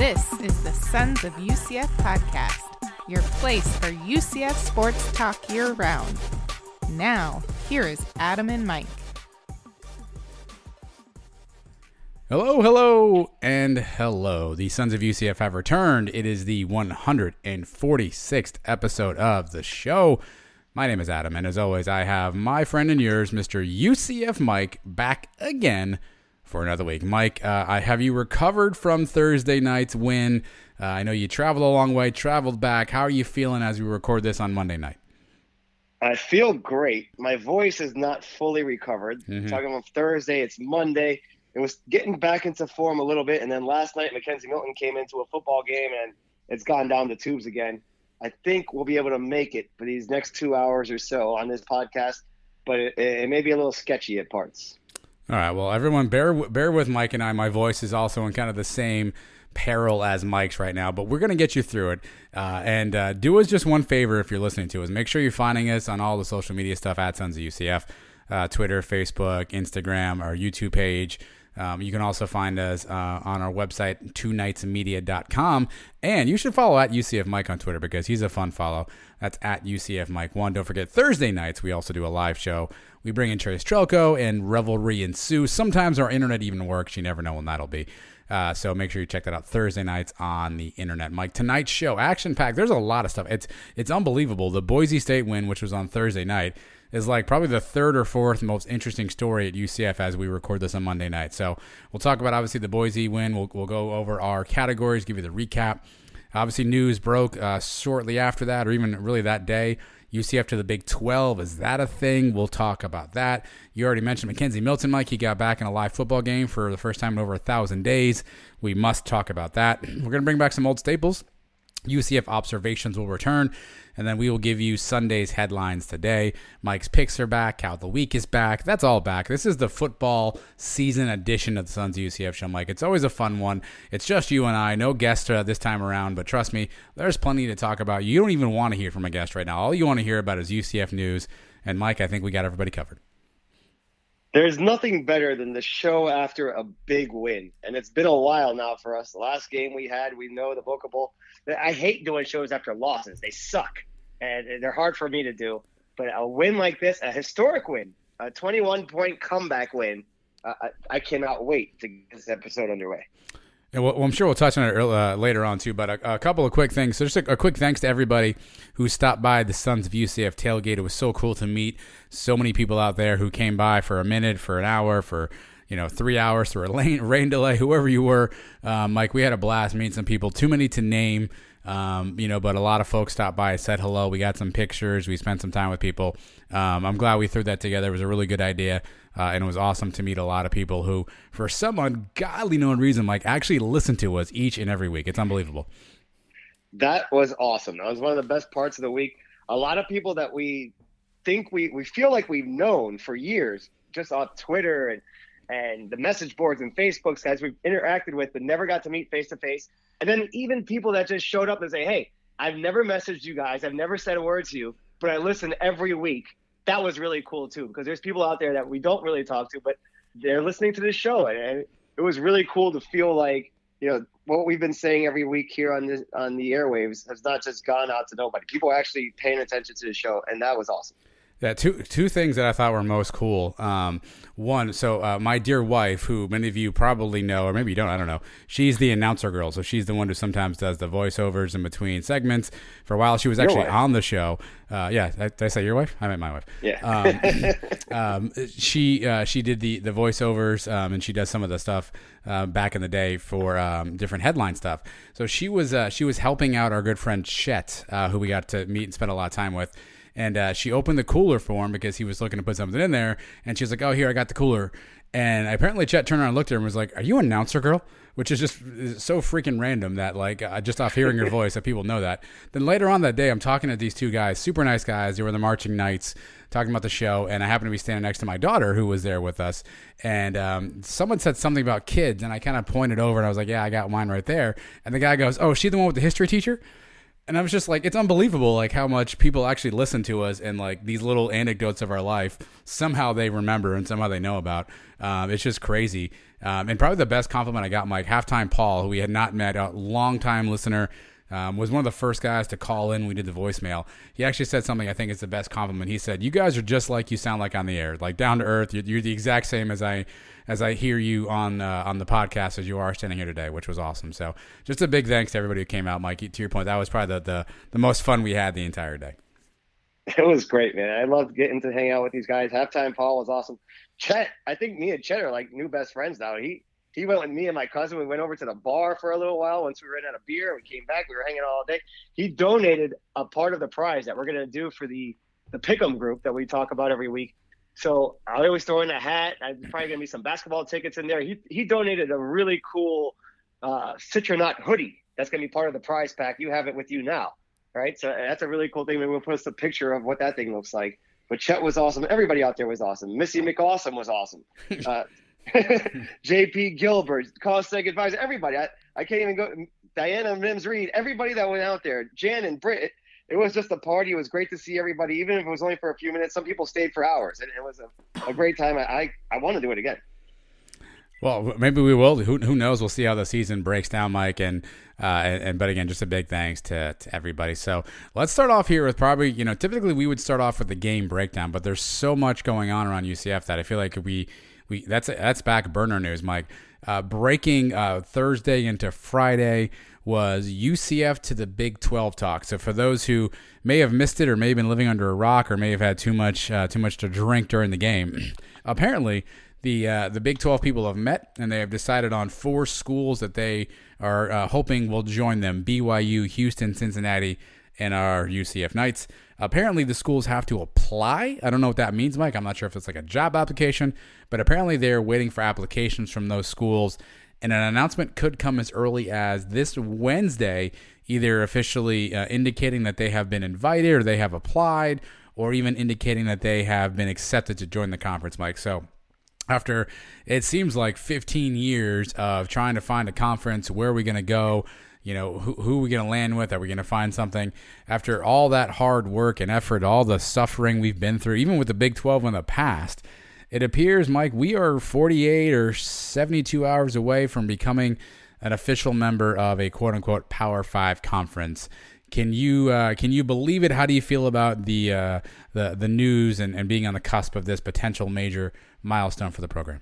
This is the Sons of UCF podcast, your place for UCF sports talk year-round. Now, here is Adam and Mike. Hello, and hello. The Sons of UCF have returned. It is the 146th episode of the show. My name is Adam, and as always, I have my friend and yours, Mr. UCF Mike, back again for another week. Mike, have you recovered from Thursday night's win? I know you traveled a long way, traveled back. How are you feeling as we record this on Monday night? I feel great. My voice is not fully recovered. Talking about Thursday, it's Monday. It was getting back into form a little bit, and then last night Mackenzie Milton came into a football game, and it's gone down the tubes again. I think we'll be able to make it for these next 2 hours or so on this podcast, but it may be a little sketchy at parts. All right, well, everyone, bear with Mike and I. My voice is also in kind of the same peril as Mike's right now, but we're going to get you through it. And do us just one favor if you're listening to us. Make sure you're finding us on all the social media stuff at Sons of UCF, Twitter, Facebook, Instagram, our YouTube page. You can also find us on our website, twonightsmedia.com. And you should follow at UCF Mike on Twitter because he's a fun follow. That's at UCF Mike1. Don't forget, Thursday nights, we also do a live show. We bring in Trace Trelko and revelry ensues. Sometimes our internet even works. You never know when that'll be. So make sure you check that out Thursday nights on the internet. Mike, tonight's show, action-packed. There's a lot of stuff. It's unbelievable. The Boise State win, which was on Thursday night, is like probably the third or fourth most interesting story at UCF as we record this on Monday night. So we'll talk about, obviously, the Boise win. We'll go over our categories, give you the recap. Obviously, news broke shortly after that, or even really that day. UCF to the Big 12. Is that a thing? We'll talk about that. You already mentioned Mackenzie Milton, Mike. He got back in a live football game for the first time in over 1,000 days. We must talk about that. We're going to bring back some old staples. UCF observations will return, and then we will give you Sunday's headlines today. Mike's picks are back. How the week is back. That's all back. This is the football season edition of the Sons of UCF show, Mike. It's always a fun one. It's just you and I. No guest this time around, but trust me, there's plenty to talk about. You don't even want to hear from a guest right now. All you want to hear about is UCF news, and Mike, I think we got everybody covered. There's nothing better than the show after a big win, and it's been a while now for us. The last game we had, we know the bookable. I hate doing shows after losses. They suck, and they're hard for me to do. But a win like this, a historic win, a 21-point comeback win, I cannot wait to get this episode underway. Yeah, well, I'm sure we'll touch on it later on, too, but a couple of quick things. So just a quick thanks to everybody who stopped by the Sons of UCF tailgate. It was so cool to meet so many people out there who came by for a minute, for an hour, for 3 hours through a rain delay, whoever you were. Mike, we had a blast meeting some people. Too many to name, but a lot of folks stopped by, said hello. We got some pictures. We spent some time with people. I'm glad we threw that together. It was a really good idea, and it was awesome to meet a lot of people who, for some ungodly known reason, Mike, actually listen to us each and every week. It's unbelievable. That was awesome. That was one of the best parts of the week. A lot of people that we think we feel like we've known for years, just on Twitter and the message boards and Facebooks, guys we've interacted with but never got to meet face-to-face. And then even people that just showed up and say, hey, I've never messaged you guys. I've never said a word to you, but I listen every week. That was really cool, too, because there's people out there that we don't really talk to, but they're listening to this show. And it was really cool to feel like, what we've been saying every week here on the airwaves has not just gone out to nobody. People are actually paying attention to the show, and that was awesome. Yeah, two things that I thought were most cool. One, so my dear wife, who many of you probably know, or maybe you don't, I don't know. She's the announcer girl, so she's the one who sometimes does the voiceovers in between segments. For a while, she was actually on the show. Did I say your wife? I meant my wife. Yeah. She did the voiceovers, and she does some of the stuff back in the day for different headline stuff. So she was helping out our good friend Chet, who we got to meet and spend a lot of time with. And she opened the cooler for him because he was looking to put something in there. And she was like, oh, here, I got the cooler. And apparently Chet turned around and looked at her and was like, are you an announcer girl? Which is just so freaking random that, just off hearing your voice, that people know that. Then later on that day, I'm talking to these two guys, super nice guys. They were the Marching Knights, talking about the show. And I happened to be standing next to my daughter, who was there with us. And someone said something about kids. And I kind of pointed over and I was like, yeah, I got mine right there. And the guy goes, oh, is she the one with the history teacher? And I was just like, it's unbelievable, like how much people actually listen to us, and like these little anecdotes of our life, somehow they remember and somehow they know about. It's just crazy. And probably the best compliment I got, Mike, halftime Paul, who we had not met, a longtime listener, was one of the first guys to call in. We did the voicemail. He actually said something I think is the best compliment. He said, "You guys are just like you sound like on the air, like down to earth. You're the exact same as I hear you on the podcast as you are standing here today," which was awesome. So just a big thanks to everybody who came out, Mike. To your point, that was probably the most fun we had the entire day. It was great, man. I loved getting to hang out with these guys. Halftime Paul was awesome. Chet, I think me and Chet are like new best friends now. He went with me and my cousin. We went over to the bar for a little while. Once we ran out of beer, we came back. We were hanging all day. He donated a part of the prize that we're going to do for the Pick'em group that we talk about every week. So I always throw in a hat. I'm probably going to be some basketball tickets in there. He donated a really cool Citronaut hoodie. That's going to be part of the prize pack. You have it with you now, right? So that's a really cool thing. Maybe we'll post a picture of what that thing looks like. But Chet was awesome. Everybody out there was awesome. Missy McAwesome was awesome. JP Gilbert, Cossack Advisor, everybody. I can't even go. Diana Mims Reed, everybody that went out there. Jan and Britt. It was just a party. It was great to see everybody, even if it was only for a few minutes. Some people stayed for hours, and it was a great time. I want to do it again. Well, maybe we will. Who knows? We'll see how the season breaks down, Mike. And but again, just a big thanks to everybody. So let's start off here with probably, typically we would start off with the game breakdown, but there's so much going on around UCF that I feel like that's back burner news, Mike. Breaking Thursday into Friday was UCF to the Big 12 talk. So for those who may have missed it or may have been living under a rock or may have had too much to drink during the game, apparently the Big 12 people have met and they have decided on 4 schools that they are hoping will join them: BYU, Houston, Cincinnati, and our UCF Knights. Apparently, the schools have to apply. I don't know what that means, Mike. I'm not sure if it's like a job application, but apparently they're waiting for applications from those schools. And an announcement could come as early as this Wednesday, either officially indicating that they have been invited or they have applied, or even indicating that they have been accepted to join the conference, Mike. So after it seems like 15 years of trying to find a conference, where are we going to go? Who are we going to land with? Are we going to find something? After all that hard work and effort, all the suffering we've been through, even with the Big 12 in the past, it appears, Mike, we are 48 or 72 hours away from becoming an official member of a quote-unquote Power 5 conference. Can you believe it? How do you feel about the news and being on the cusp of this potential major milestone for the program?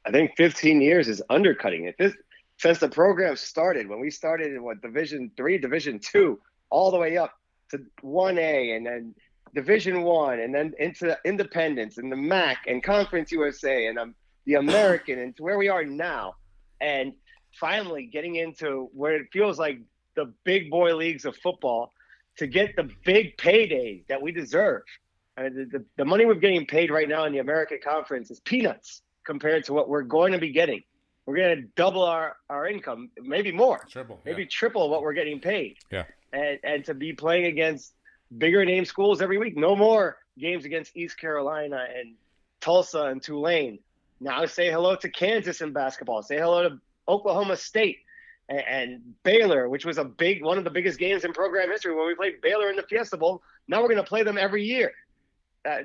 I think 15 years is undercutting it. Since the program started, when we started in Division III, Division II, all the way up to 1A, and then Division I, and then into Independence and the MAC and Conference USA and the American, and to where we are now, and finally getting into where it feels like the big boy leagues of football, to get the big payday that we deserve. The money we're getting paid right now in the American Conference is peanuts compared to what we're going to be getting. We're going to double our income, maybe more, triple what we're getting paid. Yeah. And to be playing against bigger name schools every week. No more games against East Carolina and Tulsa and Tulane. Now say hello to Kansas in basketball. Say hello to Oklahoma State and Baylor, which was one of the biggest games in program history when we played Baylor in the Fiesta Bowl. Now we're going to play them every year.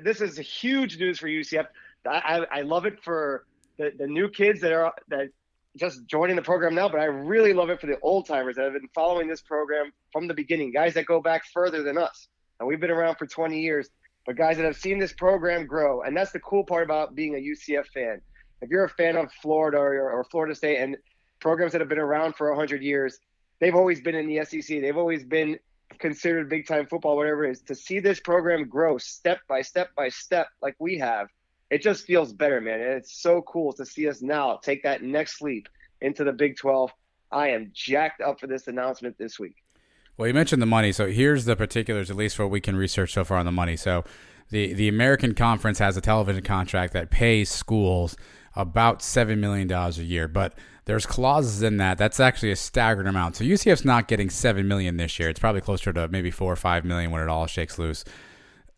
This is huge news for UCF. I love it for the new kids that just joining the program now, but I really love it for the old timers that have been following this program from the beginning, guys that go back further than us. And we've been around for 20 years, but guys that have seen this program grow. And that's the cool part about being a UCF fan. If you're a fan of Florida or Florida State and programs that have been around for 100 years, they've always been in the SEC. They've always been considered big time football, whatever it is. To see this program grow step by step by step like we have, it just feels better, man. And it's so cool to see us now take that next leap into the Big 12. I am jacked up for this announcement this week. Well, you mentioned the money, so here's the particulars, at least for what we can research so far on the money. So the American Conference has a television contract that pays schools about $7 million a year, but there's clauses in that. That's actually a staggering amount. So UCF's not getting $7 million this year. It's probably closer to maybe $4 or $5 million when it all shakes loose.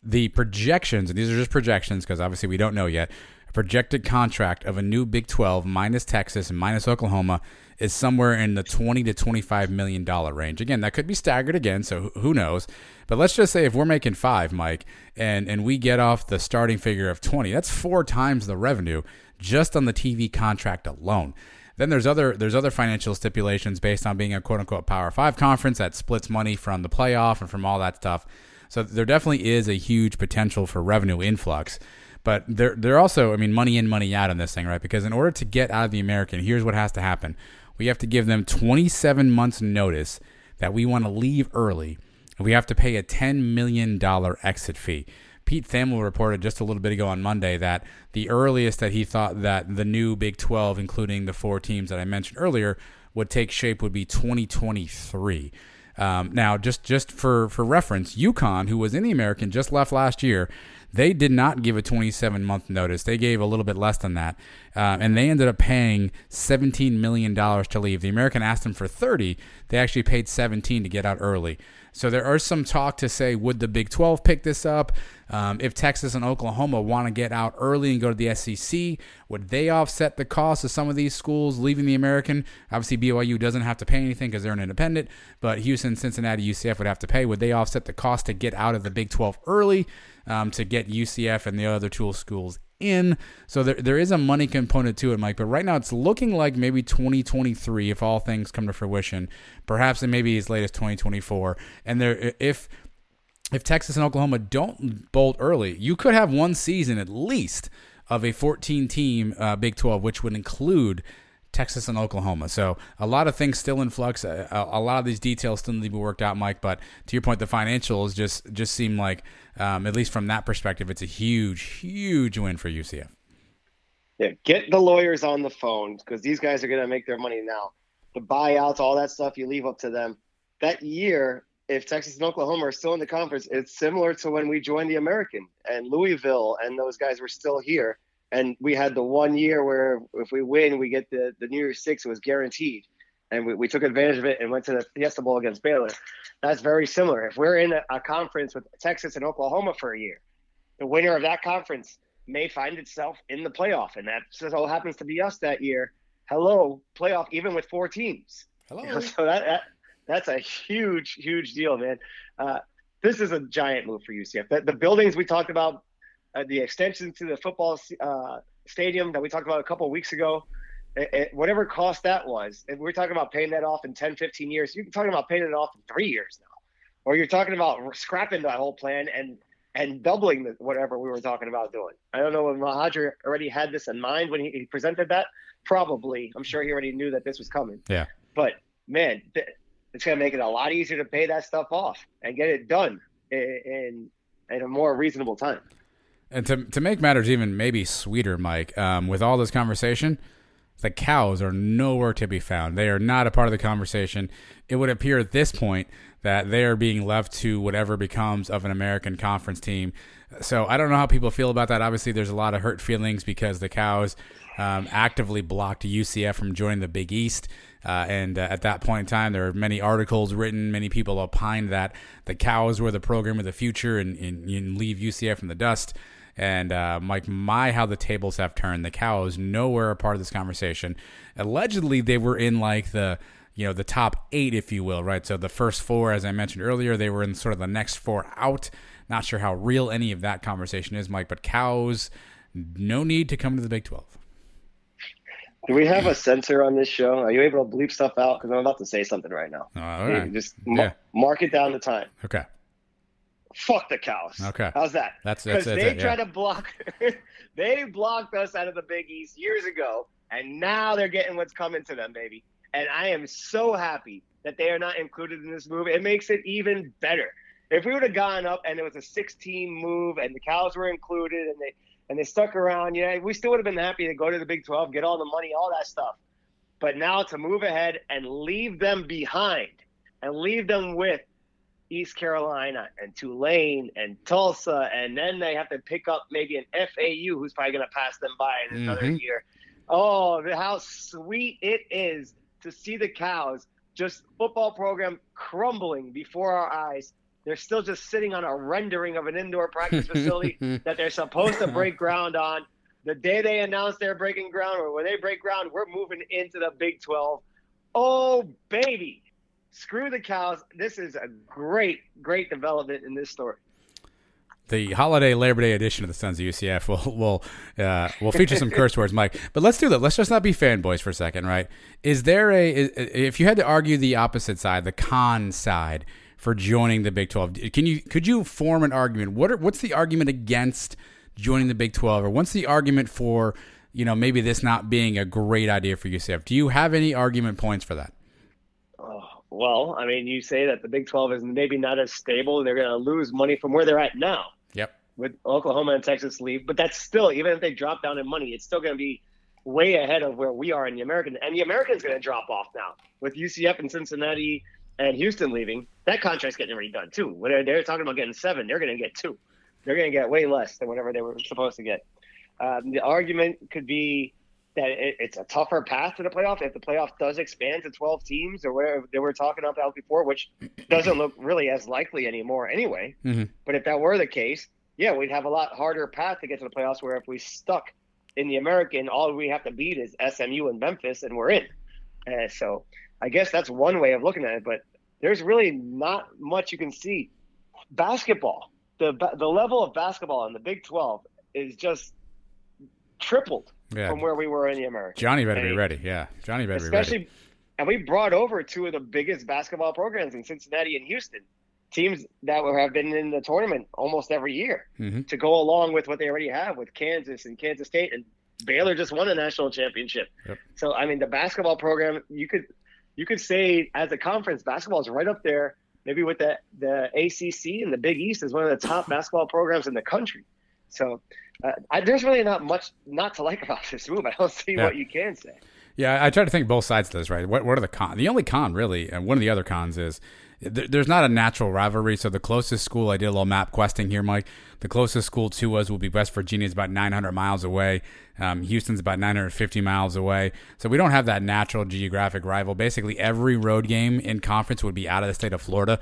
The projections, and these are just projections because obviously we don't know yet, projected contract of a new Big 12 minus Texas and minus Oklahoma is somewhere in the $20 to $25 million range. Again, that could be staggered again, so who knows? But let's just say if we're making 5, Mike, and we get off the starting figure of 20, that's 4 times the revenue just on the TV contract alone. Then there's other financial stipulations based on being a quote-unquote Power 5 conference that splits money from the playoff and from all that stuff. So there definitely is a huge potential for revenue influx. But there also, I mean, money in, money out on this thing, right? Because in order to get out of the American, here's what has to happen. We have to give them 27 months notice that we want to leave early, and we have to pay a $10 million exit fee. Pete Thamel reported just a little bit ago on Monday that the earliest that he thought that the new Big 12, including the 4 teams that I mentioned earlier, would take shape would be 2023. Now, just for reference, UConn, who was in the American, just left last year. They did not give a 27-month notice. They gave a little bit less than that, and they ended up paying $17 million to leave. The American asked them for 30. They actually paid 17 to get out early. So there are some talk to say, would the Big 12 pick this up? If Texas and Oklahoma want to get out early and go to the SEC, would they offset the cost of some of these schools leaving the American? Obviously, BYU doesn't have to pay anything because they're an independent, but Houston, Cincinnati, UCF would have to pay. Would they offset the cost to get out of the Big 12 early to get UCF and the other 2 schools in? So there is a money component to it, Mike, but right now it's looking like maybe 2023 if all things come to fruition, perhaps it may be as late as 2024. And if Texas and Oklahoma don't bolt early, you could have one season at least of a 14-team Big 12, which would include Texas and Oklahoma. So a lot of things still in flux. A lot of these details still need to be worked out, Mike. But to your point, the financials just seem like, at least from that perspective, it's a huge, huge win for UCF. Yeah, get the lawyers on the phone because these guys are going to make their money now. The buyouts, all that stuff, you leave up to them. That year, if Texas and Oklahoma are still in the conference, it's similar to when we joined the American and Louisville and those guys were still here. And we had the 1 year where if we win, we get the New Year's Six. It was guaranteed. And we took advantage of it and went to the Fiesta Bowl against Baylor. That's very similar. If we're in a conference with Texas and Oklahoma for a year, the winner of that conference may find itself in the playoff. And that so happens to be us that year. Hello, playoff, even with 4 teams. Hello. You know, so that's a huge, huge deal, man. This is a giant move for UCF. The buildings we talked about, the extension to the football stadium that we talked about a couple of weeks ago, whatever cost that was, if we're talking about paying that off in 10, 15 years, you're talking about paying it off in 3 years now. Or you're talking about scrapping that whole plan and doubling whatever we were talking about doing. I don't know if Mahajer already had this in mind when he presented that. Probably. I'm sure he already knew that this was coming. Yeah. But, man, it's going to make it a lot easier to pay that stuff off and get it done in a more reasonable time. And to make matters even maybe sweeter, Mike, with all this conversation, the Cows are nowhere to be found. They are not a part of the conversation. It would appear at this point that they are being left to whatever becomes of an American Conference team. So I don't know how people feel about that. Obviously, there's a lot of hurt feelings because the Cows actively blocked UCF from joining the Big East. And at that point in time, there are many articles written. Many people opined that the Cows were the program of the future and leave UCF in the dust. And Mike, how the tables have turned. The Cows nowhere a part of this conversation. Allegedly, they were in like the top 8, if you will, right? So the first 4, as I mentioned earlier, they were in sort of the next 4 out. Not sure how real any of that conversation is, Mike, but Cows, no need to come to the Big 12. Do we have a censor on this show? Are you able to bleep stuff out? Because I'm about to say something right now. All right. Just mark it down the time. Okay. Fuck the Cows. Okay. How's that? That's Because they it, tried to block – they blocked us out of the Big East years ago, and now they're getting what's coming to them, baby. And I am so happy that they are not included in this move. It makes it even better. If we would have gone up and it was a 6-team move and the Cows were included and they stuck around, we still would have been happy to go to the Big 12, get all the money, all that stuff. But now to move ahead and leave them behind and leave them with East Carolina and Tulane and Tulsa, and then they have to pick up maybe an FAU who's probably going to pass them by in another year. Oh, how sweet it is to see the Cows, just football program crumbling before our eyes. They're still just sitting on a rendering of an indoor practice facility that they're supposed to break ground on. the day they announced they're breaking ground, or when they break ground, we're moving into the Big 12. Oh, baby. Screw the cows. This is a great, great development in this story. The holiday Labor Day edition of the Sons of UCF will feature some curse words, Mike. But let's do that. Let's just not be fanboys for a second, right? Is there if you had to argue the opposite side, the con side for joining the Big 12, could you form an argument? What's the argument against joining the Big 12, or what's the argument for maybe this not being a great idea for UCF? Do you have any argument points for that? Well, I mean, you say that the Big 12 is maybe not as stable. They're going to lose money from where they're at now. Yep. With Oklahoma and Texas leave. But that's still, even if they drop down in money, it's still going to be way ahead of where we are in the American. And the American's going to drop off now. With UCF and Cincinnati and Houston leaving, that contract's getting redone too. When they're talking about getting 7, they're going to get 2. They're going to get way less than whatever they were supposed to get. The argument could be that it's a tougher path to the playoff if the playoff does expand to 12 teams or whatever they were talking about before, which doesn't look really as likely anymore anyway. Mm-hmm. But if that were the case, yeah, we'd have a lot harder path to get to the playoffs, where if we stuck in the American, all we have to beat is SMU and Memphis, and we're in. So I guess that's one way of looking at it, but there's really not much you can see. Basketball, the level of basketball in the Big 12 is just tripled from where we were in the American. Johnny better be ready. Yeah, Johnny better be ready. And we brought over 2 of the biggest basketball programs in Cincinnati and Houston, teams that have been in the tournament almost every year, to go along with what they already have with Kansas and Kansas State, and Baylor just won a national championship. Yep. So I mean, the basketball program, you could say as a conference, basketball is right up there, maybe with the ACC and the Big East is one of the top basketball programs in the country. So there's really not much not to like about this move. I don't see what you can say. Yeah, I try to think both sides of this, right? What are the cons? The only con, really, and one of the other cons is there's not a natural rivalry. So the closest school, I did a little map questing here, Mike. The closest school to us will be West Virginia. It's about 900 miles away. Houston's about 950 miles away. So we don't have that natural geographic rival. Basically, every road game in conference would be out of the state of Florida,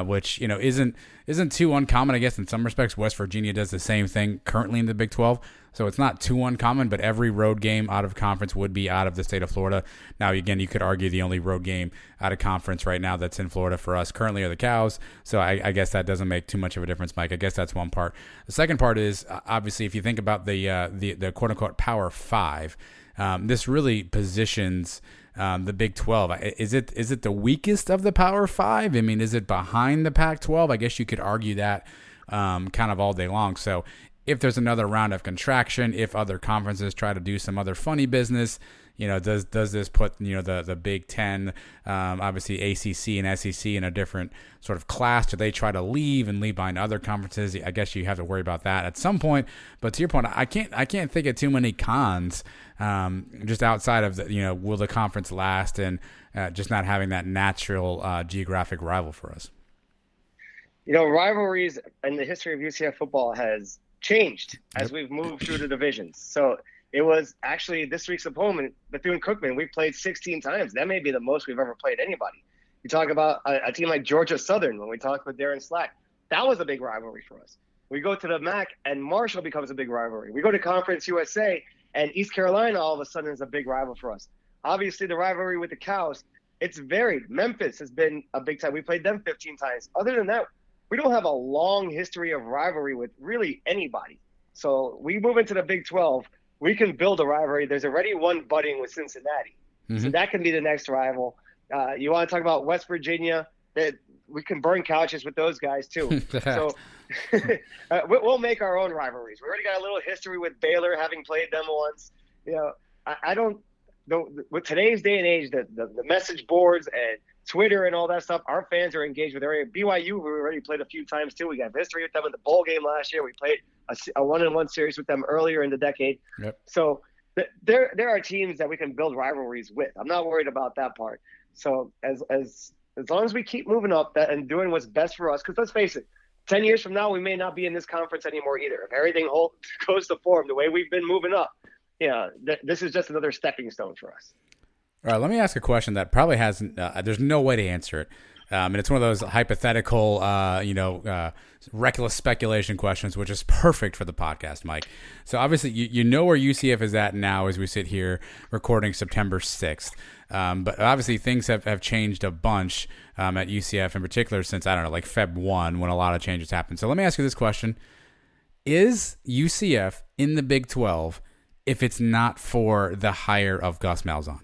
which isn't too uncommon. I guess in some respects, West Virginia does the same thing currently in the Big 12. So it's not too uncommon, but every road game out of conference would be out of the state of Florida. Now, again, you could argue the only road game out of conference right now that's in Florida for us currently are the Cows. So I guess that doesn't make too much of a difference, Mike. I guess that's one part. The second part is, obviously, if you think about the quote-unquote Power 5, this really positions the Big 12. Is it the weakest of the Power 5? I mean, is it behind the Pac-12? I guess you could argue that kind of all day long. So if there's another round of contraction, if other conferences try to do some other funny business, does this put the Big Ten, obviously ACC and SEC in a different sort of class? Do they try to leave behind other conferences? I guess you have to worry about that at some point. But to your point, I can't think of too many cons, just outside of will the conference last and just not having that natural geographic rival for us. Rivalries in the history of UCF football has changed as we've moved through the divisions. So it was actually this week's opponent, Bethune-Cookman. We played 16 times. That may be the most we've ever played anybody. You talk about a team like Georgia Southern when we talked with Darren Slack. That was a big rivalry for us. We go to the MAC, and Marshall becomes a big rivalry. We go to Conference USA, and East Carolina all of a sudden is a big rival for us. Obviously, the rivalry with the Cows, it's varied. Memphis has been a big time. We played them 15 times. Other than that, we don't have a long history of rivalry with really anybody. So we move into the Big 12, we can build a rivalry. There's already one budding with Cincinnati. So that can be the next rival. You want to talk about West Virginia, that we can burn couches with those guys too. So we'll make our own rivalries. We already got a little history with Baylor, having played them once. I don't know, with today's day and age, the message boards and Twitter and all that stuff, our fans are engaged with area. BYU, we already played a few times too. We got history with them in the bowl game last year. We played a 1-on-1 series with them earlier in the decade. Yep. So there are teams that we can build rivalries with. I'm not worried about that part. So as long as we keep moving up and doing what's best for us, because let's face it, 10 years from now, we may not be in this conference anymore either. If everything goes to form the way we've been moving up, this is just another stepping stone for us. All right, let me ask a question that probably hasn't there's no way to answer it. And it's one of those hypothetical, reckless speculation questions, which is perfect for the podcast, Mike. So obviously, you know where UCF is at now as we sit here recording September 6th. But obviously, things have changed a bunch at UCF in particular since, I don't know, like Feb 1 when a lot of changes happened. So let me ask you this question. Is UCF in the Big 12 if it's not for the hire of Gus Malzahn?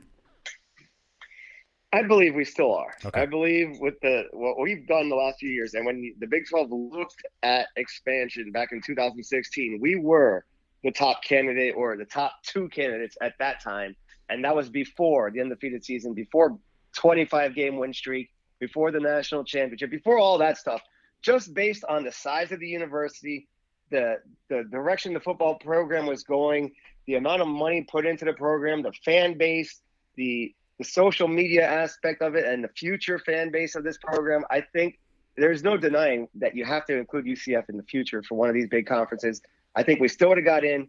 I believe we still are. Okay. I believe with what we've done the last few years, and when the Big 12 looked at expansion back in 2016, we were the top candidate or the top two candidates at that time, and that was before the undefeated season, before 25-game win streak, before the national championship, before all that stuff. Just based on the size of the university, the direction the football program was going, the amount of money put into the program, the fan base, the social media aspect of it, and the future fan base of this program, I think there's no denying that you have to include UCF in the future for one of these big conferences. I think we still would have got in.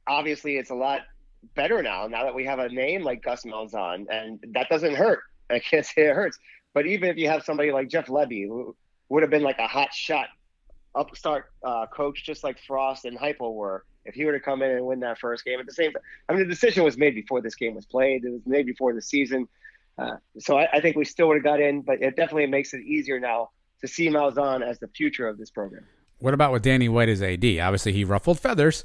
Obviously, it's a lot better now that we have a name like Gus Malzahn, and that doesn't hurt. I can't say it hurts. But even if you have somebody like Jeff Lebby, who would have been like a hot shot upstart coach just like Frost and Heupel were, if he were to come in and win that first game at the same time. I mean, the decision was made before this game was played. It was made before the season. So I think we still would have got in, but it definitely makes it easier now to see Malzahn as the future of this program. What about with Danny White as AD? Obviously, he ruffled feathers.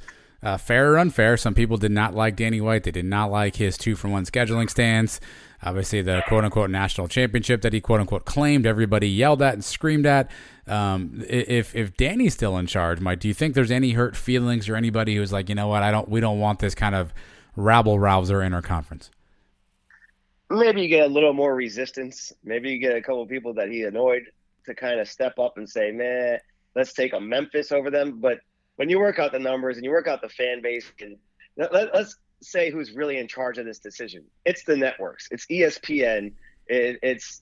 Fair or unfair, some people did not like Danny White. They did not like his 2-for-1 scheduling stance. Obviously, the quote-unquote national championship that he quote-unquote claimed, everybody yelled at and screamed at. If Danny's still in charge, Mike, do you think there's any hurt feelings or anybody who's like, you know what, we don't want this kind of rabble-rouser in our conference? Maybe you get a little more resistance. Maybe you get a couple of people that he annoyed to kind of step up and say, man, let's take a Memphis over them. But when you work out the numbers and you work out the fan base, and let's say who's really in charge of this decision. It's the networks. It's ESPN. It's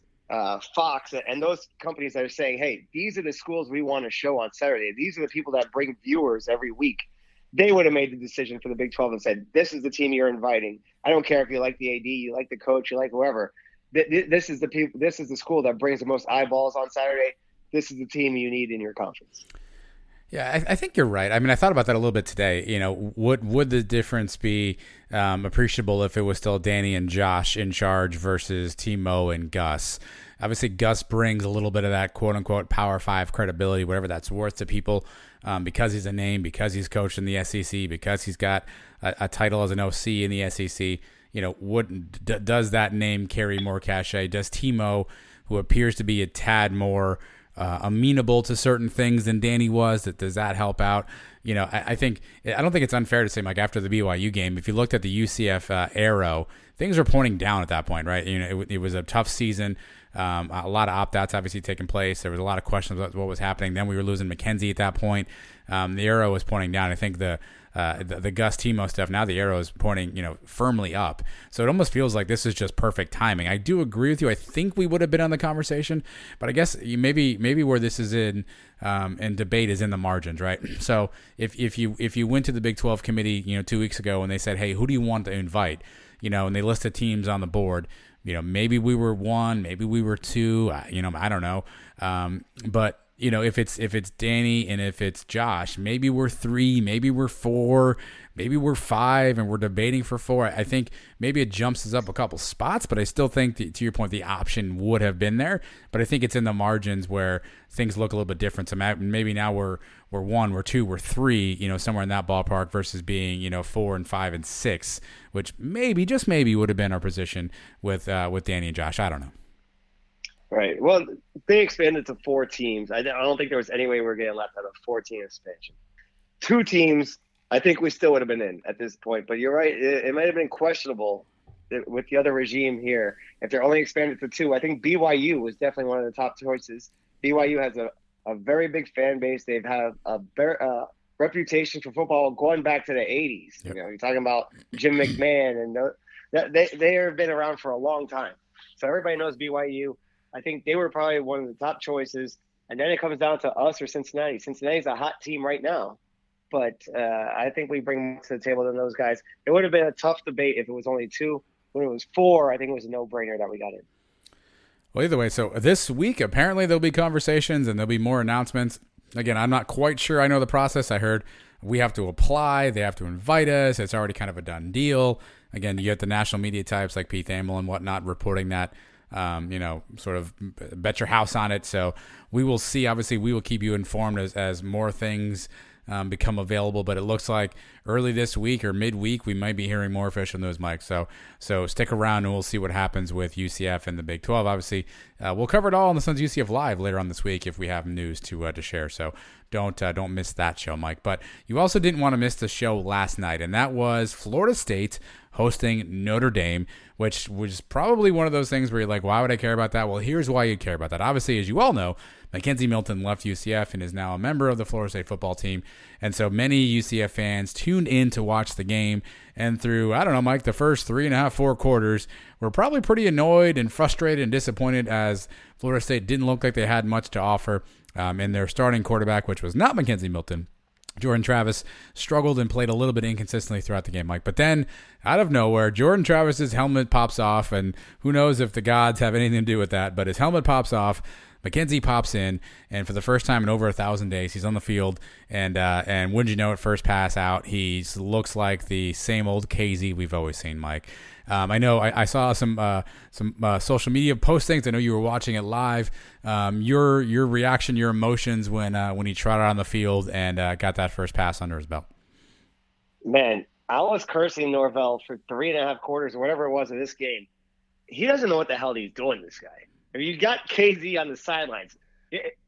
Fox and those companies that are saying, hey, these are the schools we want to show on Saturday. These are the people that bring viewers every week. They would have made the decision for the Big 12 and said, this is the team you're inviting. I don't care if you like the AD, you like the coach, you like whoever. This is the people. This is the school that brings the most eyeballs on Saturday. This is the team you need in your conference. Yeah, I think you're right. I mean, I thought about that a little bit today. You know, would the difference be appreciable if it was still Danny and Josh in charge versus Timo and Gus? Obviously, Gus brings a little bit of that quote-unquote Power 5 credibility, whatever that's worth to people, because he's a name, because he's coached in the SEC, because he's got a title as an OC in the SEC. You know, does that name carry more cachet? Does Timo, who appears to be a tad more amenable to certain things than Danny was, does that help out? You know, I don't think it's unfair to say, Mike, after the BYU game, if you looked at the UCF arrow, things were pointing down at that point, right? You know, it was a tough season. A lot of opt-outs obviously taking place. There was a lot of questions about what was happening. Then we were losing McKenzie at that point. The arrow was pointing down. I think the Gus Timo stuff, now the arrow is pointing, firmly up. So it almost feels like this is just perfect timing. I do agree with you. I think we would have been on the conversation, but I guess maybe where this is in debate is in the margins, right? So if you went to the Big 12 committee, 2 weeks ago and they said, hey, who do you want to invite? And they listed teams on the board. Maybe we were 1, maybe we were 2. I don't know. But if it's Danny and if it's Josh, maybe we're 3, maybe we're 4, maybe we're 5, and we're debating for 4. I think maybe it jumps us up a couple spots, but I still think, to your point, the option would have been there. But I think it's in the margins where things look a little bit different. So maybe now we're 1, we're 2, we're 3, somewhere in that ballpark versus being, 4 and 5 and 6, which maybe, just maybe, would have been our position with Danny and Josh. I don't know. Right. Well, they expanded to 4 teams. I don't think there was any way we were getting left out of 14 expansion. 2 teams, I think we still would have been in at this point. But you're right. It might have been questionable with the other regime here. If they're only expanded to 2, I think BYU was definitely one of the top choices. BYU has a very big fan base. They've had a reputation for football going back to the 80s. Yep. You're talking about Jim McMahon, and they have been around for a long time. So everybody knows BYU. I think they were probably one of the top choices. And then it comes down to us or Cincinnati. Cincinnati's a hot team right now. But I think we bring more to the table than those guys. It would have been a tough debate if it was only 2. When it was 4, I think it was a no-brainer that we got in. Well, either way, so this week, apparently there'll be conversations and there'll be more announcements. Again, I'm not quite sure I know the process. I heard we have to apply. They have to invite us. It's already kind of a done deal. Again, you get the national media types like Pete Thamel and whatnot reporting that, sort of bet your house on it. So we will see. Obviously, we will keep you informed as more things become available, but it looks like early this week or midweek we might be hearing more official news, Mike. So stick around and we'll see what happens with UCF and the Big 12. Obviously, we'll cover it all on the Suns UCF Live later on this week if we have news to share. So don't miss that show, Mike. But you also didn't want to miss the show last night, and that was Florida State hosting Notre Dame, which was probably one of those things where you're like, why would I care about that? Well, here's why you care about that. Obviously, as you all know, Mackenzie Milton left UCF and is now a member of the Florida State football team. And so many UCF fans tuned in to watch the game. And through, I don't know, Mike, the first 3.5, 4 quarters, were probably pretty annoyed and frustrated and disappointed as Florida State didn't look like they had much to offer. And their starting quarterback, which was not Mackenzie Milton, Jordan Travis, struggled and played a little bit inconsistently throughout the game, Mike. But then, out of nowhere, Jordan Travis's helmet pops off, and who knows if the gods have anything to do with that, but his helmet pops off. Mackenzie pops in, and for the first time in over 1,000 days, he's on the field, and wouldn't you know it, first pass out, he looks like the same old KZ we've always seen, Mike. I know I saw some social media postings. I know you were watching it live. Your reaction, your emotions when he trotted on the field and got that first pass under his belt. Man, I was cursing Norvell for 3.5 quarters or whatever it was in this game. He doesn't know what the hell he's doing, this guy. I mean, you got KZ on the sidelines.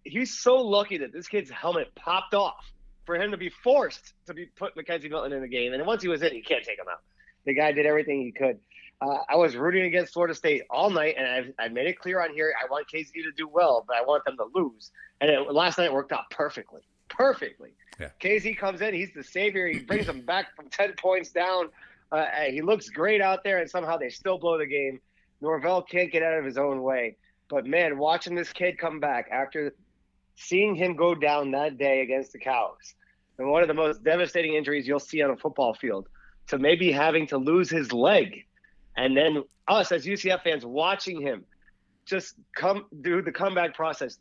He's so lucky that this kid's helmet popped off for him to be forced to put Mackenzie Milton in the game. And once he was in, you can't take him out. The guy did everything he could. I was rooting against Florida State all night, and I made it clear on here I want KZ to do well, but I want them to lose. And last night it worked out perfectly. Yeah. KZ comes in. He's the savior. He brings them back from 10 points down. He looks great out there, and somehow they still blow the game. Norvell can't get out of his own way. But, man, watching this kid come back after seeing him go down that day against the Cows, and one of the most devastating injuries you'll see on a football field, to maybe having to lose his leg, and then us as UCF fans watching him just come do the comeback process,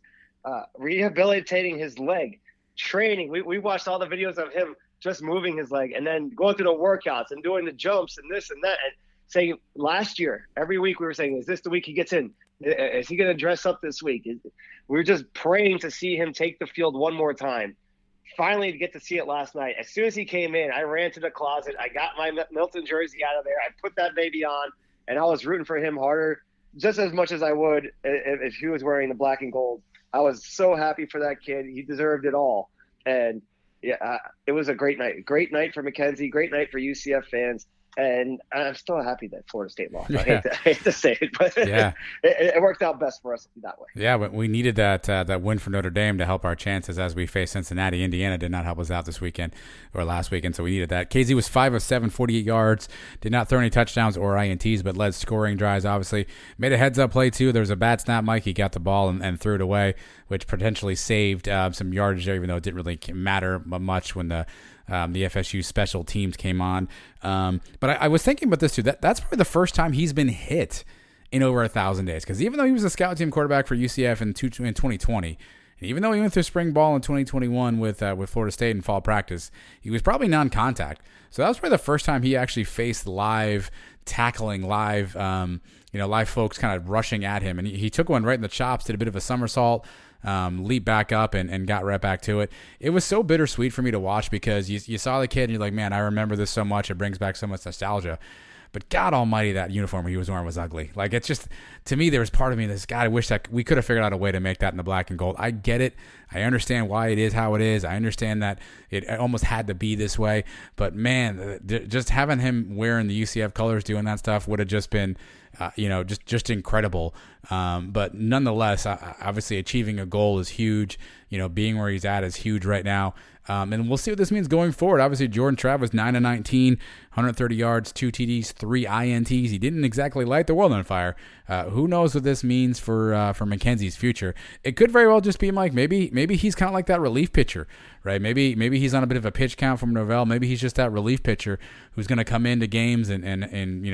rehabilitating his leg, training. We watched all the videos of him just moving his leg and then going through the workouts and doing the jumps and this and that, and saying last year, every week we were saying, is this the week he gets in? Is he going to dress up this week? We were just praying to see him take the field one more time. Finally, to get to see it last night. As soon as he came in, I ran to the closet. I got my Milton jersey out of there. I put that baby on, and I was rooting for him harder, just as much as I would if he was wearing the black and gold. I was so happy for that kid. He deserved it all. And, yeah, it was a great night. Great night for Mackenzie. Great night for UCF fans. And I'm still happy that Florida State lost. Yeah. I hate to say it, but yeah. it worked out best for us that way. Yeah, but we needed that win for Notre Dame to help our chances as we face Cincinnati. Indiana did not help us out this weekend or last weekend, so we needed that. KZ was 5 of 7, 48 yards, did not throw any touchdowns or INTs, but led scoring drives, obviously. Made a heads-up play, too. There was a bad snap, Mike. He got the ball and threw it away, which potentially saved some yardage there, even though it didn't really matter much when the FSU special teams came on. But I was thinking about this too. That's probably the first time he's been hit in over 1,000 days. Because even though he was a scout team quarterback for UCF in 2020, and even though he went through spring ball in 2021 with Florida State in fall practice, he was probably non-contact. So that was probably the first time he actually faced live tackling, live folks kind of rushing at him. And he took one right in the chops, did a bit of a somersault, leap back up and got right back to it. It was so bittersweet for me to watch because you saw the kid and you're like, man, I remember this so much. It brings back so much nostalgia. But God almighty, that uniform he was wearing was ugly. Like, it's just, to me, there was part of me that's, God, I wish that we could have figured out a way to make that in the black and gold. I get it. I understand why it is how it is. I understand that it almost had to be this way. But, man, just having him wearing the UCF colors doing that stuff would have just been, just incredible. But nonetheless, obviously achieving a goal is huge. Being where he's at is huge right now. And we'll see what this means going forward. Obviously, Jordan Travis, 9 of 19, 130 yards, 2 TDs, 3 INTs. He didn't exactly light the world on fire. Who knows what this means for Mackenzie's future? It could very well just be like maybe he's kind of like that relief pitcher, right? Maybe he's on a bit of a pitch count from Norvell. Maybe he's just that relief pitcher who's going to come into games and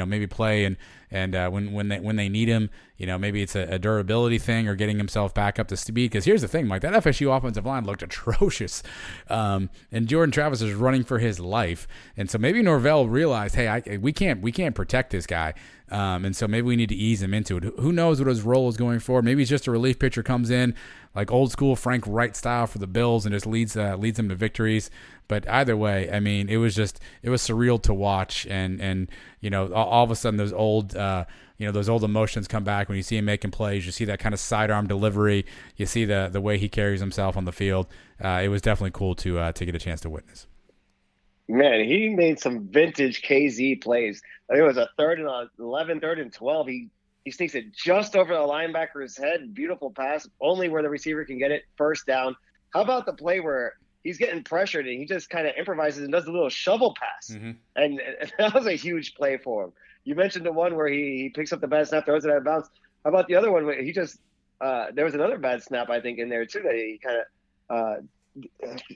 maybe play and when they need him, maybe it's a durability thing or getting himself back up to speed. Because here's the thing, Mike, that FSU offensive line looked atrocious. And Jordan Travis is running for his life. And so maybe Norvell realized, hey, we can't protect this guy. And so maybe we need to ease him into it. Who knows what his role is going for? Maybe he's just a relief pitcher, comes in like old school Frank Wright style for the Bills and just leads them to victories. But either way, I mean, it was surreal to watch. And all of a sudden those old emotions come back when you see him making plays. You see that kind of sidearm delivery. You see the way he carries himself on the field. It was definitely cool to get a chance to witness. Man, he made some vintage KZ plays. I think it was a 3rd and 11, 3rd and 12. He sneaks it just over the linebacker's head. Beautiful pass, only where the receiver can get it. First down. How about the play where he's getting pressured and he just kind of improvises and does a little shovel pass? Mm-hmm. And that was a huge play for him. You mentioned the one where he picks up the bad snap, throws it out of bounds. How about the other one where he just there was another bad snap, I think, in there too that he kind of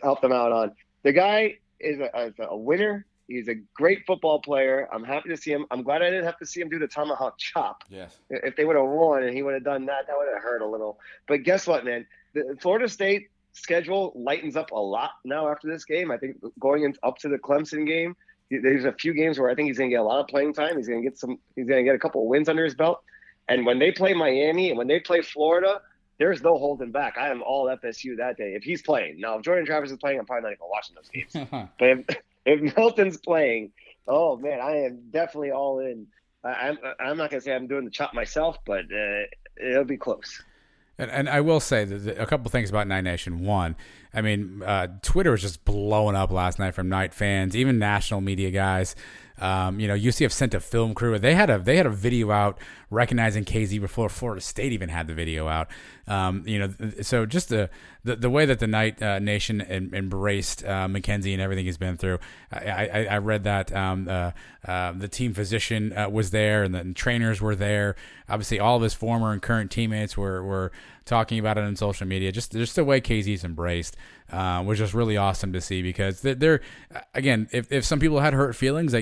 helped them out on. The guy is a winner. He's a great football player. I'm happy to see him. I'm glad I didn't have to see him do the tomahawk chop. Yes. If they would have won and he would have done that, that would have hurt a little. But guess what, man? The Florida State schedule lightens up a lot now after this game. I think going up to the Clemson game, there's a few games where I think he's going to get a lot of playing time. He's going to get a couple of wins under his belt. And when they play Miami and when they play Florida, there's no holding back. I am all FSU that day if he's playing. Now, if Jordan Travis is playing, I'm probably not even watching those games. But if Milton's playing, oh, man, I am definitely all in. I'm not going to say I'm doing the chop myself, but it'll be close. And I will say that a couple things about Night Nation. One, I mean, Twitter was just blowing up last night from Night fans, even national media guys. UCF sent a film crew. They had a video out recognizing KZ before Florida State even had the video out. So just the way that the Night Nation embraced Mackenzie and everything he's been through. I read that the team physician was there and the trainers were there. Obviously, all of his former and current teammates were talking about it on social media. Just the way KZ's embraced was just really awesome to see, because they're again, if some people had hurt feelings,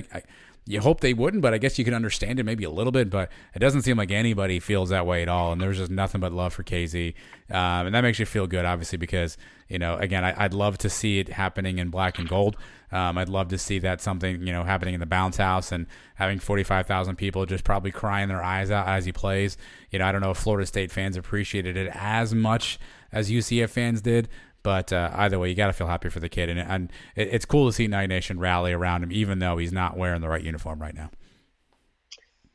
you hope they wouldn't, but I guess you can understand it maybe a little bit, but it doesn't seem like anybody feels that way at all. And there's just nothing but love for KZ. And that makes you feel good, obviously, because, again, I'd love to see it happening in black and gold. I'd love to see that something, happening in the bounce house and having 45,000 people just probably crying their eyes out as he plays. I don't know if Florida State fans appreciated it as much as UCF fans did. But either way, you got to feel happy for the kid. And it's cool to see Night Nation rally around him, even though he's not wearing the right uniform right now.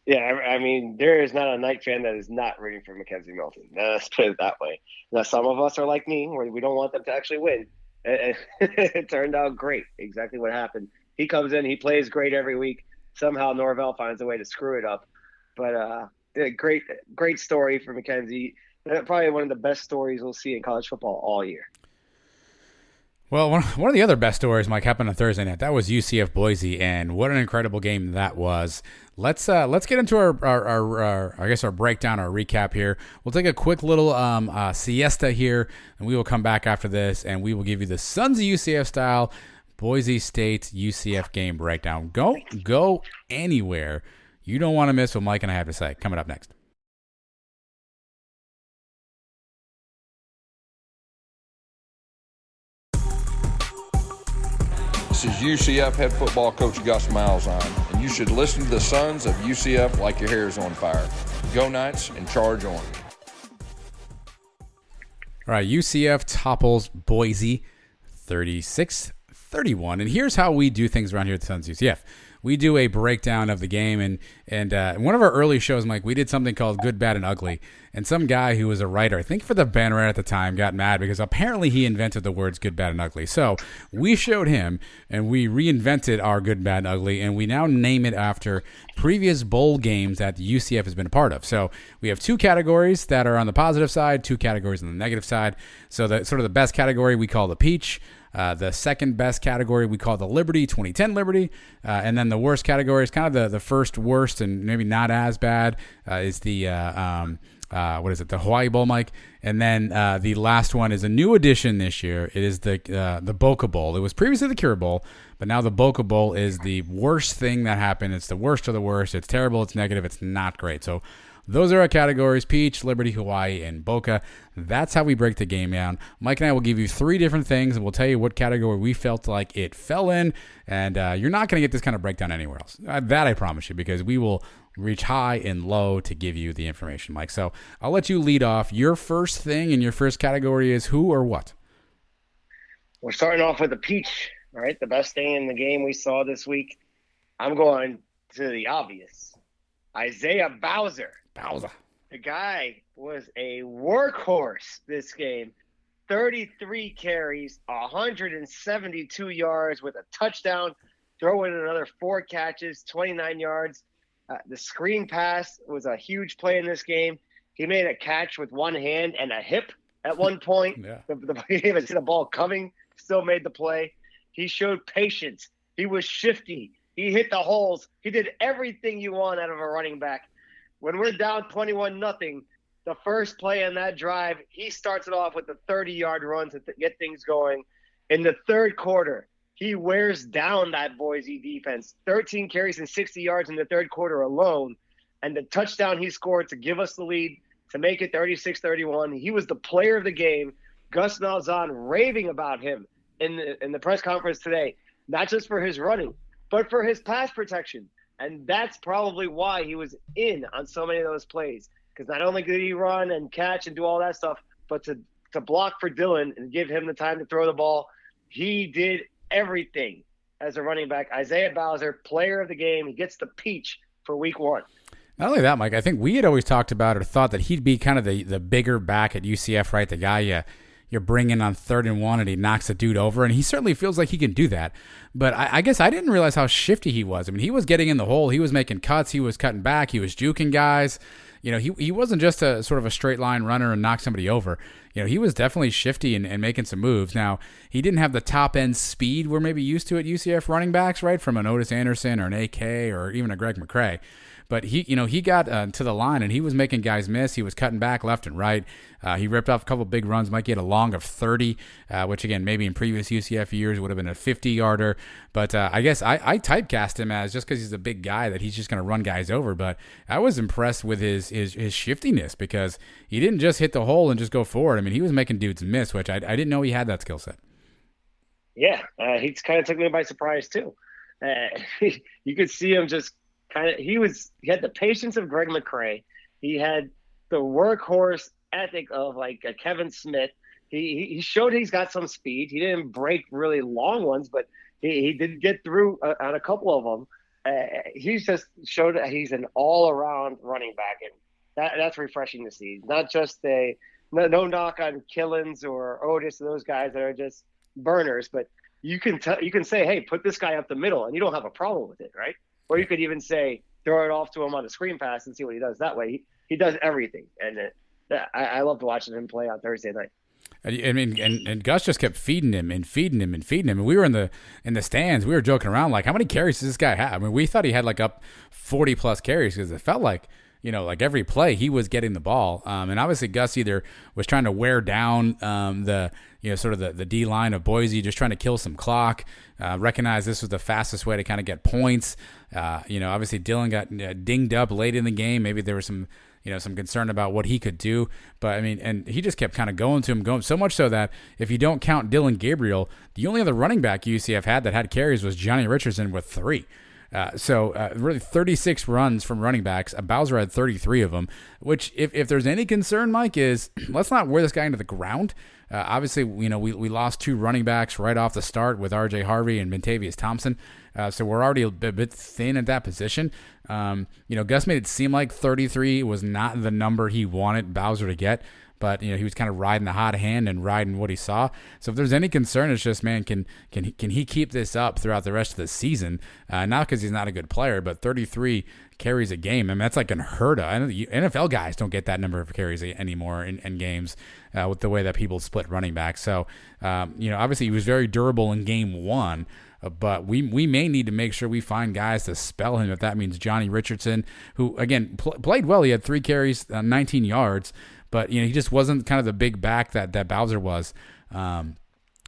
Yeah, I mean, there is not a Knight fan that is not rooting for Mackenzie Milton. Let's put it that way. Now, some of us are like me, where we don't want them to actually win. It turned out great, exactly what happened. He comes in, he plays great every week. Somehow Norvell finds a way to screw it up. But great story for Mackenzie. Probably one of the best stories we'll see in college football all year. Well, one of the other best stories, Mike, happened on Thursday night. That was UCF Boise, and what an incredible game that was. Let's get into our breakdown, our recap here. We'll take a quick little siesta here, and we will come back after this, and we will give you the Sons of UCF style Boise State UCF game breakdown. Go anywhere. You don't want to miss what Mike and I have to say. Coming up next. This is UCF head football coach Gus Malzahn, and you should listen to the Sons of UCF like your hair is on fire. Go Knights and charge on. All right, UCF topples Boise 36-31, and here's how we do things around here at the Sons of UCF. We do a breakdown of the game, and one of our early shows, Mike, we did something called Good, Bad, and Ugly, and some guy who was a writer, I think for the Banner at the time, got mad because apparently he invented the words Good, Bad, and Ugly. So we showed him, and we reinvented our Good, Bad, and Ugly, and we now name it after previous bowl games that the UCF has been a part of. So we have two categories that are on the positive side, two categories on the negative side. So the sort of the best category we call the Peach. The second best category we call the Liberty, 2010 Liberty, and then the worst category is kind of the first worst and maybe not as bad is the the Hawaii Bowl, Mike, and then the last one is a new addition this year. It is the Boca Bowl. It was previously the Cure Bowl, but now the Boca Bowl is the worst thing that happened. It's the worst of the worst. It's terrible. It's negative. It's not great. So Those are our categories: Peach, Liberty, Hawaii, and Boca. That's how we break the game down. Mike and I will give you 3 different things, and we'll tell you what category we felt like it fell in, and you're not going to get this kind of breakdown anywhere else. That I promise you, because we will reach high and low to give you the information, Mike. So I'll let you lead off. Your first thing in your first category is who or what? We're starting off with the Peach, all right? The best thing in the game we saw this week. I'm going to the obvious. Isaiah Bowser. The guy was a workhorse this game. 33 carries, 172 yards with a touchdown, throw in another 4 catches, 29 yards. The screen pass was a huge play in this game. He made a catch with one hand and a hip at one point. Yeah. He didn't see the ball coming, still made the play. He showed patience. He was shifty. He hit the holes. He did everything you want out of a running back. When we're down 21-0, the first play on that drive, he starts it off with a 30-yard run to get things going. In the third quarter, he wears down that Boise defense. 13 carries and 60 yards in the third quarter alone. And the touchdown he scored to give us the lead, to make it 36-31. He was the player of the game. Gus Malzahn raving about him in the press conference today, not just for his running, but for his pass protection. And that's probably why he was in on so many of those plays. Because not only did he run and catch and do all that stuff, but to block for Dillon and give him the time to throw the ball, he did everything as a running back. Isaiah Bowser, player of the game. He gets the peach for week 1. Not only that, Mike, I think we had always talked about or thought that he'd be kind of the bigger back at UCF, right? The guy you're bringing on 3rd and 1 and he knocks a dude over, and he certainly feels like he can do that. But I guess I didn't realize how shifty he was. I mean, he was getting in the hole. He was making cuts. He was cutting back. He was juking guys. You know, he wasn't just a sort of a straight line runner and knock somebody over. You know, he was definitely shifty and making some moves. Now, he didn't have the top end speed we're maybe used to at UCF running backs, right? From an Otis Anderson or an AK or even a Greg McCrae. But he got to the line and he was making guys miss. He was cutting back left and right. He ripped off a couple big runs. Mike had a long of 30, which again maybe in previous UCF years would have been a 50-yarder. But I guess I typecast him as, just because he's a big guy, that he's just going to run guys over. But I was impressed with his shiftiness, because he didn't just hit the hole and just go forward. I mean, he was making dudes miss, which I didn't know he had that skill set. Yeah, he kind of took me by surprise too. You could see him just he had the patience of Greg McCrae. He had the workhorse ethic of like a Kevin Smith. He showed he's got some speed. He didn't break really long ones, but he did get through on a couple of them. He's just showed that he's an all-around running back, and that's refreshing to see. Not just no knock on Killens or Otis, those guys that are just burners, but you can say, hey, put this guy up the middle, and you don't have a problem with it, right? Or you could even say, throw it off to him on the screen pass and see what he does that way. He does everything. And I loved watching him play on Thursday night. I mean, and Gus just kept feeding him. And we were in the stands. We were joking around like, how many carries does this guy have? I mean, we thought he had like up 40 plus carries, because it felt like, like every play he was getting the ball. And obviously Gus either was trying to wear down the D line of Boise, just trying to kill some clock, recognize this was the fastest way to kind of get points. Obviously Dillon got dinged up late in the game. Maybe there was some concern about what he could do. But I mean, and he just kept kind of going so much so that if you don't count Dylan Gabriel, the only other running back UCF had that had carries was Johnny Richardson with 3. Really 36 runs from running backs. Bowser had 33 of them, which if there's any concern, Mike, is let's not wear this guy into the ground. Obviously, we lost 2 running backs right off the start with R.J. Harvey and Montavious Thompson. So we're already a bit thin at that position. Gus made it seem like 33 was not the number he wanted Bowser to get. But he was kind of riding the hot hand and riding what he saw. So if there's any concern, it's just, man, can he keep this up throughout the rest of the season? Not because he's not a good player, but 33 carries a game. I mean, that's like unheard of. I know the NFL guys don't get that number of carries anymore in games with the way that people split running backs. So obviously he was very durable in game 1. But we may need to make sure we find guys to spell him, if that means Johnny Richardson, who, again, played well. He had 3 carries, 19 yards. But he just wasn't kind of the big back that Bowser was.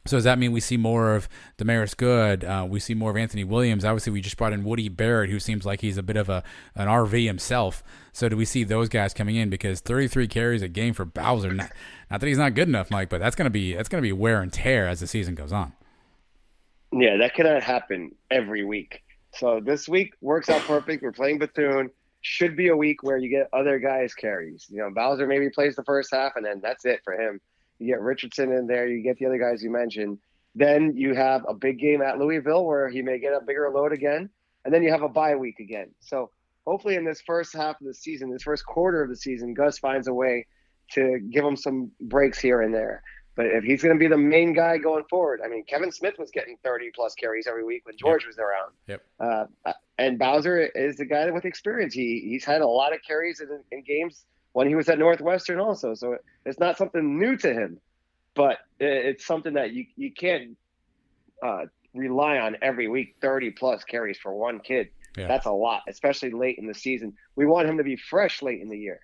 So does that mean we see more of Damaris Good? We see more of Anthony Williams? Obviously, we just brought in Woody Barrett, who seems like he's a bit of an RV himself. So do we see those guys coming in? Because 33 carries a game for Bowser, not that he's not good enough, Mike, but that's gonna be wear and tear as the season goes on. Yeah, that cannot happen every week. So this week works out perfect. We're playing Bethune. Should be a week where you get other guys carries. Bowser maybe plays the first half, and then that's it for him. You get Richardson in there. You get the other guys you mentioned. Then you have a big game at Louisville where he may get a bigger load again. And then you have a bye week again. So hopefully in this first half of the season, this first quarter of the season, Gus finds a way to give him some breaks here and there. But if he's going to be the main guy going forward, I mean, Kevin Smith was getting 30-plus carries every week when George was around. Yep. And Bowser is the guy with experience. He's had a lot of carries in games when he was at Northwestern also. So it's not something new to him, but it's something that you can't rely on every week, 30-plus carries for one kid. Yeah. That's a lot, especially late in the season. We want him to be fresh late in the year.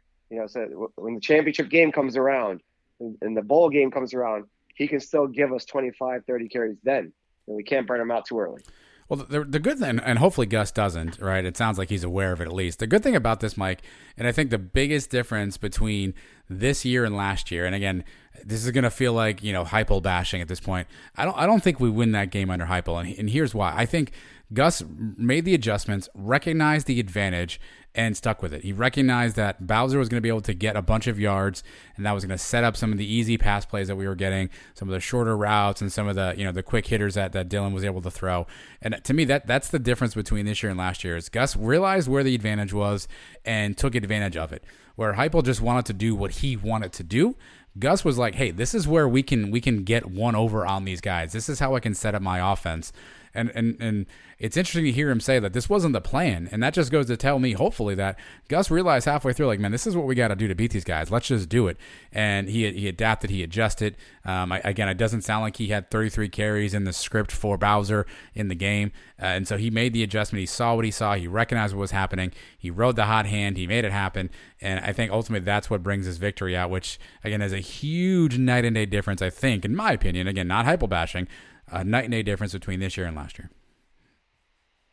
So when the championship game comes around and the bowl game comes around, he can still give us 25, 30 carries then. And we can't burn him out too early. Well, the good thing, and hopefully Gus doesn't, right? It sounds like he's aware of it at least. The good thing about this, Mike, and I think the biggest difference between this year and last year, and again, this is going to feel like, Heupel bashing at this point. I don't think we win that game under Heupel, and here's why. I think Gus made the adjustments, recognized the advantage, and stuck with it. He recognized that Bowser was going to be able to get a bunch of yards, and that was going to set up some of the easy pass plays that we were getting, some of the shorter routes, and some of the the quick hitters that Dylan was able to throw. And to me, that's the difference between this year and last year. Is Gus realized where the advantage was and took advantage of it. Where Heupel just wanted to do what he wanted to do, Gus was like, hey, this is where we can get one over on these guys. This is how I can set up my offense. And it's interesting to hear him say that this wasn't the plan. And that just goes to tell me, hopefully, that Gus realized halfway through, like, man, this is what we got to do to beat these guys. Let's just do it. And he adapted, he adjusted. Again, it doesn't sound like he had 33 carries in the script for Bowser in the game. And so he made the adjustment. He saw what he saw. He recognized what was happening. He rode the hot hand. He made it happen. And I think ultimately that's what brings his victory out, which, again, is a huge night and day difference, I think, in my opinion. Again, not Heupel bashing. A night and day difference between this year and last year.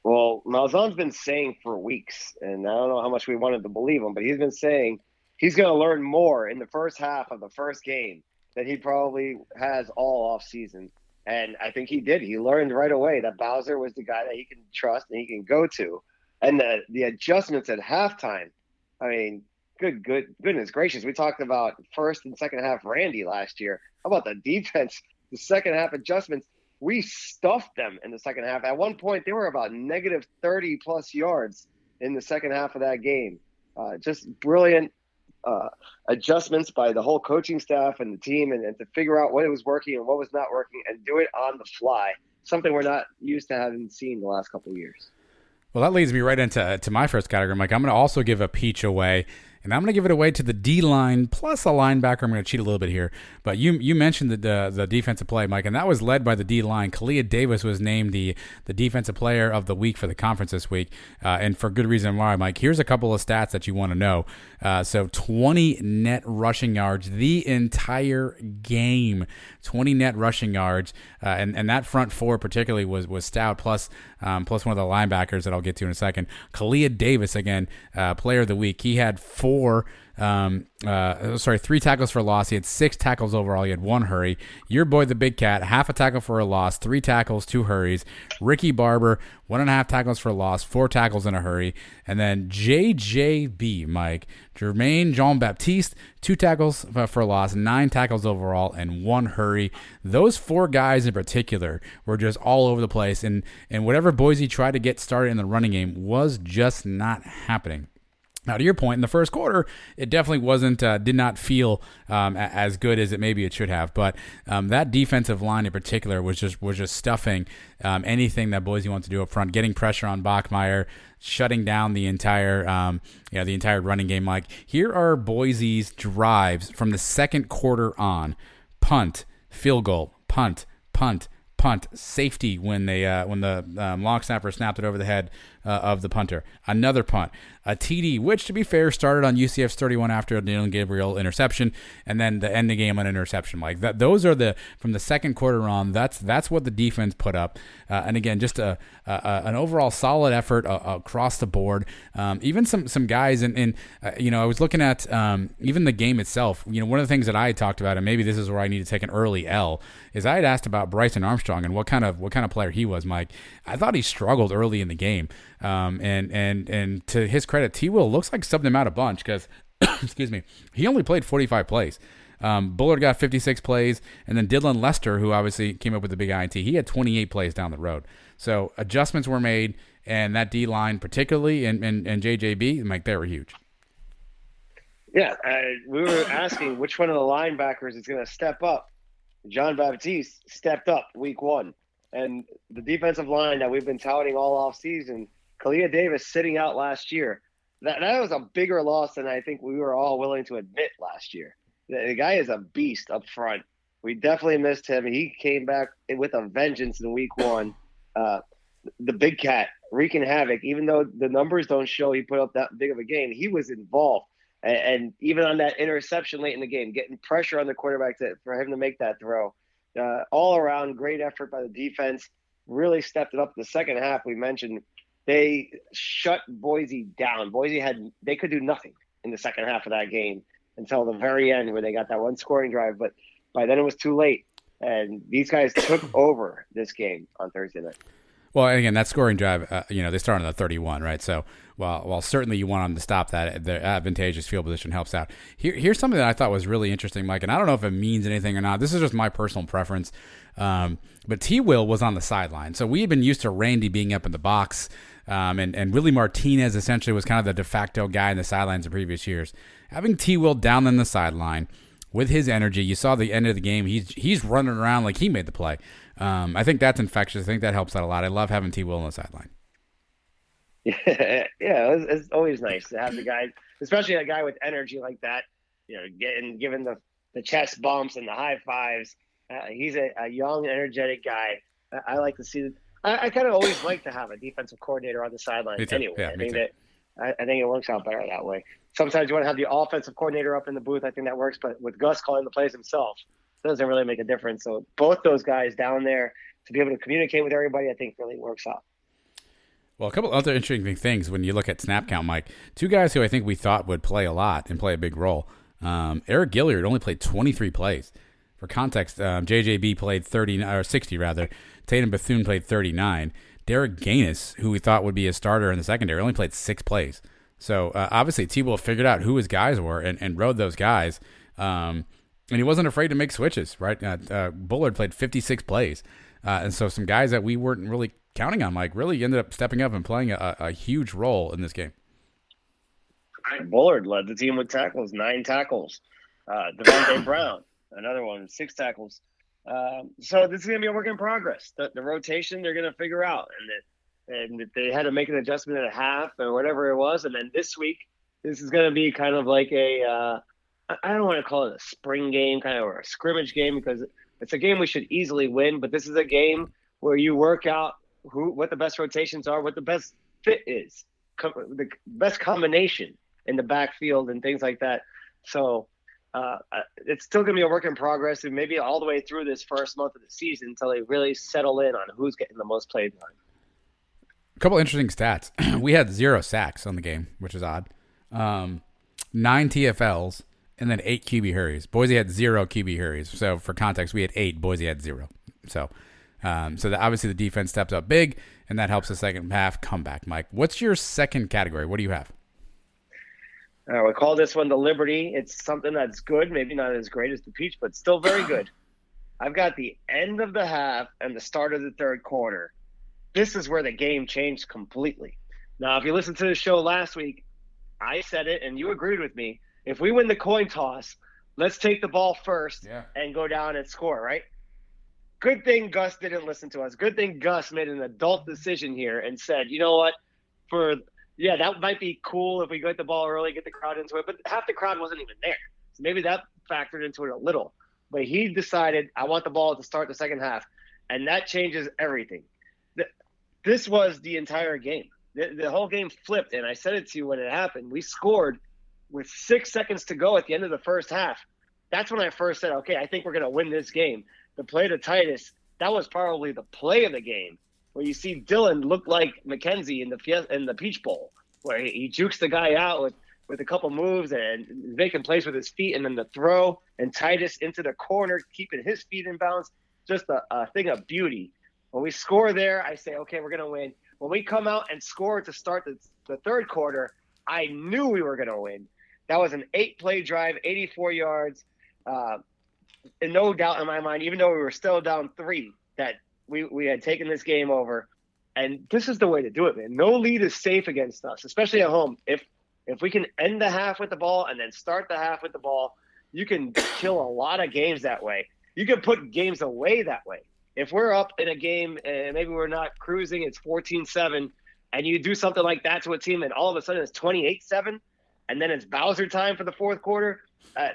Well, Malzahn's been saying for weeks, and I don't know how much we wanted to believe him, but he's been saying he's going to learn more in the first half of the first game than he probably has all off season. And I think he did. He learned right away that Bowser was the guy that he can trust and he can go to. And the adjustments at halftime, I mean, goodness gracious. We talked about first and second half Randy last year. How about the defense? The second half adjustments, we stuffed them in the second half. At one point, they were about negative 30-plus yards in the second half of that game. Just brilliant adjustments by the whole coaching staff and the team and to figure out what was working and what was not working and do it on the fly, something we're not used to having seen the last couple of years. Well, that leads me right into my first category, Mike. I'm going to also give a peach away. And I'm going to give it away to the D-line plus a linebacker. I'm going to cheat a little bit here. But you mentioned the defensive play, Mike, and that was led by the D-line. Kalia Davis was named the defensive player of the week for the conference this week, and for good reason why, Mike. Here's a couple of stats that you want to know. So 20 net rushing yards the entire game. 20 net rushing yards. And that front four particularly was stout, plus one of the linebackers that I'll get to in a second. Kalia Davis, again, player of the week. He had 3 tackles for a loss. He had 6 tackles overall. He had 1 hurry. Your boy, the Big Cat, half a tackle for a loss, 3 tackles, 2 hurries. Ricky Barber, 1.5 tackles for a loss, 4 tackles in a hurry. And then JJB, Mike, Jermaine Jean-Baptiste, 2 tackles for a loss, 9 tackles overall, and 1 hurry. Those 4 guys in particular were just all over the place. And whatever Boise tried to get started in the running game was just not happening. Now, to your point, in the first quarter, it definitely wasn't, did not feel as good as it should have. But that defensive line in particular was just stuffing anything that Boise wanted to do up front, getting pressure on Bachmeier, shutting down the entire running game. Like, here are Boise's drives from the second quarter on: punt, field goal, punt, punt, punt, punt, safety when the long snapper snapped it over the head of the punter. Another punt, a TD, which to be fair started on UCF's 31 after a Dylan Gabriel interception, and then the end of game on interception. Like that, those are from the second quarter on. That's what the defense put up. And again, just an overall solid effort across the board. Even some guys, and I was looking at even the game itself. One of the things that I had talked about, and maybe this is where I need to take an early L, is I had asked about Bryson Armstrong and what kind of player he was, Mike. I thought he struggled early in the game. And to his credit, T. Will looks like subbed him out a bunch because, excuse me, he only played 45 plays. Bullard got 56 plays, and then Dylan Lester, who obviously came up with the big INT, he had 28 plays down the road. So adjustments were made, and that D-line particularly, and JJB, Mike, they were huge. Yeah, we were asking which one of the linebackers is going to step up. John Baptiste stepped up week 1. And the defensive line that we've been touting all offseason, Kalia Davis sitting out last year, that was a bigger loss than I think we were all willing to admit last year. The guy is a beast up front. We definitely missed him. He came back with a vengeance in week 1. The big cat wreaking havoc. Even though the numbers don't show he put up that big of a game, he was involved. And even on that interception late in the game, getting pressure on the quarterback for him to make that throw. All around, great effort by the defense. Really stepped it up. The second half, we mentioned, they shut Boise down. They could do nothing in the second half of that game until the very end where they got that one scoring drive. But by then it was too late. And these guys took over this game on Thursday night. Well, and again, that scoring drive, they started on the 31, right? So while certainly you want them to stop that, the advantageous field position helps out. Here's something that I thought was really interesting, Mike, and I don't know if it means anything or not. This is just my personal preference. But T. Will was on the sideline. So we had been used to Randy being up in the box, and Willie Martinez essentially was kind of the de facto guy in the sidelines in previous years. Having T. Will down on the sideline with his energy, you saw the end of the game. He's running around like he made the play. I think that's infectious. I think that helps out a lot. I love having T. Will on the sideline. Yeah, it's always nice to have the guy, especially a guy with energy like that, giving the chest bumps and the high fives. He's a young, energetic guy. I like to see I kind of always like to have a defensive coordinator on the sidelines anyway. Yeah, I think it works out better that way. Sometimes you want to have the offensive coordinator up in the booth. I think that works, but with Gus calling the plays himself, it doesn't really make a difference. So both those guys down there to be able to communicate with everybody, I think really works out. Well, a couple other interesting things when you look at snap count, Mike. Two guys who I think we thought would play a lot and play a big role. Eric Gilliard only played 23 plays. For context, JJB played 60 rather. Tatum Bethune played 39. Derek Gaines, who we thought would be a starter in the secondary, only played 6 plays. So obviously T-Will figured out who his guys were and rode those guys. And he wasn't afraid to make switches, right? Bullard played 56 plays. And so some guys that we weren't really counting on, Mike, really ended up stepping up and playing a huge role in this game. Bullard led the team with tackles, 9 tackles. Devontae Brown, another one, 6 tackles. So this is going to be a work in progress. The rotation they're going to figure out. And they had to make an adjustment at a half or whatever it was. And then this week, this is going to be kind of like I don't want to call it a spring game, kind of, or a scrimmage game, because it's a game we should easily win. But this is a game where you work out what the best rotations are, what the best fit is, the best combination in the backfield and things like that. So it's still going to be a work in progress, and maybe all the way through this first month of the season until they really settle in on who's getting the most playing time. A couple interesting stats. We had 0 sacks on the game, which is odd. 9 TFLs, and then 8 QB hurries. Boise had 0 QB hurries. So for context, we had 8. Boise had 0. So obviously the defense steps up big, and that helps the second half comeback. Mike, what's your second category? What do you have? We call this one the Liberty. It's something that's good, maybe not as great as the Peach, but still very good. I've got the end of the half and the start of the third quarter. This is where the game changed completely. Now, if you listened to the show last week, I said it, and you agreed with me. If we win the coin toss, let's take the ball first and go down and score, right? Good thing Gus didn't listen to us. Good thing Gus made an adult decision here and said, you know what, that might be cool if we get the ball early, get the crowd into it, but half the crowd wasn't even there. So maybe that factored into it a little. But he decided, I want the ball to start the second half. and that changes everything. This was the entire game. The whole game flipped, and I said it to you when it happened. We scored with 6 seconds to go at the end of the first half. That's when I first said, okay, I think we're going to win this game. The play to Titus, that was probably the play of the game, where you see Dylan look like McKenzie in the Peach Bowl, where he jukes the guy out with a couple moves and making plays with his feet, and then the throw, and Titus into the corner, keeping his feet in bounds. Just a thing of beauty. When we score there, I say, okay, we're going to win. When we come out and score to start the third quarter, I knew we were going to win. That was an 8-play drive, 84 yards. And no doubt in my mind, even though we were still down 3, that we had taken this game over. And this is the way to do it, man. No lead is safe against us, especially at home. If we can end the half with the ball and then start the half with the ball, you can kill a lot of games that way. You can put games away that way. If we're up in a game and maybe we're not cruising, it's 14-7, and you do something like that to a team and all of a sudden it's 28-7, and then it's Bowser time for the fourth quarter,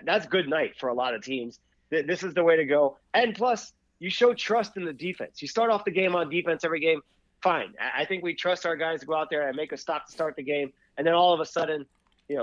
that's good night for a lot of teams. This is the way to go. And plus, you show trust in the defense. You start off the game on defense every game, fine. I think we trust our guys to go out there and make a stop to start the game, and then all of a sudden,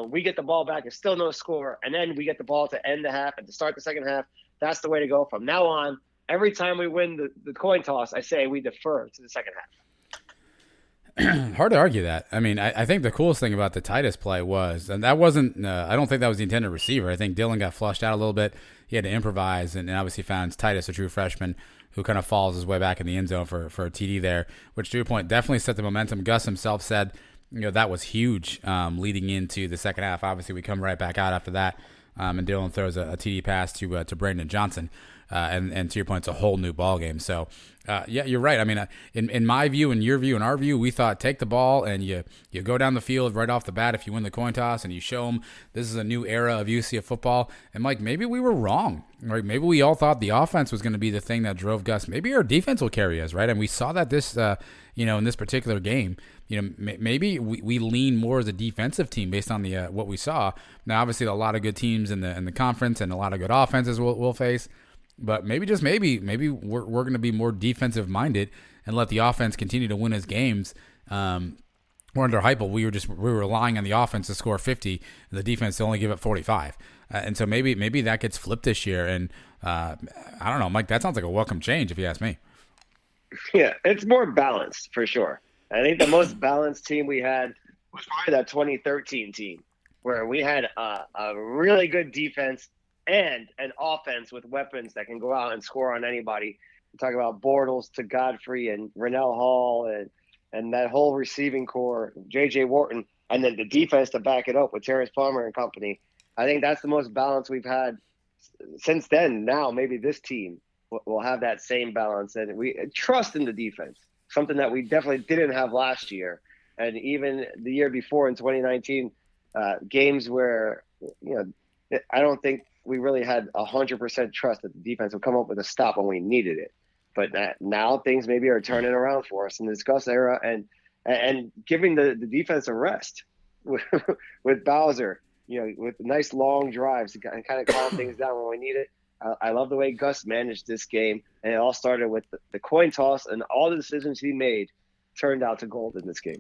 we get the ball back, it's still no score, and then we get the ball to end the half and to start the second half. That's the way to go. From now on, every time we win the coin toss, I say we defer to the second half. Hard to argue that. I mean, I think the coolest thing about the Titus play was, and that wasn't, I don't think that was the intended receiver. I think Dylan got flushed out a little bit. He had to improvise, and obviously found Titus, a true freshman, who kind of falls his way back in the end zone for a TD there, which, to your point, definitely set the momentum. Gus himself said, that was huge leading into the second half. Obviously, we come right back out after that. And Dylan throws a TD pass to Brandon Johnson, and to your point, it's a whole new ball game. So, yeah, you're right. I mean, in my view, in your view, in our view, we thought take the ball and you go down the field right off the bat if you win the coin toss, and you show them this is a new era of UCF football. And Mike, maybe we were wrong, right? Maybe we all thought the offense was going to be the thing that drove Gus. Maybe our defense will carry us, right? And we saw that this, in this particular game. Maybe we lean more as a defensive team based on the what we saw. Now, obviously, a lot of good teams in the conference and a lot of good offenses we'll face. But maybe we're going to be more defensive minded and let the offense continue to win his games. We're under Heupel. We were relying on the offense to score 50, and the defense to only give up 45. And so maybe that gets flipped this year. And I don't know, Mike. That sounds like a welcome change if you ask me. Yeah, it's more balanced for sure. I think the most balanced team we had was probably that 2013 team, where we had a really good defense and an offense with weapons that can go out and score on anybody. We talk about Bortles to Godfrey and Rennell Hall and that whole receiving core, J.J. Wharton, and then the defense to back it up with Terrence Palmer and company. I think that's the most balance we've had since then. Now maybe this team will have that same balance, and we trust in the defense, something that we definitely didn't have last year. And even the year before in 2019, games where, I don't think we really had 100% trust that the defense would come up with a stop when we needed it. But now things maybe are turning around for us in this Gus era, and giving the defense a rest with Bowser, with nice long drives to kind of calm things down when we need it. I love the way Gus managed this game, and it all started with the coin toss, and all the decisions he made turned out to gold in this game.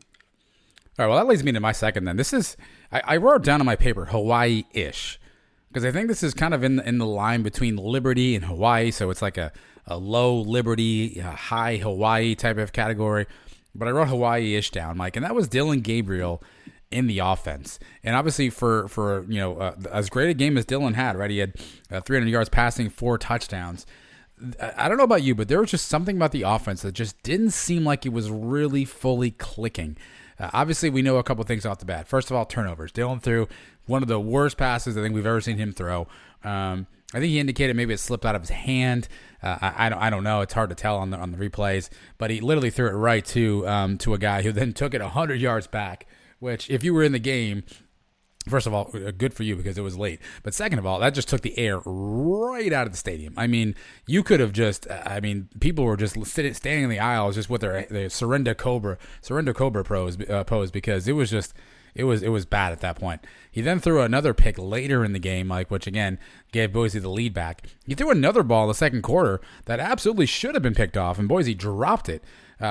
All right, well, that leads me to my second then. This is, I wrote down on my paper, Hawaii-ish, because I think this is kind of in the line between Liberty and Hawaii, so it's like a low Liberty, high Hawaii type of category, but I wrote Hawaii-ish down, Mike, and that was Dylan Gabriel in the offense. And obviously for as great a game as Dylan had, right? He had 300 yards passing, 4 touchdowns. I don't know about you, but there was just something about the offense that just didn't seem like it was really fully clicking. Obviously, we know a couple things off the bat. First of all, turnovers. Dylan threw one of the worst passes I think we've ever seen him throw. I think he indicated maybe it slipped out of his hand. I don't know. It's hard to tell on the replays, but he literally threw it right to a guy who then took it 100 yards back. Which, if you were in the game, first of all, good for you because it was late. But second of all, that just took the air right out of the stadium. I mean, you could have just, people were just standing in the aisles just with their Surrender Cobra pose because it it was bad at that point. He then threw another pick later in the game, which again gave Boise the lead back. He threw another ball in the second quarter that absolutely should have been picked off, and Boise dropped it.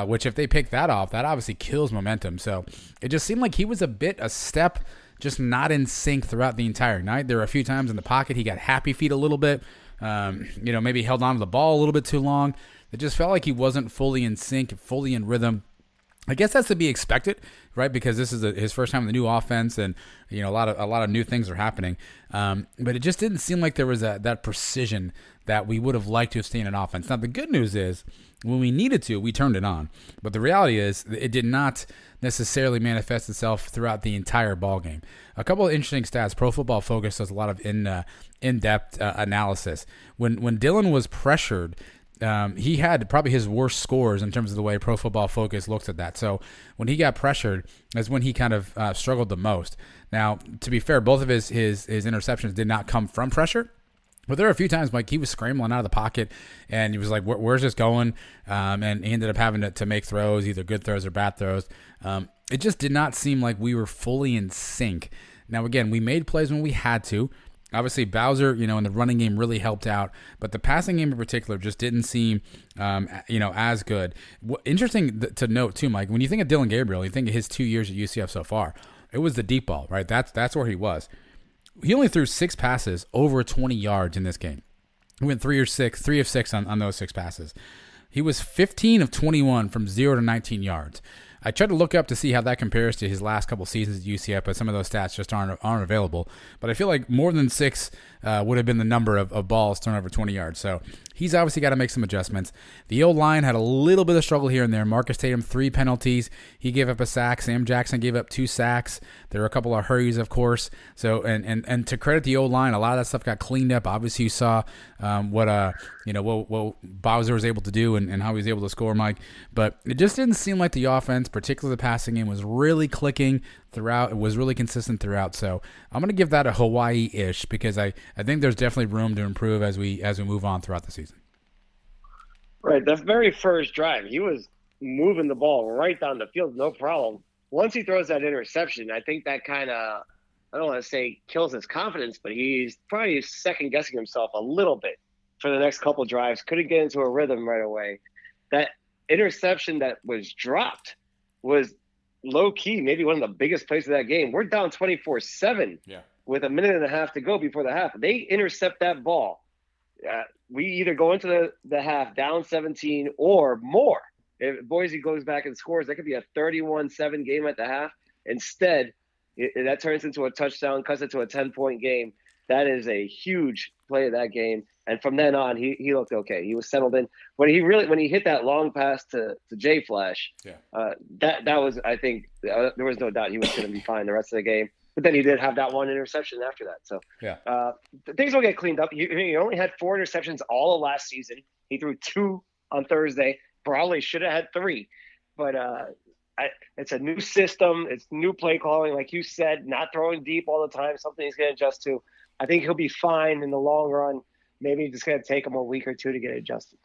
Which if they pick that off, that obviously kills momentum. So it just seemed like he was a step just not in sync throughout the entire night. There were a few times in the pocket he got happy feet a little bit. Maybe held on to the ball a little bit too long. It just felt like he wasn't fully in sync, fully in rhythm. I guess that's to be expected, right? Because this is his first time in the new offense, and a lot of new things are happening. But it just didn't seem like there was that precision that we would have liked to have seen in offense. Now the good news is, when we needed to, we turned it on. But the reality is, it did not necessarily manifest itself throughout the entire ball game. A couple of interesting stats. Pro Football Focus does a lot of in-depth analysis. When Dylan was pressured, he had probably his worst scores in terms of the way Pro Football Focus looks at that. So when he got pressured, that's when he kind of struggled the most. Now, to be fair, both of his interceptions did not come from pressure. But there were a few times, he was scrambling out of the pocket, and he was like, where's this going? And he ended up having to make throws, either good throws or bad throws. It just did not seem like we were fully in sync. Now, again, we made plays when we had to. Obviously, Bowser, in the running game really helped out, but the passing game in particular just didn't seem, as good. Interesting to note, too, Mike, when you think of Dylan Gabriel, you think of his 2 years at UCF so far. It was the deep ball, right? That's where he was. He only threw 6 passes over 20 yards in this game. He went 3 of 6 on those 6 passes. He was 15 of 21 from 0 to 19 yards. I tried to look up to see how that compares to his last couple seasons at UCF, but some of those stats just aren't available. But I feel like more than 6 would have been the number of balls thrown over 20 yards. So he's obviously got to make some adjustments. The O-line had a little bit of struggle here and there. Marcus Tatum, 3 penalties. He gave up a sack. Sam Jackson gave up 2 sacks. There were a couple of hurries, of course. So and to credit the O-line, a lot of that stuff got cleaned up. Obviously, you saw what Bowser was able to do and how he was able to score, Mike. But it just didn't seem like the offense, particularly the passing game, was really clicking throughout. It was really consistent throughout. So I'm going to give that a Hawaii-ish, because I think there's definitely room to improve as we move on throughout the season. Right. The very first drive, he was moving the ball right down the field, no problem. Once he throws that interception, I think that kind of, I don't want to say kills his confidence, but he's probably second-guessing himself a little bit for the next couple drives. Couldn't get into a rhythm right away. That interception that was dropped was low-key maybe one of the biggest plays of that game. We're down 24-7 with a minute and a half to go before the half. They intercept that ball. We either go into the half down 17 or more. If Boise goes back and scores, that could be a 31-7 game at the half. Instead, that turns into a touchdown, cuts it to a 10-point game. That is a huge play of that game. And from then on, he looked okay. He was settled in. When he hit that long pass to Jay Flash, that was, I think, there was no doubt he was going to be fine the rest of the game. But then he did have that one interception after that. So things will get cleaned up. He only had 4 interceptions all of last season. He threw 2 on Thursday. Probably should have had 3. But it's a new system. It's new play calling, like you said, not throwing deep all the time, something he's going to adjust to. I think he'll be fine in the long run. Maybe it's going to take him a week or 2 to get adjusted.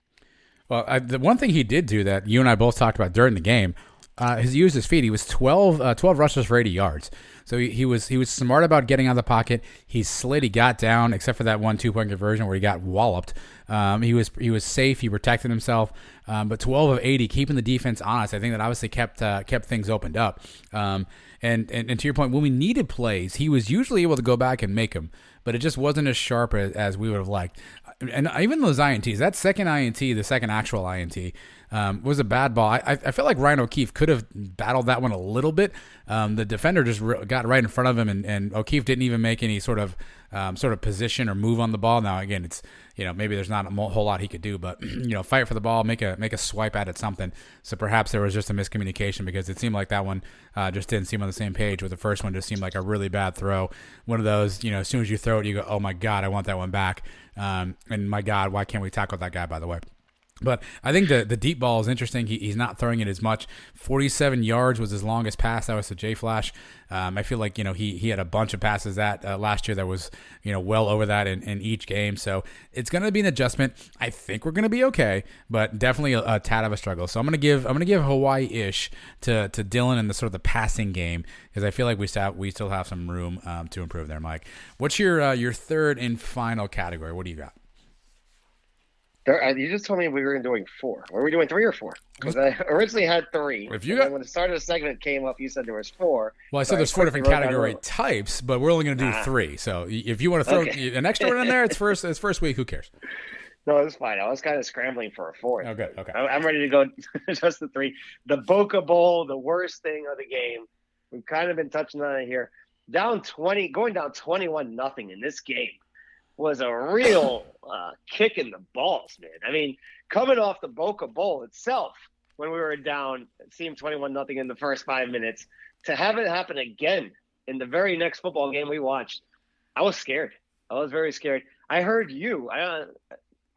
Well, the one thing he did do that you and I both talked about during the game, he used his feet. He was 12 rushes for 80 yards. So he was smart about getting out of the pocket. He slid. He got down, except for that 1 2-point conversion where he got walloped. He was safe. He protected himself. But 12 of 80, keeping the defense honest, I think that obviously kept things opened up. And to your point, when we needed plays, he was usually able to go back and make them, but it just wasn't as sharp as we would have liked. And even those INTs, that second INT, the second actual INT, was a bad ball. I feel like Ryan O'Keefe could have battled that one a little bit. The defender just got right in front of him, and O'Keefe didn't even make any sort of position or move on the ball. Now, again, it's maybe there's not a whole lot he could do, but fight for the ball, make a swipe at it, something. So perhaps there was just a miscommunication, because it seemed like that one just didn't seem on the same page with the first one. Just seemed like a really bad throw. One of those, as soon as you throw it, you go, oh my God, I want that one back. And my God, why can't we tackle that guy, by the way? But I think the deep ball is interesting. He's not throwing it as much. 47 yards was his longest pass. That was to Jay Flash. I feel like, he had a bunch of passes that last year that was, well over that in each game. So it's going to be an adjustment. I think we're going to be okay, but definitely a tad of a struggle. So I'm going to give Hawaii-ish to Dylan in the sort of the passing game, because I feel like we still have some room to improve there, Mike. What's your third and final category? What do you got? You just told me we were doing 4. Were we doing 3 or 4? Because I originally had 3. When the start of the segment came up, you said there was 4. Well, I said there's 4 different category types, but we're only going to do 3. So if you want to throw an extra one in there, it's first week. Who cares? No, it's fine. I was kind of scrambling for a 4th. Oh, good. Okay. I'm ready to go just the 3. The Boca Bowl, the worst thing of the game. We've kind of been touching on it here. Going down 21-0 in this game was a real kick in the balls, man. I mean, coming off the Boca Bowl itself, when we were down, it seemed 21-0 in the first 5 minutes, to have it happen again in the very next football game we watched, I was scared. I was very scared. I heard you. I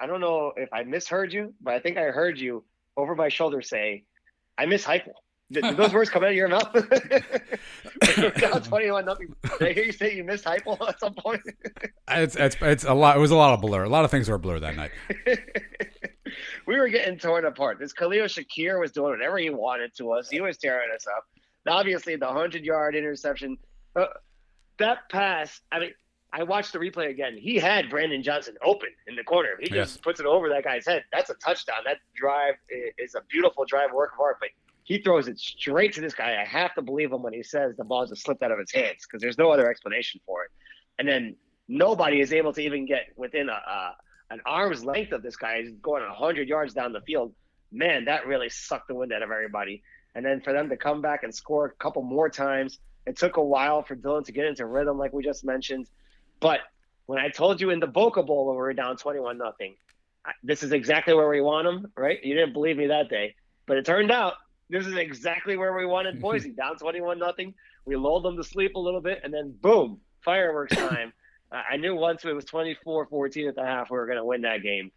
don't know if I misheard you, but I think I heard you over my shoulder say, "I miss Heupel." Did those words come out of your mouth? Down 21-0. Did I hear you say you missed Heupel at some point? It's a lot. It was a lot of blur. A lot of things were blur that night. We were getting torn apart. This Khalil Shakir was doing whatever he wanted to us. He was tearing us up. Now, obviously, the 100-yard interception. That pass, I mean, I watched the replay again. He had Brandon Johnson open in the corner. He just puts it over that guy's head. That's a touchdown. That drive is a beautiful drive, work of art, but he throws it straight to this guy. I have to believe him when he says the ball just slipped out of his hands, because there's no other explanation for it. And then nobody is able to even get within an arm's length of this guy. He's going 100 yards down the field. Man, that really sucked the wind out of everybody. And then for them to come back and score a couple more times, it took a while for Dylan to get into rhythm, like we just mentioned. But when I told you in the Boca Bowl when we were down 21-0, this is exactly where we want them, right? You didn't believe me that day. But it turned out this is exactly where we wanted Boise, down 21-0. We lulled them to sleep a little bit, and then boom, fireworks time. I knew once it was 24-14 at the half, we were going to win that game.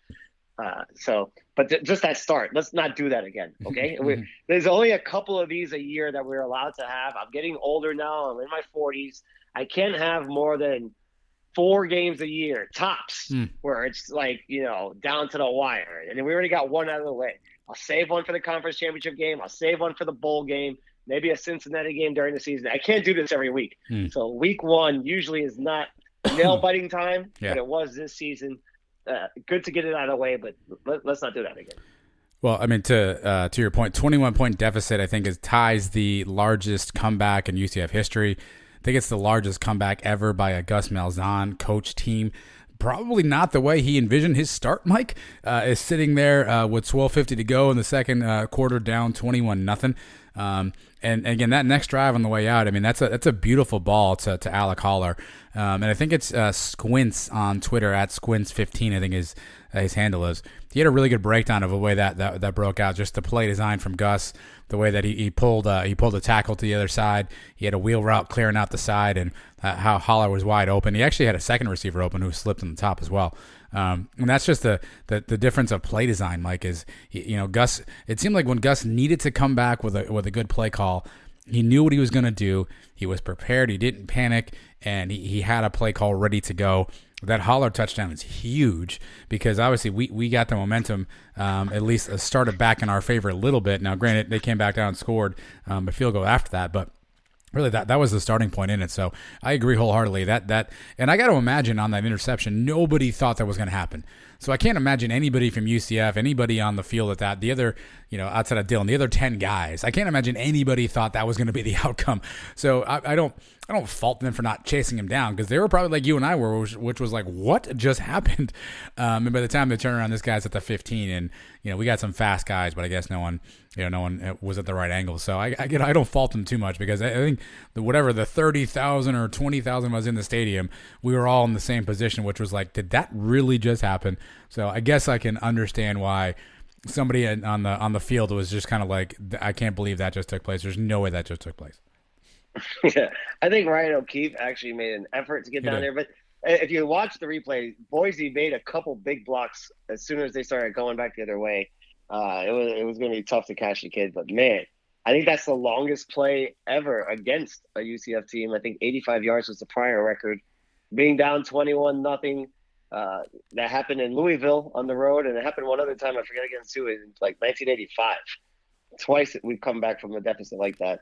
But just that start, let's not do that again, okay? There's only a couple of these a year that we're allowed to have. I'm getting older now. I'm in my 40s. I can't have more than 4 games a year, tops, where it's like, down to the wire. And we already got one out of the way. I'll save one for the conference championship game. I'll save one for the bowl game, maybe a Cincinnati game during the season. I can't do this every week. So week 1 usually is not nail-biting time, but it was this season. Good to get it out of the way, but let's not do that again. Well, I mean, to your point, 21-point deficit, I think, ties the largest comeback in UCF history. I think it's the largest comeback ever by a Gus Malzahn coach team. Probably not the way he envisioned his start, Mike, is sitting there with 12:50 to go in the second quarter, down 21-0. And again, that next drive on the way out, I mean, that's a beautiful ball to Alec Holler. And I think it's Squints on Twitter, at Squints15, I think his handle is. He had a really good breakdown of the way that broke out, just the play design from Gus, the way that he pulled a tackle to the other side. He had a wheel route clearing out the side, and how Holler was wide open. He actually had a second receiver open who slipped on the top as well. And that's just the difference of play design, Mike, is, Gus, it seemed like when Gus needed to come back with a good play call, he knew what he was going to do. He was prepared. He didn't panic, and he had a play call ready to go. That Holler touchdown is huge, because obviously we got the momentum, at least started back in our favor a little bit. Now, granted, they came back down and scored a field goal after that, but really that was the starting point in it. So I agree wholeheartedly that and I got to imagine on that interception, nobody thought that was going to happen. So I can't imagine anybody from UCF, anybody on the field at that, the other, outside of Dylan, the other 10 guys, I can't imagine anybody thought that was going to be the outcome. So I don't fault them for not chasing him down, because they were probably like you and I were, which was like, what just happened? And by the time they turn around, this guy's at the 15, and we got some fast guys, but I guess no one was at the right angle. So I don't fault them too much, because I think whatever the 30,000 or 20,000 was in the stadium, we were all in the same position, which was like, did that really just happen? So I guess I can understand why somebody on the field was just kind of like, I can't believe that just took place. There's no way that just took place. Yeah, I think Ryan O'Keefe actually made an effort to get down there. But if you watch the replay, Boise made a couple big blocks as soon as they started going back the other way. It was going to be tough to catch the kid. But, man, I think that's the longest play ever against a UCF team. I think 85 yards was the prior record. Being down 21-0, that happened in Louisville on the road, and it happened one other time, I forget against who, in like 1985. Twice we've come back from a deficit like that.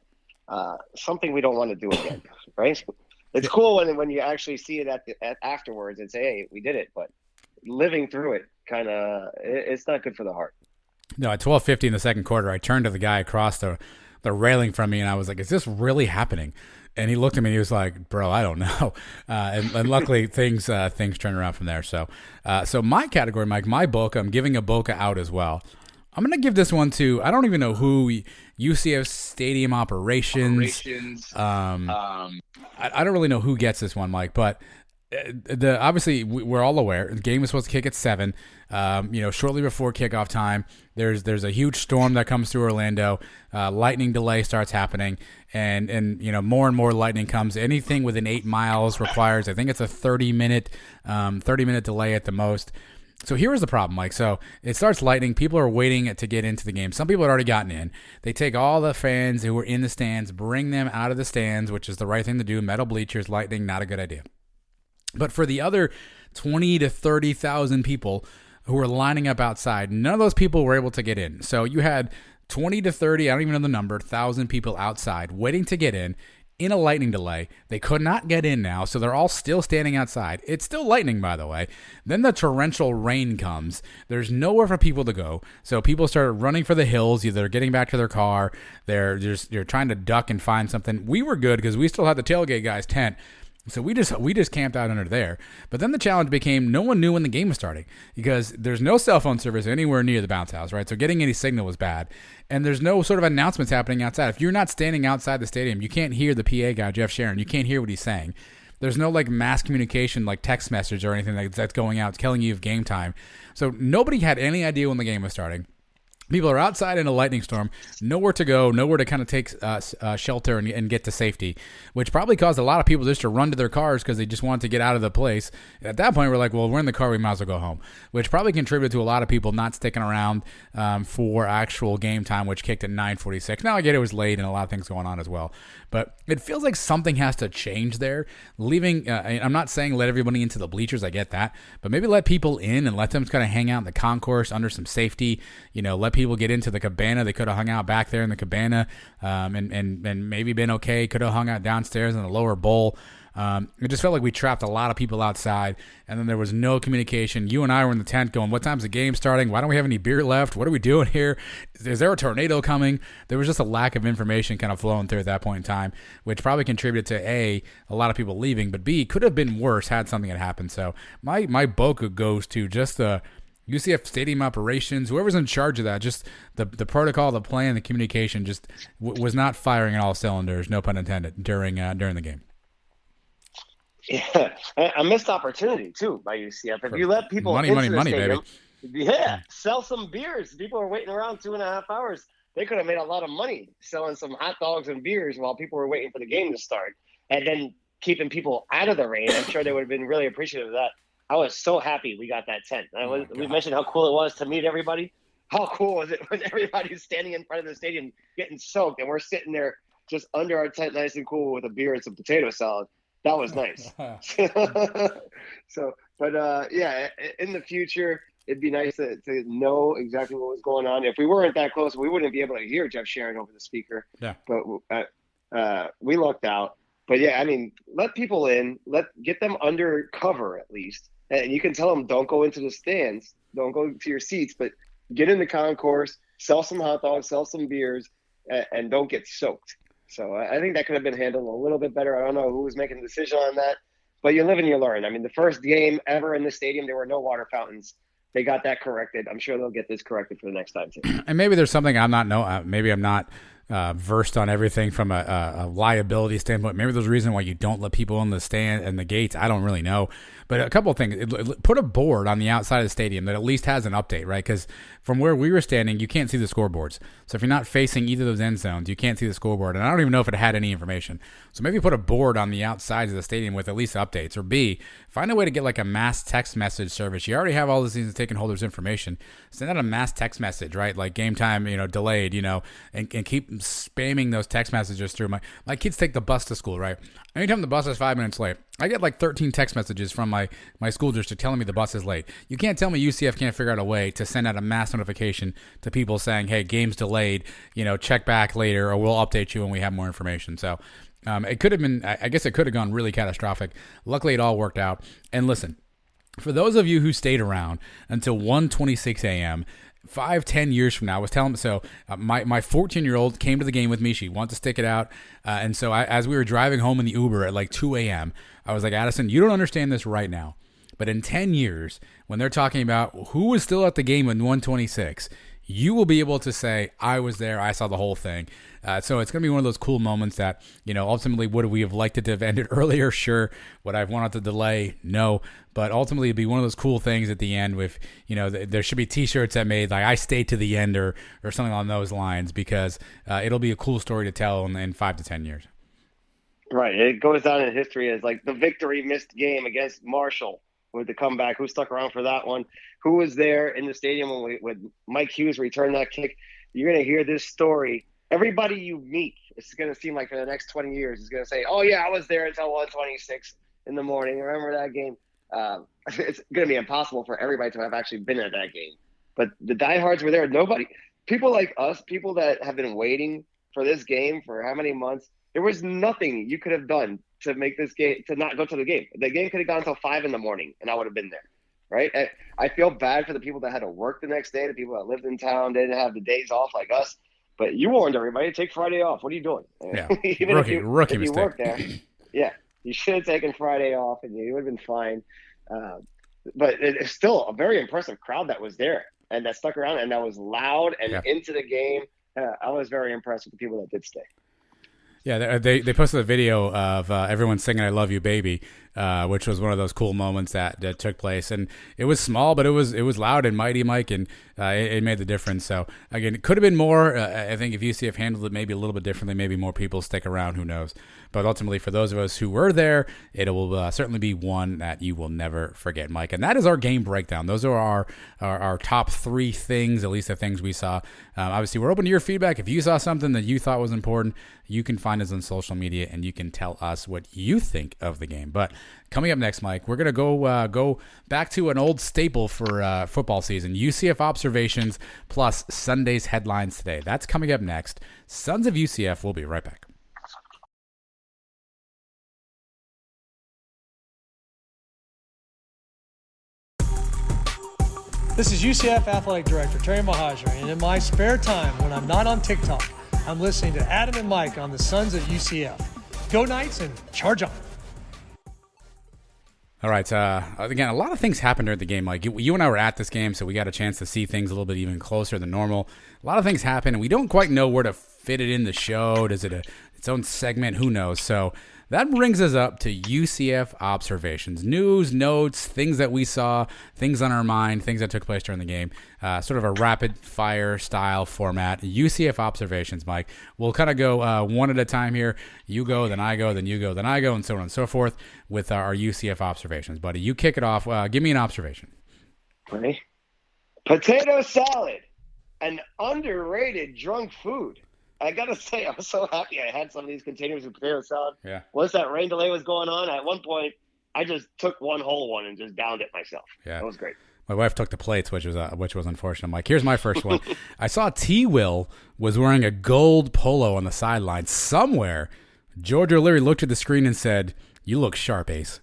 Something we don't want to do again, right? It's cool when you actually see it afterwards and say, hey, we did it, but living through it it's not good for the heart. No, at 12:50 in the second quarter, I turned to the guy across the railing from me, and I was like, is this really happening? And he looked at me and he was like, bro, I don't know. And luckily things turned around from there. So my category, Mike, my Boca, I'm giving a Boca out as well. I'm going to give this one to, I don't even know who, UCF Stadium Operations. I don't really know who gets this one, Mike, but obviously we're all aware the game was supposed to kick at 7. Shortly before kickoff time, there's a huge storm that comes through Orlando. Lightning delay starts happening, and more and more lightning comes. Anything within 8 miles requires, I think it's a 30-minute delay at the most. So here is the problem, Mike. So it starts lightning. People are waiting to get into the game. Some people had already gotten in. They take all the fans who were in the stands, bring them out of the stands, which is the right thing to do. Metal bleachers, lightning, not a good idea. But for the other 20 to 30,000 people who were lining up outside, none of those people were able to get in. So you had 20 to 30, I don't even know the number, 1,000 people outside waiting to get in a lightning delay. They could not get in now, so they're all still standing outside. It's still lightning, by the way. Then the torrential rain comes. There's nowhere for people to go, so people started running for the hills. Either getting back to their car, they're trying to duck and find something. We were good because we still had the tailgate guy's tent. So we just camped out under there. But then the challenge became no one knew when the game was starting because there's no cell phone service anywhere near the bounce house, right? So getting any signal was bad. And there's no sort of announcements happening outside. If you're not standing outside the stadium, you can't hear the PA guy, Jeff Sharon. You can't hear what he's saying. There's no like mass communication like text message or anything that's going out telling you of game time. So nobody had any idea when the game was starting. People are outside in a lightning storm, nowhere to go, nowhere to kind of take shelter and get to safety, which probably caused a lot of people just to run to their cars because they just wanted to get out of the place. At that point, we're like, well, we're in the car, we might as well go home, which probably contributed to a lot of people not sticking around for actual game time, which kicked at 9:46. Now, I get it was late and a lot of things going on as well, but it feels like something has to change there. Leaving, I'm not saying let everybody into the bleachers, I get that, but maybe let people in and let them kind of hang out in the concourse under some safety, let people get into the cabana. They could have hung out back there in the cabana and maybe been okay. Could have hung out downstairs in the lower bowl. It just felt like we trapped a lot of people outside, and then there was no communication. You and I were in the tent going, what time's the game starting? Why don't we have any beer left? What are we doing here? Is there a tornado coming? There was just a lack of information kind of flowing through at that point in time, which probably contributed to, A, a lot of people leaving, but B, could have been worse had something had happened. So my Boca goes to just the UCF Stadium Operations, whoever's in charge of that, just the protocol, the plan, the communication just was not firing on all cylinders, no pun intended, during the game. Yeah, a missed opportunity, too, by UCF. If you let people into the stadium, baby. Sell some beers. People are waiting around 2.5 hours. They could have made a lot of money selling some hot dogs and beers while people were waiting for the game to start. And then keeping people out of the rain. I'm sure they would have been really appreciative of that. I was so happy we got that tent. We mentioned how cool it was to meet everybody. How cool was it when everybody's standing in front of the stadium getting soaked and we're sitting there just under our tent nice and cool with a beer and some potato salad. That was nice. In the future, it'd be nice to know exactly what was going on. If we weren't that close, we wouldn't be able to hear Jeff Sharon over the speaker. Yeah. But we lucked out. But, yeah, I mean, let people in. Get them under cover at least. And you can tell them don't go into the stands. Don't go to your seats. But get in the concourse, sell some hot dogs, sell some beers, and don't get soaked. So I think that could have been handled a little bit better. I don't know who was making the decision on that. But you live and you learn. I mean, the first game ever in the stadium, there were no water fountains. They got that corrected. I'm sure they'll get this corrected for the next time too. And maybe there's something I'm not versed on everything from a liability standpoint. Maybe there's a reason why you don't let people in the stand and the gates. I don't really know. But a couple of things. Put a board on the outside of the stadium that at least has an update, right? Because from where we were standing, you can't see the scoreboards. So if you're not facing either of those end zones, you can't see the scoreboard. And I don't even know if it had any information. So maybe put a board on the outsides of the stadium with at least updates. Or B, find a way to get like a mass text message service. You already have all the season ticket holders' information. Send out a mass text message, right? Like game time, delayed, and keep spamming those text messages through. My kids take the bus to school, right? Anytime the bus is 5 minutes late, I get like 13 text messages from my school district telling me the bus is late. You can't tell me UCF can't figure out a way to send out a mass notification to people saying, hey, game's delayed, check back later, or we'll update you when we have more information. So it could have been, I guess it could have gone really catastrophic. Luckily, it all worked out. And listen, for those of you who stayed around until 1:26 a.m., 5-10 years from now, I was telling him, so my 14-year-old came to the game with me. She wanted to stick it out. And so as we were driving home in the Uber at like 2 a.m., I was like, Addison, you don't understand this right now. But in 10 years, when they're talking about who was still at the game in 1:26, you will be able to say, I was there, I saw the whole thing. So it's going to be one of those cool moments that, ultimately, would we have liked it to have ended earlier? Sure. Would I have wanted to delay? No. But ultimately, it'd be one of those cool things at the end with, there should be T-shirts that made like, I stayed to the end or something along those lines, because it'll be a cool story to tell in 5 to 10 years. Right. It goes down in history as like the victory missed game against Marshall with the comeback. Who stuck around for that one? Who was there in the stadium when Mike Hughes returned that kick? You're going to hear this story. Everybody you meet, it's going to seem like for the next 20 years, is going to say, oh, yeah, I was there until 1:26 in the morning. Remember that game? It's going to be impossible for everybody to have actually been at that game. But the diehards were there. People like us, people that have been waiting for this game for how many months, there was nothing you could have done to make this game, to not go to the game. The game could have gone until 5 in the morning, and I would have been there, right? I feel bad for the people that had to work the next day, the people that lived in town, didn't have the days off like us. But you warned everybody, take Friday off. What are you doing? Yeah, Even rookie if you mistake. work there, yeah, you should have taken Friday off, and you would have been fine. But it's still a very impressive crowd that was there and that stuck around and that was loud and into the game. I was very impressed with the people that did stay. Yeah, they posted a video of everyone singing "I Love You, Baby," which was one of those cool moments that took place, and it was small, but it was loud and mighty, Mike, and it made the difference. So again, it could have been more. I think if UCF handled it maybe a little bit differently, maybe more people stick around. Who knows? But ultimately, for those of us who were there, it will certainly be one that you will never forget, Mike. And that is our game breakdown. Those are our top 3 things, at least the things we saw. Obviously, we're open to your feedback. If you saw something that you thought was important, you can find us on social media and you can tell us what you think of the game. But coming up next, Mike, we're going to go back to an old staple for football season, UCF observations plus Sunday's headlines today. That's coming up next. Sons of UCF, we'll be right back. This is UCF Athletic Director Terry Mahajri, and in my spare time, when I'm not on TikTok, I'm listening to Adam and Mike on the Sons of UCF. Go Knights and charge on. All right. Again, a lot of things happened during the game. Like you and I were at this game, so we got a chance to see things a little bit even closer than normal. A lot of things happened, and we don't quite know where to fit it in the show. Does it its own segment? Who knows? So that brings us up to UCF observations, news, notes, things that we saw, things on our mind, things that took place during the game. Sort of a rapid fire style format. UCF observations, Mike. We'll kind of go one at a time here. You go, then I go, then you go, then I go, and so on and so forth with our UCF observations. Buddy, you kick it off. Give me an observation. Okay. Potato salad, an underrated drunk food. I got to say, I was so happy I had some of these containers of potato salad. Yeah. Once that rain delay was going on, at one point, I just took one whole one and just downed it myself. Yeah. That was great. My wife took the plates, which was unfortunate. I'm like, here's my first one. I saw T-Will was wearing a gold polo on the sideline somewhere. George O'Leary looked at the screen and said, "You look sharp, Ace."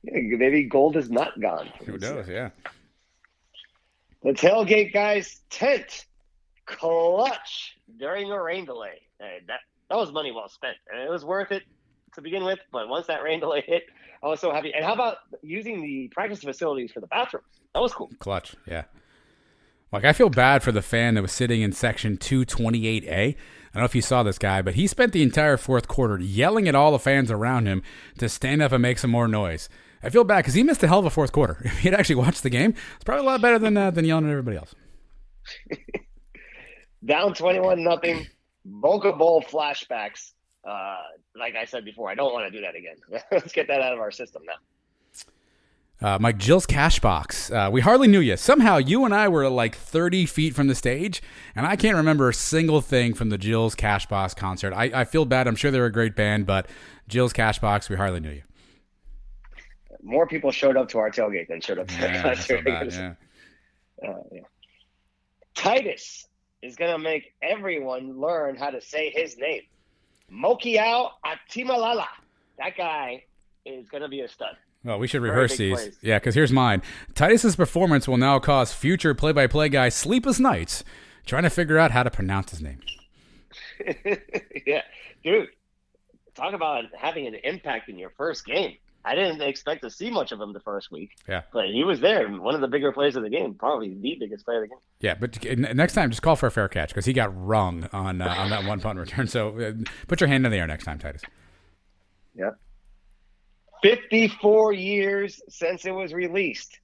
Maybe gold is not gone. Who knows, yeah. The tailgate guy's tent clutch during a rain delay. That was money well spent. And it was worth it to begin with, but once that rain delay hit, I was so happy. And how about using the practice facilities for the bathrooms? That was cool. Clutch, yeah. Like, I feel bad for the fan that was sitting in section 228A. I don't know if you saw this guy, but he spent the entire fourth quarter yelling at all the fans around him to stand up and make some more noise. I feel bad because he missed a hell of a fourth quarter. If he had actually watched the game, it's probably a lot better than yelling at everybody else. Down 21-0, Boca Bowl flashbacks. Like I said before, I don't want to do that again. Let's get that out of our system now. Mike, Jill's Cash Box. We hardly knew you. Somehow you and I were like 30 feet from the stage, and I can't remember a single thing from the Jill's Cash Box concert. I feel bad. I'm sure they're a great band, but Jill's Cash Box, we hardly knew you. More people showed up to our tailgate than showed up to the concert. So bad, yeah. Titus is going to make everyone learn how to say his name. Mokiao Atimalala. That guy is going to be a stud. Well, we should rehearse these. Plays. Yeah, because here's mine. Titus's performance will now cause future play-by-play guys sleepless nights trying to figure out how to pronounce his name. Yeah, dude, talk about having an impact in your first game. I didn't expect to see much of him the first week. Yeah. But he was there, one of the bigger plays of the game, probably the biggest play of the game. Yeah, but next time, just call for a fair catch because he got rung on that one punt return. So put your hand in the air next time, Titus. Yeah. 54 years since it was released,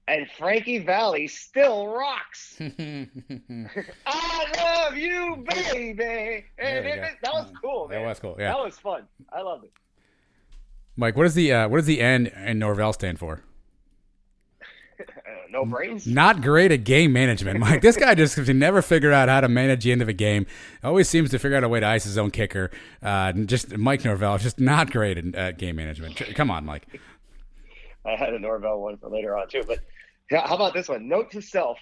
and Frankie Valli still rocks. I love you, baby. That was cool, man. That was cool, yeah. That was fun. I loved it. Mike, what does the N in Norvell stand for? No brains? Not great at game management, Mike. This guy just can never figure out how to manage the end of a game. Always seems to figure out a way to ice his own kicker. Just Mike Norvell, just not great at game management. Come on, Mike. I had a Norvell one for later on, too. But how about this one? Note to self,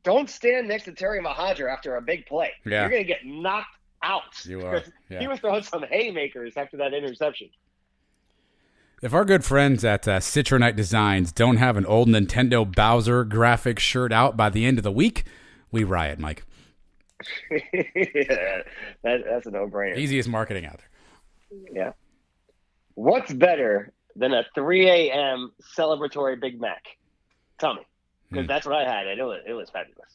don't stand next to Terry Mahadra after a big play. Yeah. You're going to get knocked out. You are. Yeah. He was throwing some haymakers after that interception. If our good friends at Citronite Designs don't have an old Nintendo Bowser graphic shirt out by the end of the week, we riot, Mike. Yeah, that's a no-brainer. Easiest marketing out there. Yeah. What's better than a 3 a.m. celebratory Big Mac? Tell me, because that's what I had. It was fabulous.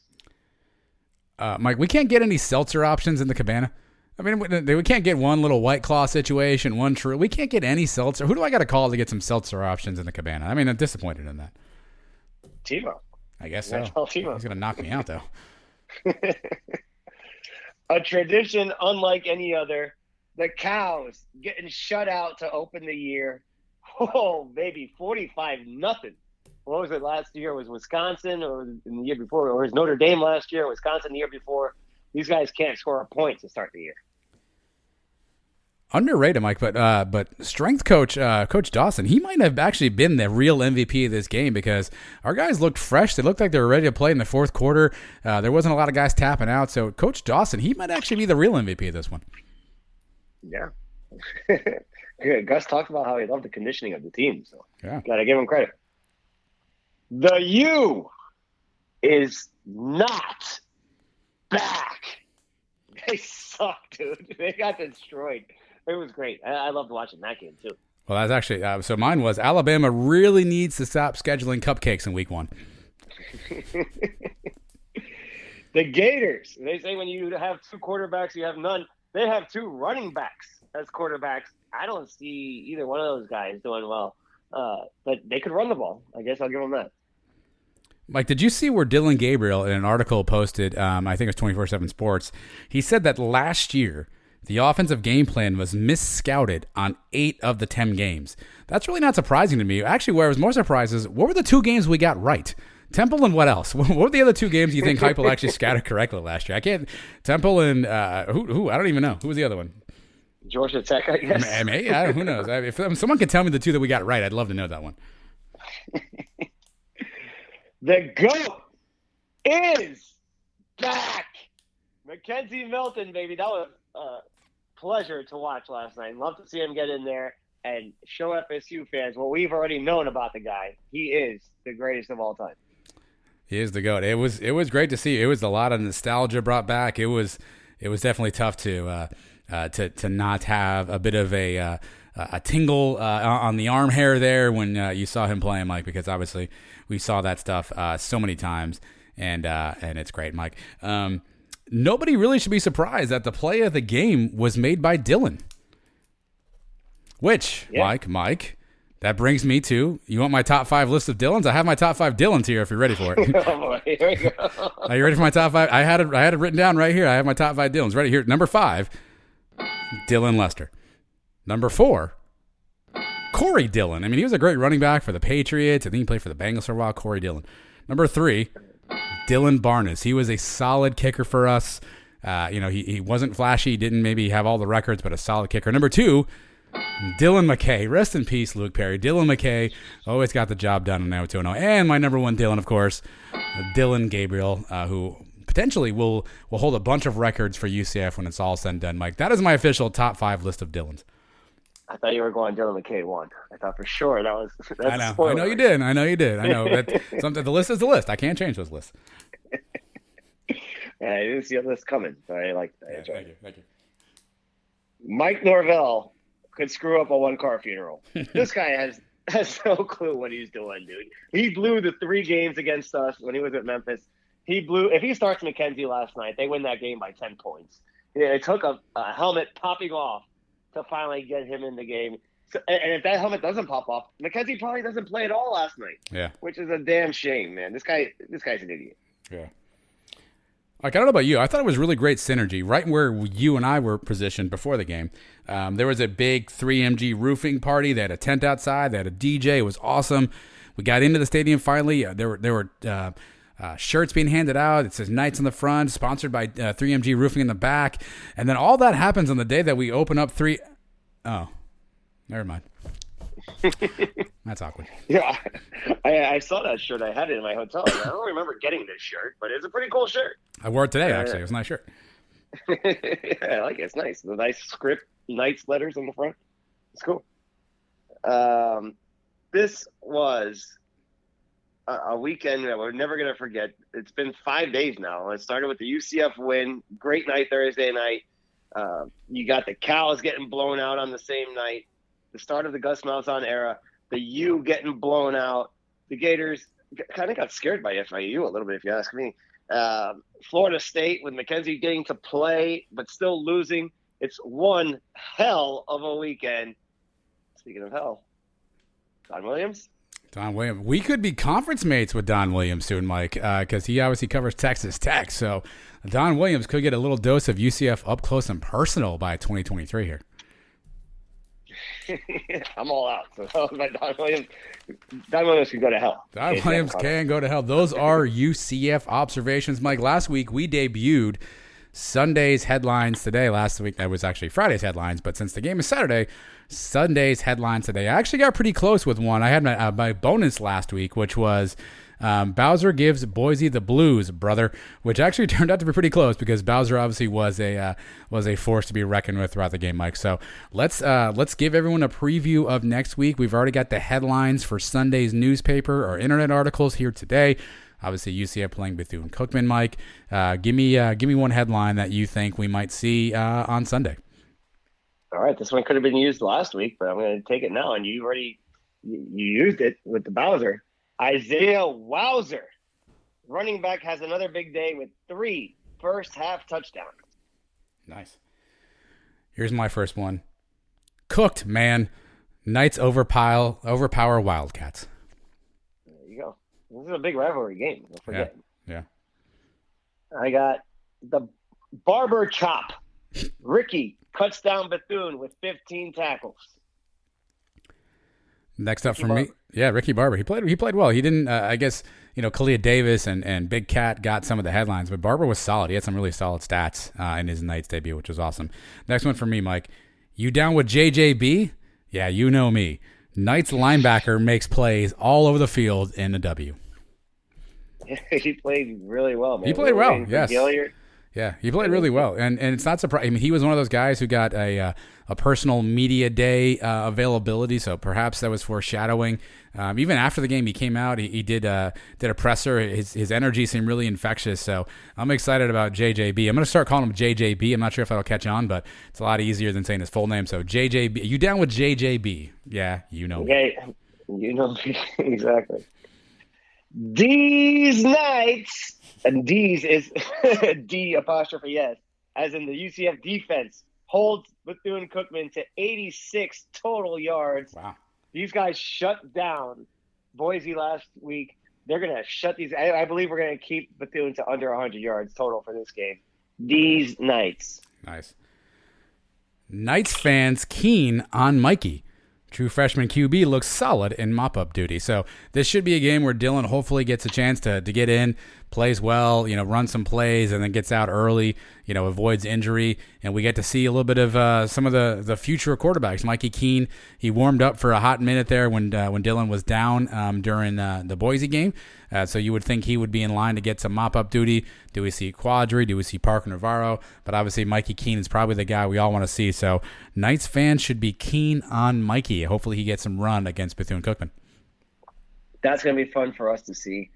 Mike, we can't get any seltzer options in the Cabana. I mean, we can't get one little White Claw situation, one true. We can't get any seltzer. Who do I got to call to get some seltzer options in the Cabana? I mean, I'm disappointed in that. Timo. I guess so. He's going to knock me out, though. A tradition unlike any other. The Cows getting shut out to open the year. Oh, baby, 45-0. What was it last year? It was Wisconsin, or in the year before? Or was Notre Dame last year? Wisconsin the year before? These guys can't score a point to start the year. Underrated, Mike, but strength coach Coach Dawson, he might have actually been the real MVP of this game because our guys looked fresh. They looked like they were ready to play in the fourth quarter. There wasn't a lot of guys tapping out, so Coach Dawson, he might actually be the real MVP of this one. Yeah. Good. Gus talked about how he loved the conditioning of the team, so yeah, gotta give him credit. The U is not back. They suck, dude. They got destroyed. It was great. I loved watching that game, too. Well, that's actually so mine was Alabama really needs to stop scheduling cupcakes in week 1. The Gators, they say when you have two quarterbacks, you have none. They have two running backs as quarterbacks. I don't see either one of those guys doing well. But they could run the ball. I guess I'll give them that. Mike, did you see where Dylan Gabriel in an article posted, I think it was 24/7 Sports, he said that last year the offensive game plan was mis-scouted on 8 of the 10 games. That's really not surprising to me. Actually, where I was more surprised is what were the 2 games we got right? Temple and what else? What were the other 2 games you think Heupel actually scouted correctly last year? I can't. Temple and who? I don't even know. Who was the other one? Georgia Tech, I guess. Maybe, who knows? If someone could tell me the 2 that we got right, I'd love to know that one. The GOAT is back. Mackenzie Milton, baby. That was a pleasure to watch last night. Love to see him get in there and show FSU fans what we've already known about the guy. He is the greatest of all time. He is the GOAT. It was great to see. It was a lot of nostalgia brought back. It was definitely tough to not have a bit of a tingle on the arm hair there when you saw him playing, Mike, because obviously we saw that stuff so many times. and it's great, Mike. Nobody really should be surprised that the play of the game was made by Dylan. Which, Mike, that brings me to, you want my top 5 list of Dylans? I have my top 5 Dylans here if you're ready for it. Oh, boy, here we go. Are you ready for my top 5? I had it written down right here. I have my top 5 Dylans. Ready here. Number 5, Dylan Lester. Number 4, Corey Dillon. I mean, he was a great running back for the Patriots. I think he played for the Bengals for a while. Corey Dillon. Number 3, Dylan Barnes. He was a solid kicker for us. He wasn't flashy. He didn't maybe have all the records, but a solid kicker. Number 2, Dylan McKay. Rest in peace, Luke Perry. Dylan McKay always got the job done on 90210. And my number 1 Dylan, of course, Dylan Gabriel, who potentially will hold a bunch of records for UCF when it's all said and done, Mike. That is my official top 5 list of Dylans. I thought you were going Dylan McKay 1. I thought for sure that's I know. a spoiler. I know you did. I know. The list is the list. I can't change those lists. Yeah, I didn't see a list coming, but I like that. Thank you. Mike Norvell could screw up a 1-car funeral. This guy has no clue what he's doing, dude. He blew the 3 games against us when he was at Memphis. If he starts McKenzie last night, they win that game by 10 points. It took a helmet popping off to finally get him in the game. So, and if that helmet doesn't pop off, McKenzie probably doesn't play at all last night. Yeah. Which is a damn shame, man. This guy's an idiot. Yeah. Like, I don't know about you. I thought it was really great synergy right where you and I were positioned before the game. There was a big 3MG roofing party. They had a tent outside. They had a DJ. It was awesome. We got into the stadium finally. There were shirts being handed out. It says Knights on the front, sponsored by 3MG Roofing in the back. And then all that happens on the day that we open up Oh, never mind. That's awkward. Yeah, I saw that shirt. I had it in my hotel. I don't remember getting this shirt, but it's a pretty cool shirt. I wore it today, actually. It was a nice shirt. I like it. It's nice. The nice script, Knights letters on the front. It's cool. This was a weekend that we're never going to forget. It's been 5 days now. It started with the UCF win. Great night Thursday night. You got the Cows getting blown out on the same night. The start of the Gus Malzahn era. The U getting blown out. The Gators kind of got scared by FIU a little bit, if you ask me. Florida State with McKenzie getting to play but still losing. It's one hell of a weekend. Speaking of hell, Don Williams. We could be conference mates with Don Williams soon, Mike, because he obviously covers Texas Tech. So Don Williams could get a little dose of UCF up close and personal by 2023 here. I'm all out. So Don Williams can go to hell. Don Williams can go to hell. Those are UCF observations, Mike. Last week we debuted Sunday's headlines today. Last week that was actually Friday's headlines, but since the game is Saturday, Sunday's headlines today. I actually got pretty close with one. I had my bonus last week, which was Bowser gives Boise the blues, brother, which actually turned out to be pretty close because Bowser obviously was a force to be reckoned with throughout the game, Mike. So let's give everyone a preview of next week. We've already got the headlines for Sunday's newspaper or internet articles here today. Obviously, UCF playing Bethune-Cookman, Mike. Give me one headline that you think we might see on Sunday. All right, this one could have been used last week, but I'm going to take it now. And you used it with the Bowser. Isaiah Wowzer, running back, has another big day with 3 first-half touchdowns. Nice. Here's my first one. Cooked, man. Knights overpower Wildcats. There you go. This is a big rivalry game. Don't forget. Yeah. I got the Barber Chop. Ricky cuts down Bethune with 15 tackles. Next up for me, Ricky Barber. He played well. He didn't. I guess Kalia Davis and Big Cat got some of the headlines, but Barber was solid. He had some really solid stats in his Knights debut, which was awesome. Next one for me, Mike. You down with JJB? Yeah, you know me. Knights linebacker makes plays all over the field in a W. He played really well, man. He played well. Yes. Gilliard. Yeah, he played really well, and it's not surprising. I mean, he was one of those guys who got a personal media day availability, so perhaps that was foreshadowing. Even after the game, he came out. He did a presser. His energy seemed really infectious. So I'm excited about JJB. I'm going to start calling him JJB. I'm not sure if that'll catch on, but it's a lot easier than saying his full name. So JJB, you down with JJB? Yeah, you know. Okay, you know me. Exactly. These nights, and D's is D apostrophe S, as in the UCF defense holds Bethune-Cookman to 86 total yards. Wow. These guys shut down Boise last week. They're going to shut these. I believe we're going to keep Bethune to under 100 yards total for this game. These nights. Nice. Knights fans keen on Mikey. True freshman QB looks solid in mop-up duty. So this should be a game where Dylan hopefully gets a chance to get in, plays well, run some plays, and then gets out early, avoids injury. And we get to see a little bit of some of the future quarterbacks. Mikey Keene, he warmed up for a hot minute there when Dylan was down during the Boise game. So you would think he would be in line to get some mop-up duty. Do we see Quadri? Do we see Parker Navarro? But obviously Mikey Keene is probably the guy we all want to see. So Knights fans should be keen on Mikey. Hopefully he gets some run against Bethune-Cookman. That's going to be fun for us to see.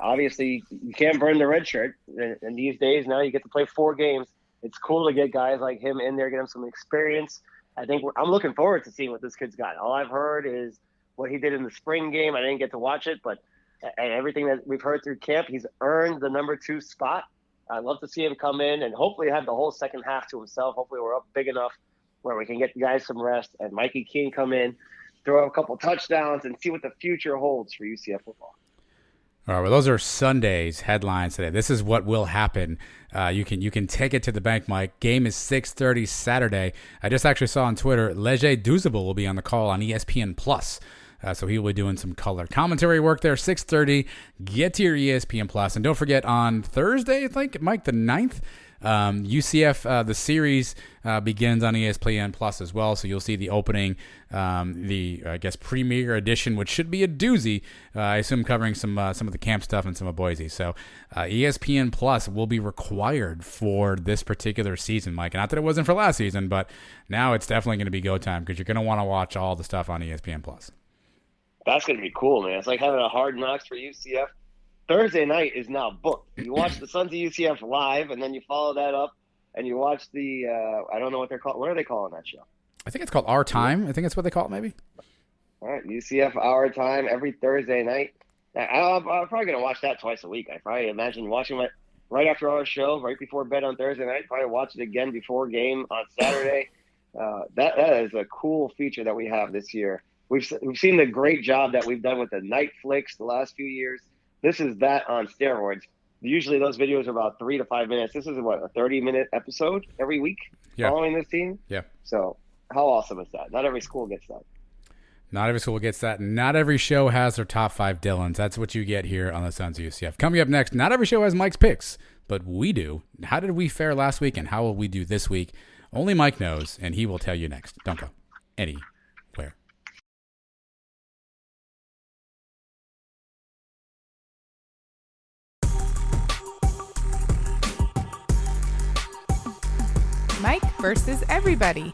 Obviously, you can't burn the red shirt. And these days now you get to play 4 games. It's cool to get guys like him in there, get him some experience. I'm looking forward to seeing what this kid's got. All I've heard is what he did in the spring game. I didn't get to watch it, but and everything that we've heard through camp, he's earned the number 2 spot. I'd love to see him come in and hopefully have the whole second half to himself. Hopefully we're up big enough where we can get the guys some rest and Mikey Keene come in, throw a couple touchdowns, and see what the future holds for UCF football. All right, well, those are Sunday's headlines today. This is what will happen. You can take it to the bank, Mike. Game is 6:30 Saturday. I just actually saw on Twitter, Leger Douzable will be on the call on ESPN Plus. So he will be doing some color commentary work there. 6:30. Get to your ESPN Plus, and don't forget on Thursday, I think, Mike, the 9th. UCF, the series begins on ESPN Plus as well, so you'll see the opening, premiere edition, which should be a doozy. I assume covering some of the camp stuff and some of Boise. So ESPN Plus will be required for this particular season, Mike. Not that it wasn't for last season, but now it's definitely going to be go time because you're going to want to watch all the stuff on ESPN Plus. That's going to be cool, man. It's like having a Hard Knocks for UCF. Thursday night is now booked. You watch the Sons of UCF live, and then you follow that up, and you watch the I don't know what they're called. What are they calling that show? I think it's called Our Time. I think that's what they call it, maybe. All right, UCF Our Time every Thursday night. I'm probably going to watch that twice a week. I probably imagine watching it right after our show, right before bed on Thursday night. Probably watch it again before game on Saturday. That is a cool feature that we have this year. We've seen the great job that we've done with the night flicks the last few years. This is that on steroids. Usually those videos are about 3 to 5 minutes. This is a 30-minute episode every week following this team. Yeah. So how awesome is that? Not every school gets that. Not every school gets that. Not every show has their top 5 Dylans. That's what you get here on the Sons of UCF. Coming up next, not every show has Mike's picks, but we do. How did we fare last week, and how will we do this week? Only Mike knows, and he will tell you next. Don't go anywhere. Mike versus everybody.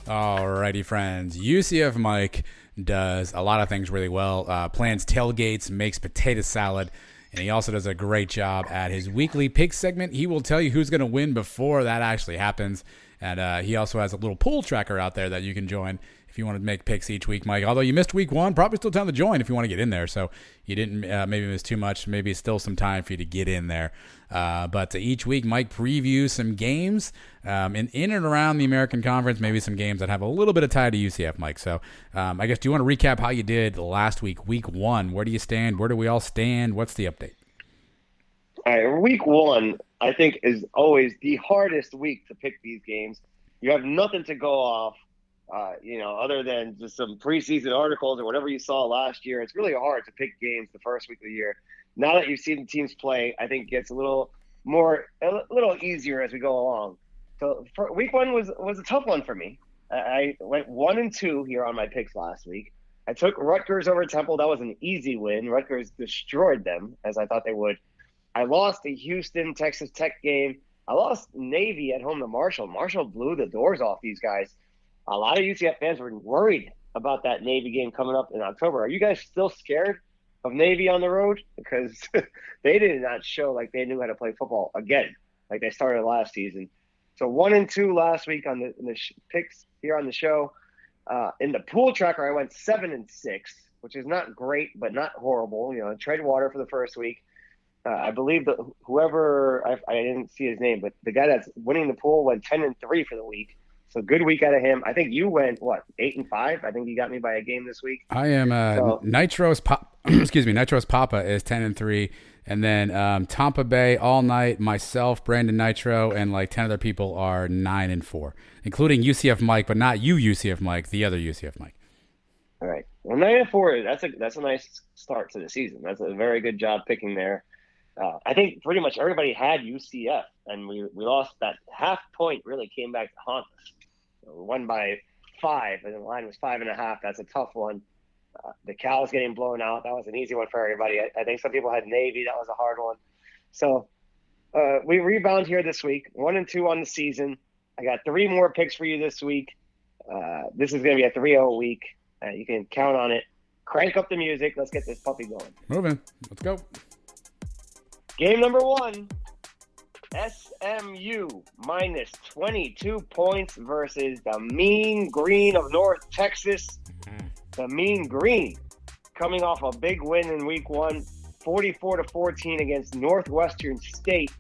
Alrighty, friends. UCF Mike does a lot of things really well. Plans tailgates, makes potato salad, and he also does a great job at his weekly pick segment. He will tell you who's going to win before that actually happens. And he also has a little pool tracker out there that you can join if you want to make picks each week, Mike. Although you missed week 1, probably still time to join if you want to get in there. So you didn't maybe miss too much. Maybe it's still some time for you to get in there. But each week, Mike previews some games in and around the American Conference, maybe some games that have a little bit of tie to UCF, Mike. So I guess, do you want to recap how you did last week, week 1? Where do you stand? Where do we all stand? What's the update? All right, week 1, I think, is always the hardest week to pick these games. You have nothing to go off. Other than just some preseason articles or whatever you saw last year, it's really hard to pick games the first week of the year. Now that you've seen the teams play, I think it gets a little easier as we go along. So week 1 was a tough one for me. I went 1-2 here on my picks last week. I took Rutgers over Temple. That was an easy win. Rutgers destroyed them, as I thought they would. I lost the Houston Texas Tech game. I lost Navy at home to Marshall. Marshall blew the doors off these guys. A lot of UCF fans were worried about that Navy game coming up in October. Are you guys still scared of Navy on the road? Because they did not show like they knew how to play football again, like they started last season. So 1-2 last week on the picks here on the show. In the pool tracker, I went 7-6. which is not great, but not horrible. Tread water for the first week. I believe that whoever I didn't see his name, but the guy that's winning the pool went 10-3 for the week. So good week out of him. I think you went 8-5. I think you got me by a game this week. I am Nitros Papa is 10-3, and then Tampa Bay all night. Myself, Brandon Nitro, and like 10 other people are 9-4, including UCF Mike, but not you UCF Mike, the other UCF Mike. All right. Well, 9-4. That's a nice start to the season. That's a very good job picking there. I think pretty much everybody had UCF, and we lost that half point. Really came back to haunt us. We won by 5, and the line was 5.5. That's a tough one. The Cal's getting blown out. That was an easy one for everybody. I think some people had Navy. That was a hard one. So we rebound here this week, 1-2 on the season. I got 3 more picks for you this week. This is going to be a 3-0 week. You can count on it. Crank up the music. Let's get this puppy going. Moving. Let's go. Game number 1, SMU minus 22 points versus the Mean Green of North Texas. The Mean Green coming off a big win in week 1, 44-14 against Northwestern State.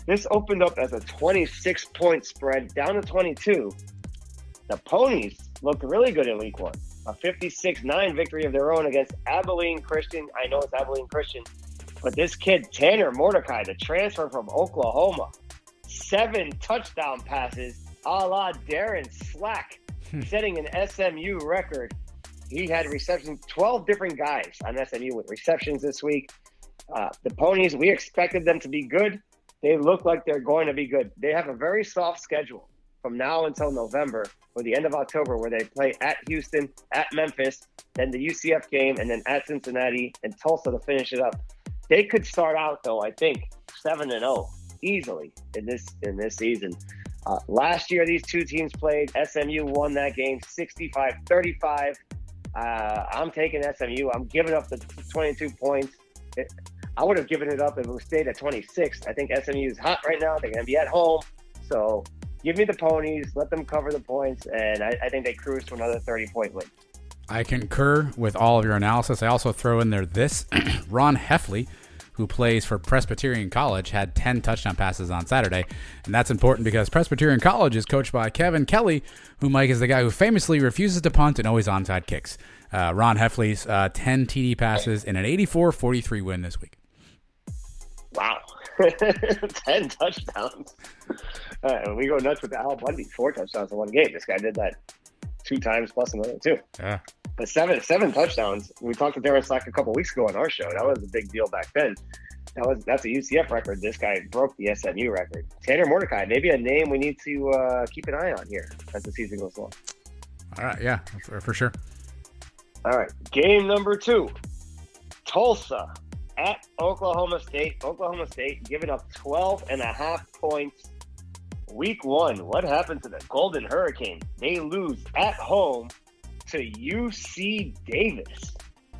This opened up as a 26-point spread, down to 22. The Ponies looked really good in week 1. A 56-9 victory of their own against Abilene Christian. I know it's Abilene Christian. But this kid, Tanner Mordecai, the transfer from Oklahoma, 7 touchdown passes, a la Darren Slack, setting an SMU record. He had receptions, 12 different guys on SMU with receptions this week. The Ponies, we expected them to be good. They look like they're going to be good. They have a very soft schedule from now until November, or the end of October, where they play at Houston, at Memphis, then the UCF game, and then at Cincinnati and Tulsa to finish it up. They could start out, though, I think, 7-0 easily in this season. Last year, these two teams played. SMU won that game 65-35. I'm taking SMU. I'm giving up the 22 points. I would have given it up if it stayed at 26. I think SMU is hot right now. They're going to be at home. So give me the Ponies. Let them cover the points. And I think they cruise to another 30-point win. I concur with all of your analysis. I also throw in there this. Ron Heffley, who plays for Presbyterian College, had 10 touchdown passes on Saturday. And that's important because Presbyterian College is coached by Kevin Kelly, who, Mike, is the guy who famously refuses to punt and always onside kicks. Ron Heffley's 10 TD passes in an 84-43 win this week. Wow. 10 touchdowns. We go nuts with Al Bundy, 4 touchdowns in one game. This guy did that 2 times plus another 2. Yeah. But seven touchdowns. We talked to Darren Slack a couple weeks ago on our show. That was a big deal back then. That's a UCF record. This guy broke the SMU record. Tanner Mordecai, maybe a name we need to keep an eye on here as the season goes along. All right, yeah, for sure. All right, game number 2. Tulsa at Oklahoma State. Oklahoma State giving up 12.5 points. Week 1, what happened to the Golden Hurricane? They lose at home to UC Davis.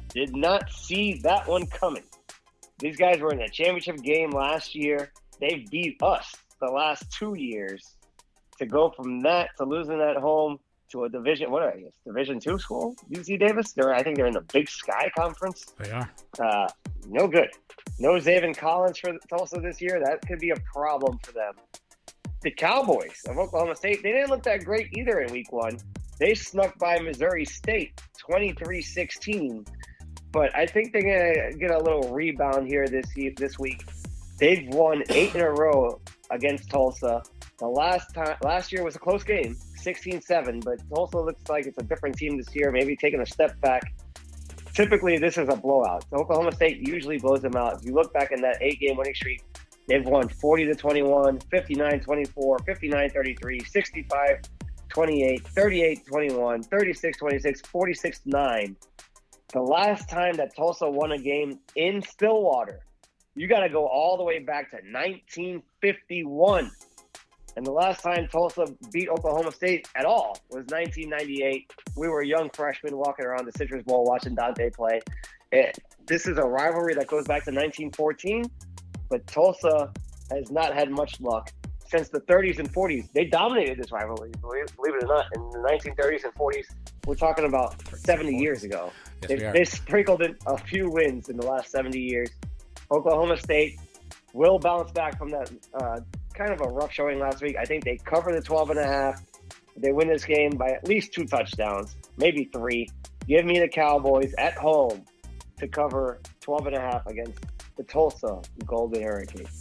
Did not see that one coming. These guys were in a championship game last year. They beat us the last 2 years. To go from that to losing at home to a Division 2 school, UC Davis. I think they're in the Big Sky Conference. They are. No good. No Zaven Collins for Tulsa this year. That could be a problem for them. The Cowboys of Oklahoma State, they didn't look that great either in week 1. They snuck by Missouri State 23-16. But I think they're going to get a little rebound here this week. They've won 8 in a row against Tulsa. The last year was a close game, 16-7, but Tulsa looks like it's a different team this year, maybe taking a step back. Typically, this is a blowout. Oklahoma State usually blows them out. If you look back in that 8-game winning streak, they've won 40-21, 59-24, 59-33, 65-28, 38-21, 36-26, 46-9. The last time that Tulsa won a game in Stillwater, you got to go all the way back to 1951. And the last time Tulsa beat Oklahoma State at all was 1998. We were young freshmen walking around the Citrus Bowl watching Dante play. This is a rivalry that goes back to 1914, but Tulsa has not had much luck since the 30s and 40s. They dominated this rivalry, believe it or not, in the 1930s and 40s. We're talking about 70 years ago. Yes, we are. They sprinkled in a few wins in the last 70 years. Oklahoma State will bounce back from that kind of a rough showing last week. I think they cover the 12.5. They win this game by at least 2 touchdowns, maybe 3. Give me the Cowboys at home to cover 12.5 against the Tulsa Golden Hurricanes.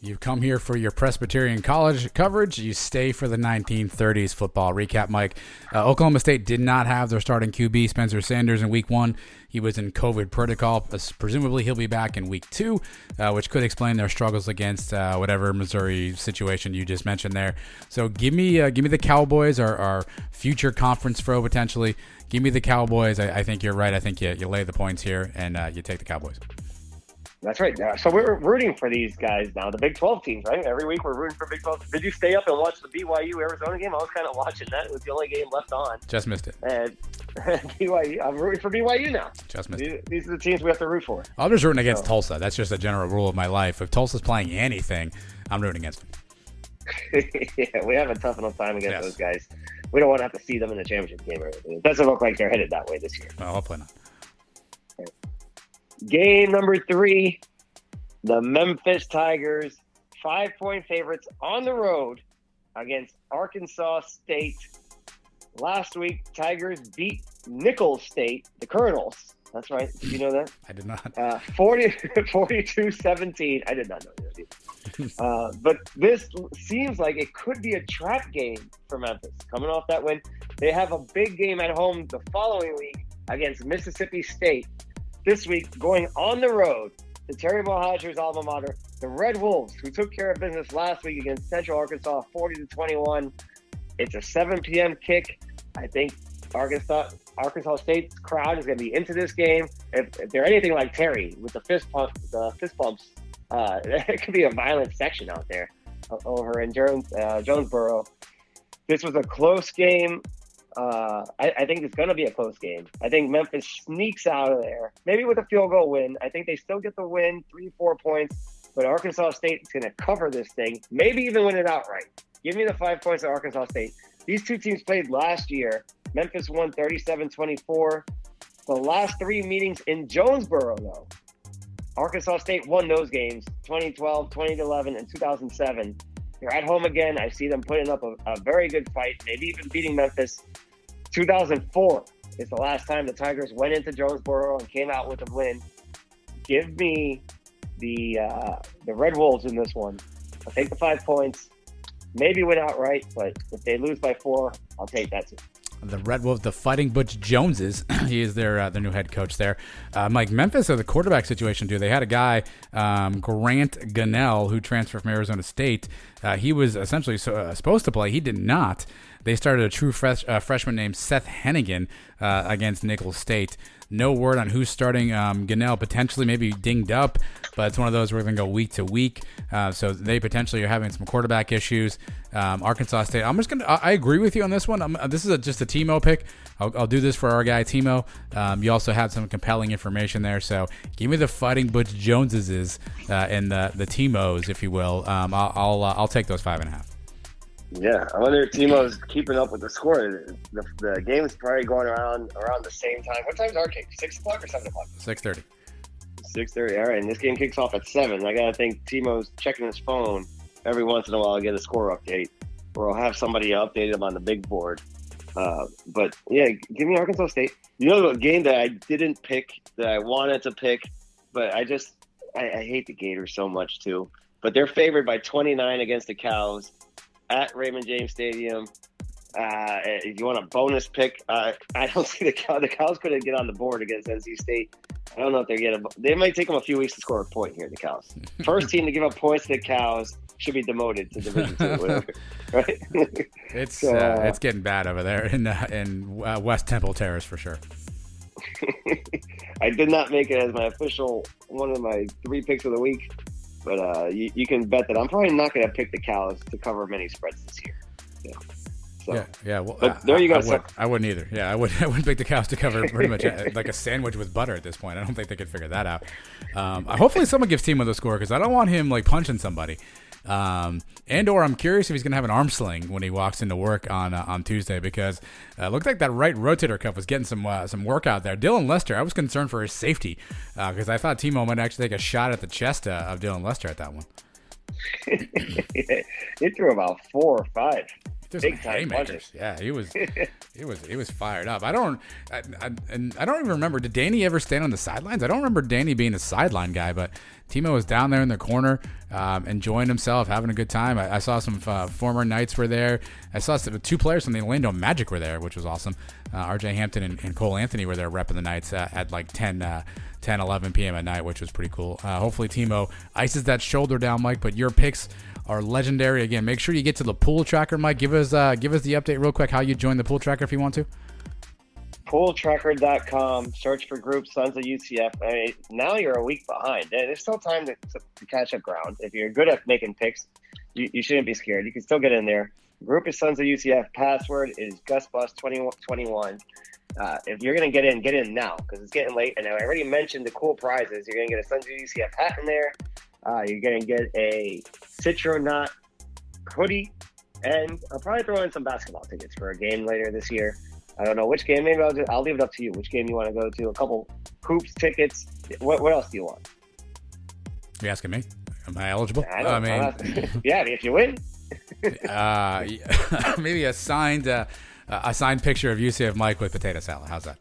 You come here for your Presbyterian College coverage. You stay for the 1930s football recap, Mike. Oklahoma State did not have their starting QB, Spencer Sanders, in week 1. He was in COVID protocol. Presumably, he'll be back in week 2, which could explain their struggles against whatever Missouri situation you just mentioned there. So give me the Cowboys, our future conference foe potentially. Give me the Cowboys. I think you're right. I think you lay the points here, and you take the Cowboys. That's right. So we're rooting for these guys now, the Big 12 teams, right? Every week we're rooting for Big 12. Did you stay up and watch the BYU-Arizona game? I was kind of watching that. It was the only game left on. Just missed it. And BYU, I'm rooting for BYU now. Just missed it. These are the teams we have to root for. I'm just rooting against Tulsa. That's just a general rule of my life. If Tulsa's playing anything, I'm rooting against them. Yeah, we have a tough enough time against those guys. We don't want to have to see them in the championship game or anything. It doesn't look like they're headed that way this year. Well, hopefully not. Okay. Game number 3, the Memphis Tigers, 5-point favorites on the road against Arkansas State. Last week, Tigers beat Nicholls State, the Colonels. That's right. Did you know that? I did not. 42-17. I did not know that either. But this seems like it could be a trap game for Memphis. Coming off that win, they have a big game at home the following week against Mississippi State. This week, going on the road to Terry Mohajir's alma mater, the Red Wolves, who took care of business last week against Central Arkansas, 40-21. It's a 7 p.m. kick. I think Arkansas State's crowd is going to be into this game. If they're anything like Terry with the fist bumps, it could be a violent section out there over in Jonesboro. This was a close game. I think it's going to be a close game. I think Memphis sneaks out of there, maybe with a field goal win. I think they still get the win, 3-4 points, but Arkansas State is going to cover this thing, maybe even win it outright. Give me the 5 points of Arkansas State. These two teams played last year. Memphis won 37-24. The last 3 meetings in Jonesboro, though, Arkansas State won those games, 2012, 2011, and 2007. They're at home again. I see them putting up a very good fight, maybe even beating Memphis. 2004 is the last time the Tigers went into Jonesboro and came out with a win. Give me the Red Wolves in this one. I'll take the 5 points. Maybe win outright, but if they lose by 4, I'll take that too. The Red Wolves, the Fighting Butch Joneses. He is their new head coach there. Mike, Memphis, the quarterback situation, too. They had a guy, Grant Gunnell, who transferred from Arizona State. He was essentially supposed to play. He did not. They started a true freshman named Seth Hennigan against Nicholls State. No word on who's starting Gunnell, potentially maybe dinged up, but it's one of those we're going to go week to week. So they potentially are having some quarterback issues. Arkansas State, I agree with you on this one. This is just a Timo pick. I'll do this for our guy Timo. You also had some compelling information there, so give me the Fighting Butch Joneses and the Timos, if you will. I'll take those 5.5. Yeah, I wonder if Timo's keeping up with the score. The game is probably going around the same time. What time's our kick? 6 o'clock or 7 o'clock? 6:30. 6:30. All right, and this game kicks off at 7. I gotta think Timo's checking his phone every once in a while to get a score update, or I'll have somebody update him on the big board. But yeah, give me Arkansas State. You know, the game that I didn't pick that I wanted to pick, but I hate the Gators so much too. But they're favored by 29 against the Cows at Raymond James Stadium. If you want a bonus pick, I don't see the Cows couldn't get on the board against NC State. I don't know if they might take them a few weeks to score a point here, the Cows. First team to give up points to the Cows should be demoted to Division II, whatever, right? It's getting bad over there in West Temple Terrace for sure. I did not make it as my official one of my 3 picks of the week, but you can bet that I'm probably not going to pick the Cows to cover many spreads this year. Yeah. So, yeah. Well, but there you go. I wouldn't either. Yeah, I wouldn't pick the Cows to cover pretty much like a sandwich with butter at this point. I don't think they could figure that out. Hopefully, someone gives Timo the score because I don't want him like punching somebody. And/or I'm curious if he's going to have an arm sling when he walks into work on Tuesday, because it looked like that right rotator cuff was getting some work out there. Dylan Lester, I was concerned for his safety because I thought Timo might actually take a shot at the chest of Dylan Lester at that one. He threw about 4 or 5 big time punches. Yeah, he was fired up. I don't even remember. Did Danny ever stand on the sidelines? I don't remember Danny being a sideline guy, but Timo was down there in the corner, enjoying himself, having a good time. I saw some former Knights were there. I saw 2 players from the Orlando Magic were there, which was awesome. RJ Hampton and Cole Anthony were there repping the Knights at like 10, 11 p.m. at night, which was pretty cool. Hopefully Timo ices that shoulder down, Mike, but your picks are legendary. Again, make sure you get to the pool tracker, Mike. Give us the update real quick how you join the pool tracker if you want to. Pooltracker.com. Search for group Sons of UCF. I mean, now you're a week behind. There's still time to catch up ground. If you're good at making picks, you shouldn't be scared. You can still get in there. Group is Sons of UCF. Password is GusBus2021. If you're going to get in now, because it's getting late. And I already mentioned the cool prizes. You're going to get a Sons of UCF hat in there. You're going to get a Citronaut hoodie, and I'll probably throw in some basketball tickets for a game later this year. I don't know which game. Maybe I'll leave it up to you. Which game you want to go to? A couple hoops tickets. What else do you want? Are you asking me? Am I eligible? I mean, yeah, if you win. Maybe a signed picture of UCF Mike with potato salad. How's that?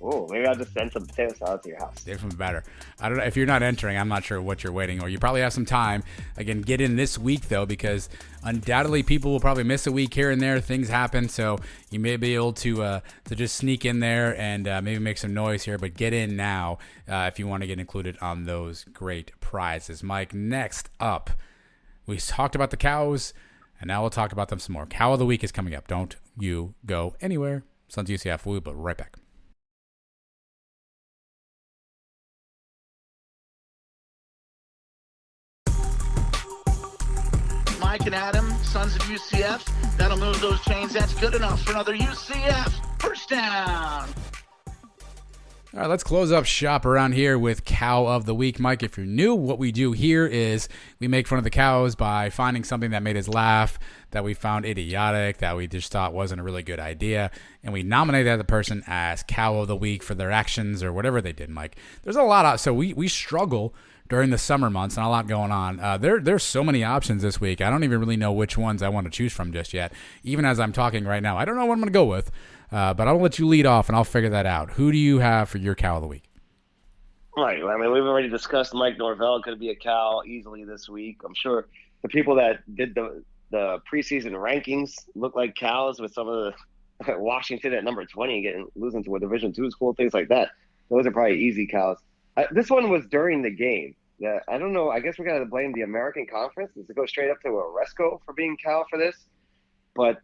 Oh, maybe I'll just send some potato salad to your house. Even better. I don't know if you're not entering. I'm not sure what you're waiting, or you probably have some time. Again, get in this week though, because undoubtedly people will probably miss a week here and there. Things happen, so you may be able to just sneak in there and maybe make some noise here. But get in now if you want to get included on those great prizes. Mike, next up, we talked about the cows, and now we'll talk about them some more. Cow of the week is coming up. Don't you go anywhere. Sons of UCF. We'll be right back. Mike and Adam, Sons of UCF. That'll move those chains. That's good enough for another UCF first down. All right, let's close up shop around here with Cow of the Week. Mike, if you're new, what we do here is we make fun of the cows by finding something that made us laugh, that we found idiotic, that we just thought wasn't a really good idea, and we nominate that person as Cow of the Week for their actions or whatever they did, Mike. There's a lot of, so we struggle during the summer months and a lot going on. There's so many options this week. I don't even really know which ones I want to choose from just yet. Even as I'm talking right now, I don't know what I'm going to go with, but I'll let you lead off and I'll figure that out. Who do you have for your Cow of the Week? Right. I mean, we've already discussed Mike Norvell could be a cow easily this week. I'm sure the people that did the preseason rankings look like cows, with some of the Washington at number 20 losing to a Division II school, things like that. Those are probably easy cows. This one was during the game. Yeah, I don't know. I guess we got to blame the American Conference. Does it go straight up to Oresco for being cow for this? But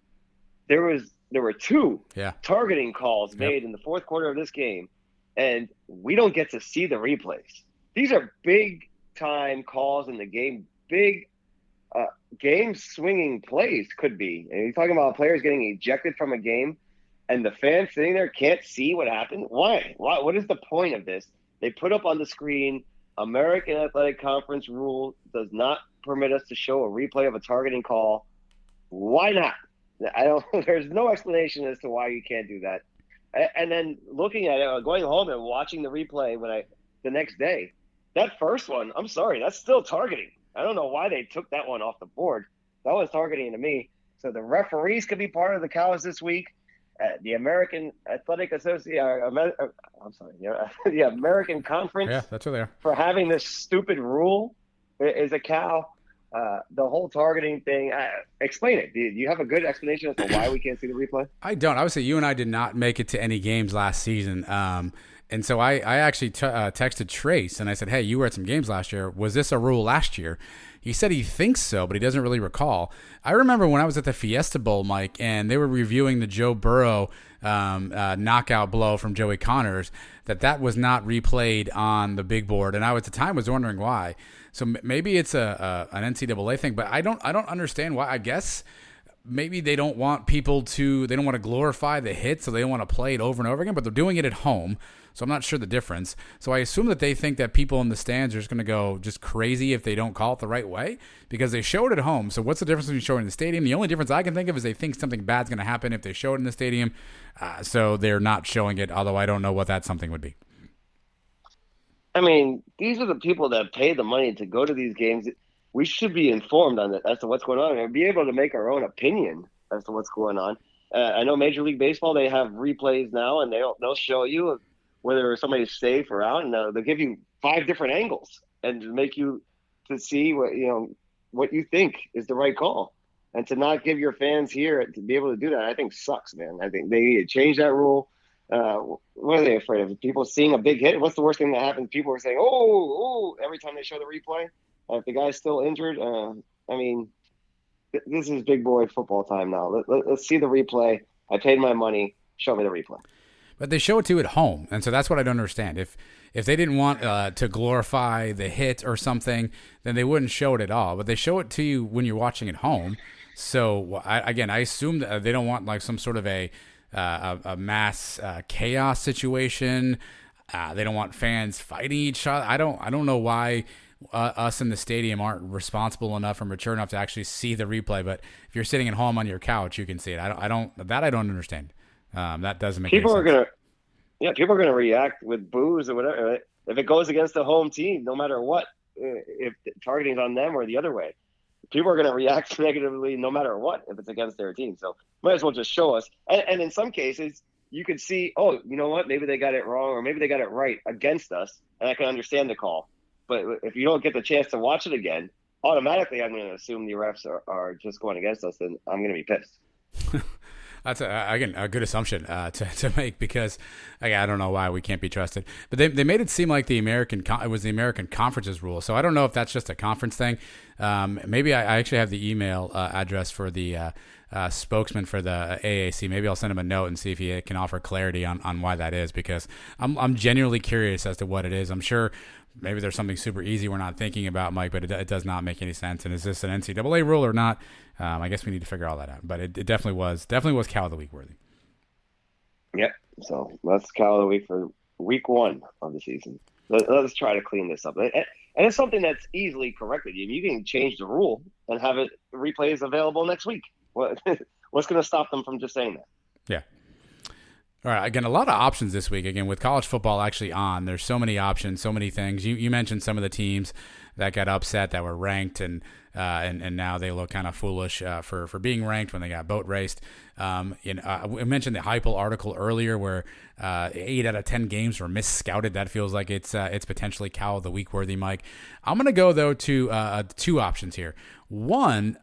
there were 2 targeting calls made in the fourth quarter of this game, and we don't get to see the replays. These are big time calls in the game, big game swinging plays could be. And you're talking about players getting ejected from a game, and the fans sitting there can't see what happened. Why? What is the point of this? They put up on the screen, American Athletic Conference rule does not permit us to show a replay of a targeting call. Why not? There's no explanation as to why you can't do that. And then looking at it, going home and watching the replay the next day, that first one, I'm sorry, that's still targeting. I don't know why they took that one off the board. That was targeting to me. So the referees could be part of the cows this week. The American Athletic Association, the American Conference. Yeah, that's what they are. For having this stupid rule is a cow. The whole targeting thing. Explain it. Do you have a good explanation as to why we can't see the replay? I don't. Obviously, you and I did not make it to any games last season. And so I actually texted Trace and I said, hey, you were at some games last year. Was this a rule last year? He said he thinks so, but he doesn't really recall. I remember when I was at the Fiesta Bowl, Mike, and they were reviewing the Joe Burrow knockout blow from Joey Connors, that was not replayed on the big board. And I at the time was wondering why. So maybe it's an NCAA thing, but I don't understand why. I guess maybe they don't want they don't want to glorify the hit, so they don't want to play it over and over again, but they're doing it at home. So I'm not sure the difference. So I assume that they think that people in the stands are just going to go just crazy if they don't call it the right way, because they show it at home. So what's the difference between showing it in the stadium? The only difference I can think of is they think something bad's going to happen if they show it in the stadium. So they're not showing it, although I don't know what that something would be. I mean, these are the people that pay the money to go to these games. We should be informed on it as to what's going on and be able to make our own opinion as to what's going on. I know Major League Baseball, they have replays now, and they'll show you whether somebody's safe or out, and they'll give you 5 different angles and make you to see what you think is the right call. And to not give your fans here to be able to do that, I think sucks, man. I think they need to change that rule. What are they afraid of? People seeing a big hit? What's the worst thing that happens? People are saying, oh, every time they show the replay. If the guy's still injured, I mean, this is big boy football time now. Let's see the replay. I paid my money. Show me the replay. But they show it to you at home, and so that's what I don't understand. If they didn't want to glorify the hit or something, then they wouldn't show it at all. But they show it to you when you're watching at home. So I assume that they don't want like some sort of a mass chaos situation. They don't want fans fighting each other. I don't know why us in the stadium aren't responsible enough or mature enough to actually see the replay. But if you're sitting at home on your couch, you can see it. I don't understand. That doesn't make people any sense. People are gonna react with boos or whatever if it goes against the home team, no matter what. If targeting is on them or the other way, people are gonna react negatively no matter what if it's against their team. So might as well just show us. And in some cases, you could see, oh, you know what? Maybe they got it wrong or maybe they got it right against us, and I can understand the call. But if you don't get the chance to watch it again, automatically I'm going to assume the refs are just going against us, and I'm going to be pissed. That's a good assumption to make, because I don't know why we can't be trusted. But they made it seem like it was the American Conference's rule. So I don't know if that's just a conference thing. Maybe I actually have the email address for the spokesman for the AAC. Maybe I'll send him a note and see if he can offer clarity on why that is, because I'm genuinely curious as to what it is. I'm sure maybe there's something super easy we're not thinking about, Mike, but it does not make any sense. And is this an NCAA rule or not? I guess we need to figure all that out. But it definitely was Cow of the Week worthy. Yep. So that's Cow of the Week for week 1 of the season. Let's try to clean this up. And it's something that's easily corrected. You can change the rule and have it replays available next week. What's going to stop them from just saying that? Yeah. All right. Again, a lot of options this week. Again, with college football actually on, there's so many options, so many things. You mentioned some of the teams that got upset that were ranked, and now they look kind of foolish for being ranked when they got boat raced. We mentioned the Heupel article earlier where 8 out of 10 games were misscouted. That feels like it's potentially Cow of the Week worthy, Mike. I'm going to go, though, to 2 options here. One,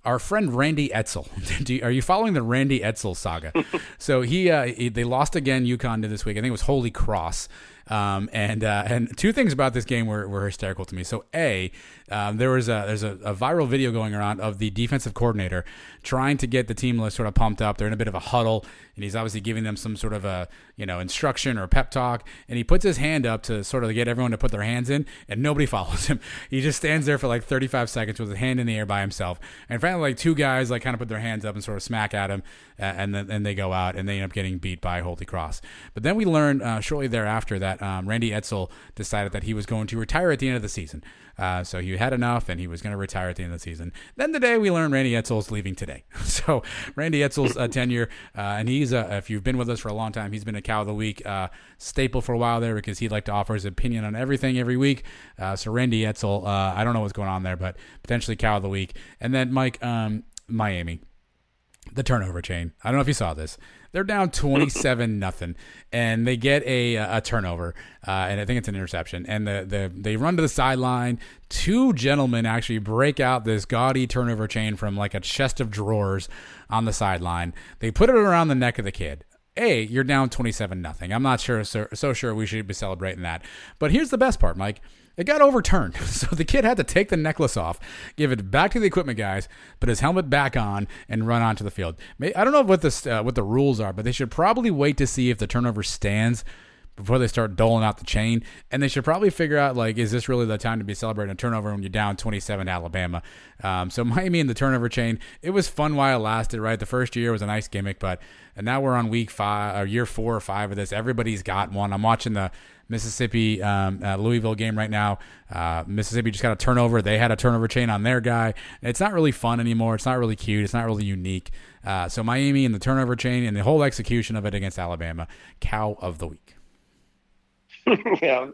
our friend Randy Edsall. Are you following the Randy Edsall saga? So they lost again UConn this week. I think it was Holy Cross. And 2 things about this game were hysterical to me. So there's a viral video going around of the defensive coordinator trying to get the team sort of pumped up. They're in a bit of a huddle, and he's obviously giving them some sort of a instruction or pep talk. And he puts his hand up to sort of get everyone to put their hands in, and nobody follows him. He just stands there for like 35 seconds with his hand in the air by himself. And finally, like 2 guys like kind of put their hands up and sort of smack at him, and then they go out and they end up getting beat by Holy Cross. But then we learned shortly thereafter that Randy Edsall decided that he was going to retire at the end of the season. So he had enough, and he was going to retire at the end of the season. Then today we learned Randy Edsall's leaving today. So Randy Edsall's tenure, and he's if you've been with us for a long time, he's been a Cow of the Week staple for a while there, because he'd like to offer his opinion on everything every week. So Randy Edsall, I don't know what's going on there, but potentially Cow of the Week. And then Mike, Miami. The turnover chain. I don't know if you saw this. They're down 27-0, and they get a turnover, and I think it's an interception. And they run to the sideline. 2 gentlemen actually break out this gaudy turnover chain from like a chest of drawers on the sideline. They put it around the neck of the kid. You're down 27-0. I'm not so sure we should be celebrating that. But here's the best part, Mike. It got overturned, so the kid had to take the necklace off, give it back to the equipment guys, put his helmet back on, and run onto the field. I don't know what the rules are, but they should probably wait to see if the turnover stands before they start doling out the chain. And they should probably figure out, like, is this really the time to be celebrating a turnover when you're down 27 to Alabama? So Miami in the turnover chain, it was fun while it lasted, right? The first year was a nice gimmick, and now we're on year 4 or 5 of this. Everybody's got one. I'm watching the Mississippi Louisville game right now. Mississippi just got a turnover. They had a turnover chain on their guy. It's not really fun anymore. It's not really cute. It's not really unique. So Miami and the turnover chain and the whole execution of it against Alabama, cow of the week. Yeah,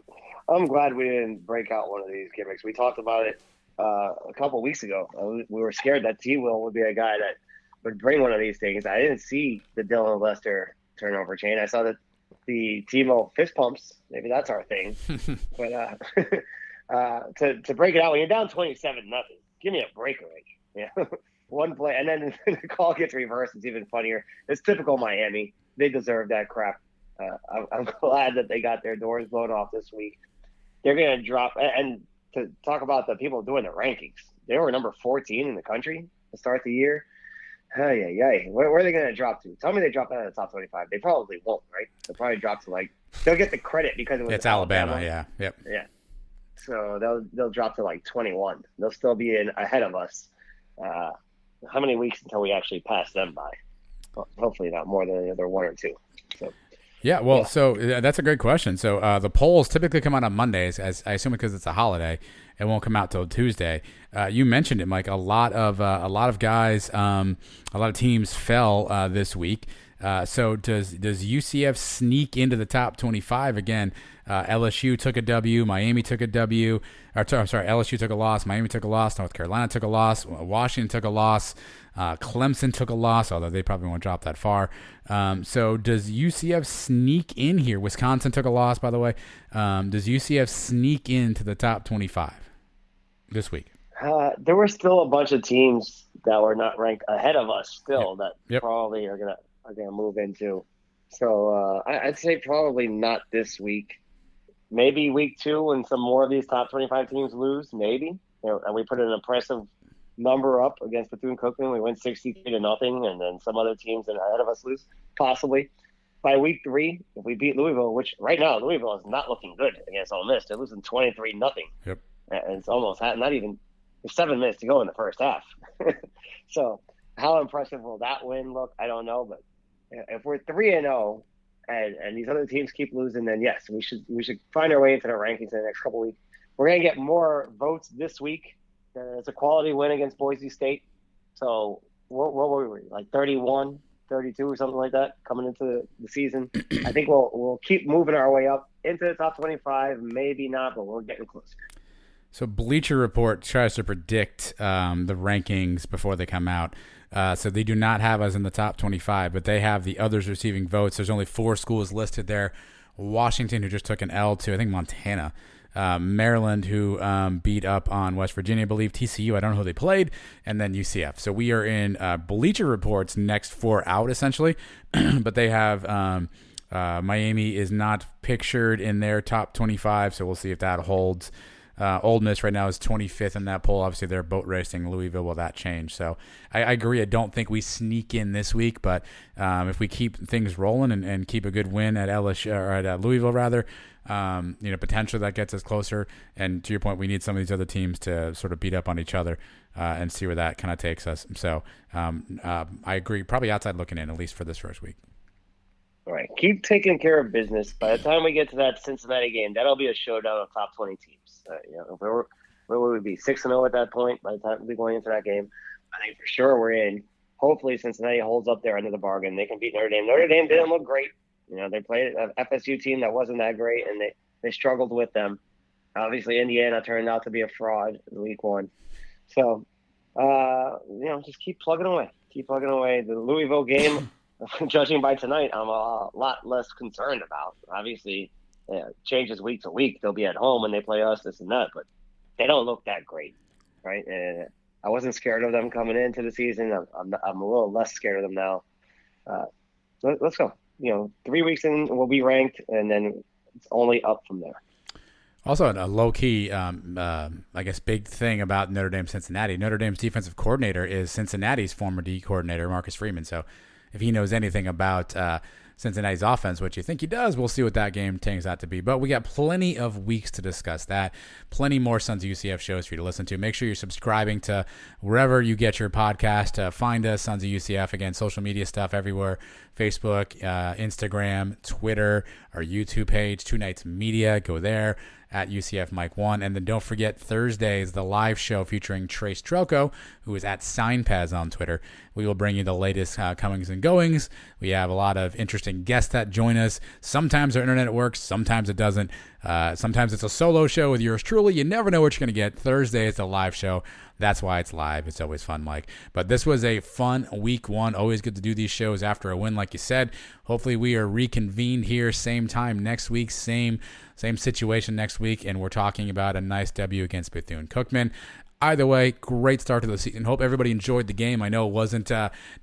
I'm glad we didn't break out one of these gimmicks. We talked about it a couple weeks ago. We were scared that T-Will would be a guy that would bring one of these things. I didn't see the Dylan Lester turnover chain. I saw that the T-Mo fist pumps. Maybe that's our thing. But to break it out when you're down 27-0, give me a break already. Yeah, one play, and then the call gets reversed. It's even funnier. It's typical Miami. They deserve that crap. I'm glad that they got their doors blown off this week. They're going to drop. And to talk about the people doing the rankings, they were number 14 in the country to start the year. Where are they going to drop to? Tell me they drop out of the top 25. They probably won't, right? They'll probably drop to they'll get the credit because it was Alabama. Yeah. Yep. Yeah. So they'll drop to 21. They'll still be ahead of us. How many weeks until we actually pass them by? Well, hopefully not more than the other 1 or 2. So. Yeah, well, so that's a great question. So the polls typically come out on Mondays, as I assume because it's a holiday. It won't come out till Tuesday. You mentioned it, Mike. A lot of guys, a lot of teams fell this week. So does UCF sneak into the top 25 again? LSU took a W, Miami took a W. LSU took a loss, Miami took a loss, North Carolina took a loss, Washington took a loss, Clemson took a loss, although they probably won't drop that far. So does UCF sneak in here? Wisconsin took a loss, by the way. Does UCF sneak into the top 25 this week? There were still a bunch of teams that were not ranked ahead of us still that probably are gonna move into. So I'd say probably not this week. Maybe week 2 when some more of these top 25 teams lose, maybe. And we put an impressive number up against Bethune-Cookman. We win 63-0, and then some other teams ahead of us lose, possibly. By week 3, if we beat Louisville, which right now Louisville is not looking good against Ole Miss. They're losing 23-0. Yep. And it's almost not even – there's 7 minutes to go in the first half. So how impressive will that win look? I don't know. But if we're 3-0 and these other teams keep losing, then yes, we should find our way into the rankings in the next couple of weeks. We're going to get more votes this week. It's a quality win against Boise State. So what were we, 31, 32 or something like that coming into the season? I think we'll keep moving our way up into the top 25. Maybe not, but we're getting closer. So Bleacher Report tries to predict the rankings before they come out. So they do not have us in the top 25, but they have the others receiving votes. There's only 4 schools listed there. Washington, who just took an L to, I think, Montana. Maryland, who beat up on West Virginia, I believe. TCU, I don't know who they played. And then UCF. So we are in Bleacher Report's next 4 out, essentially. But they have Miami is not pictured in their top 25, so we'll see if that holds. Ole Miss right now is 25th in that poll. Obviously, they're boat racing. Louisville, will that change? So I agree. I don't think we sneak in this week, but if we keep things rolling and keep a good win at LSU or at Louisville, rather, potentially that gets us closer. And to your point, we need some of these other teams to sort of beat up on each other and see where that kind of takes us. So I agree. Probably outside looking in, at least for this first week. All right, keep taking care of business. By the time we get to that Cincinnati game, that'll be a showdown of top 20 teams. Where would we be 6-0 at that point? By the time we're going into that game, I think for sure we're in. Hopefully, Cincinnati holds up their end of the bargain. They can beat Notre Dame. Notre Dame didn't look great. They played an FSU team that wasn't that great, and they struggled with them. Obviously, Indiana turned out to be a fraud in week 1. So, just keep plugging away. Keep plugging away. The Louisville game. Judging by tonight, I'm a lot less concerned about. Obviously, it changes week to week. They'll be at home when they play us, this and that, but they don't look that great, right? And I wasn't scared of them coming into the season. I'm a little less scared of them now. Let's go. 3 weeks in, we'll be ranked, and then it's only up from there. Also, a low-key, big thing about Notre Dame Cincinnati. Notre Dame's defensive coordinator is Cincinnati's former D coordinator, Marcus Freeman. So if he knows anything about Cincinnati's offense, which you think he does. We'll see what that game turns out to be. But we got plenty of weeks to discuss that. Plenty more Sons of UCF shows for you to listen to. Make sure you're subscribing to wherever you get your podcast. Find us, Sons of UCF. Again, social media stuff everywhere. Facebook, Instagram, Twitter, our YouTube page, Two Nights Media. Go there at UCF Mike 1. And then don't forget, Thursday is the live show featuring Trace Trelko, who is at SignPaz on Twitter. We will bring you the latest comings and goings. We have a lot of interesting guests that join us. Sometimes our internet works, sometimes it doesn't. Sometimes it's a solo show with yours truly. You never know what you're going to get. Thursday is the live show. That's why it's live. It's always fun, Mike. But this was a fun week one. Always good to do these shows after a win, like you said. Hopefully we are reconvened here same time next week, same situation next week, and we're talking about a nice W against Bethune-Cookman. Either way, great start to the season. Hope everybody enjoyed the game. I know it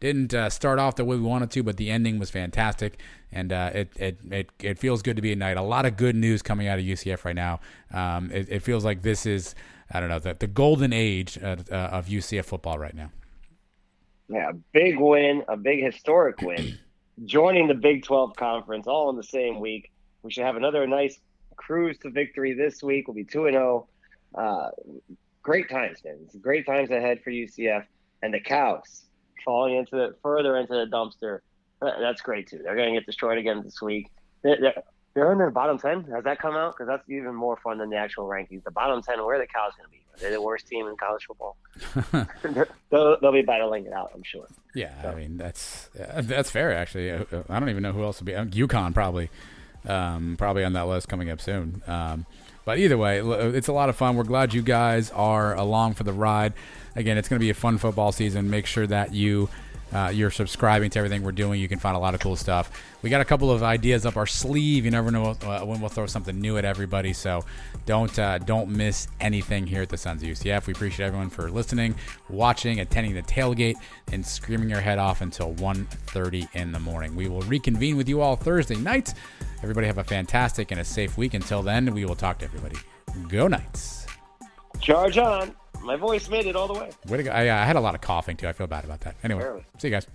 didn't start off the way we wanted to, but the ending was fantastic, and it feels good to be at night. A lot of good news coming out of UCF right now. It feels like this is, I don't know, the golden age of UCF football right now. Yeah, big win, a big historic win. Joining the Big 12 conference all in the same week. We should have another nice cruise to victory this week. We'll be 2-0. Great times, man. It's great times ahead for UCF. And the Cows falling further into the dumpster. That's great, too. They're going to get destroyed again this week. They're in the bottom 10. Has that come out? Because that's even more fun than the actual rankings. The bottom 10, where are the Cows going to be? Are they the worst team in college football? they'll be battling it out, I'm sure. Yeah, so. I mean, that's fair, actually. I don't even know who else will be. UConn probably on that list coming up soon. But either way, it's a lot of fun. We're glad you guys are along for the ride. Again, it's going to be a fun football season. Make sure that you're subscribing to everything we're doing. You can find a lot of cool stuff. We got a couple of ideas up our sleeve. You never know when we'll throw something new at everybody. So don't miss anything here at the Sons of UCF. We appreciate everyone for listening, watching, attending the tailgate, and screaming your head off until 1:30 in the morning. We will reconvene with you all Thursday night. Everybody have a fantastic and a safe week. Until then, we will talk to everybody. Go Knights. Charge on. My voice made it all the way. Way to go. I had a lot of coughing, too. I feel bad about that. Anyway, See you guys.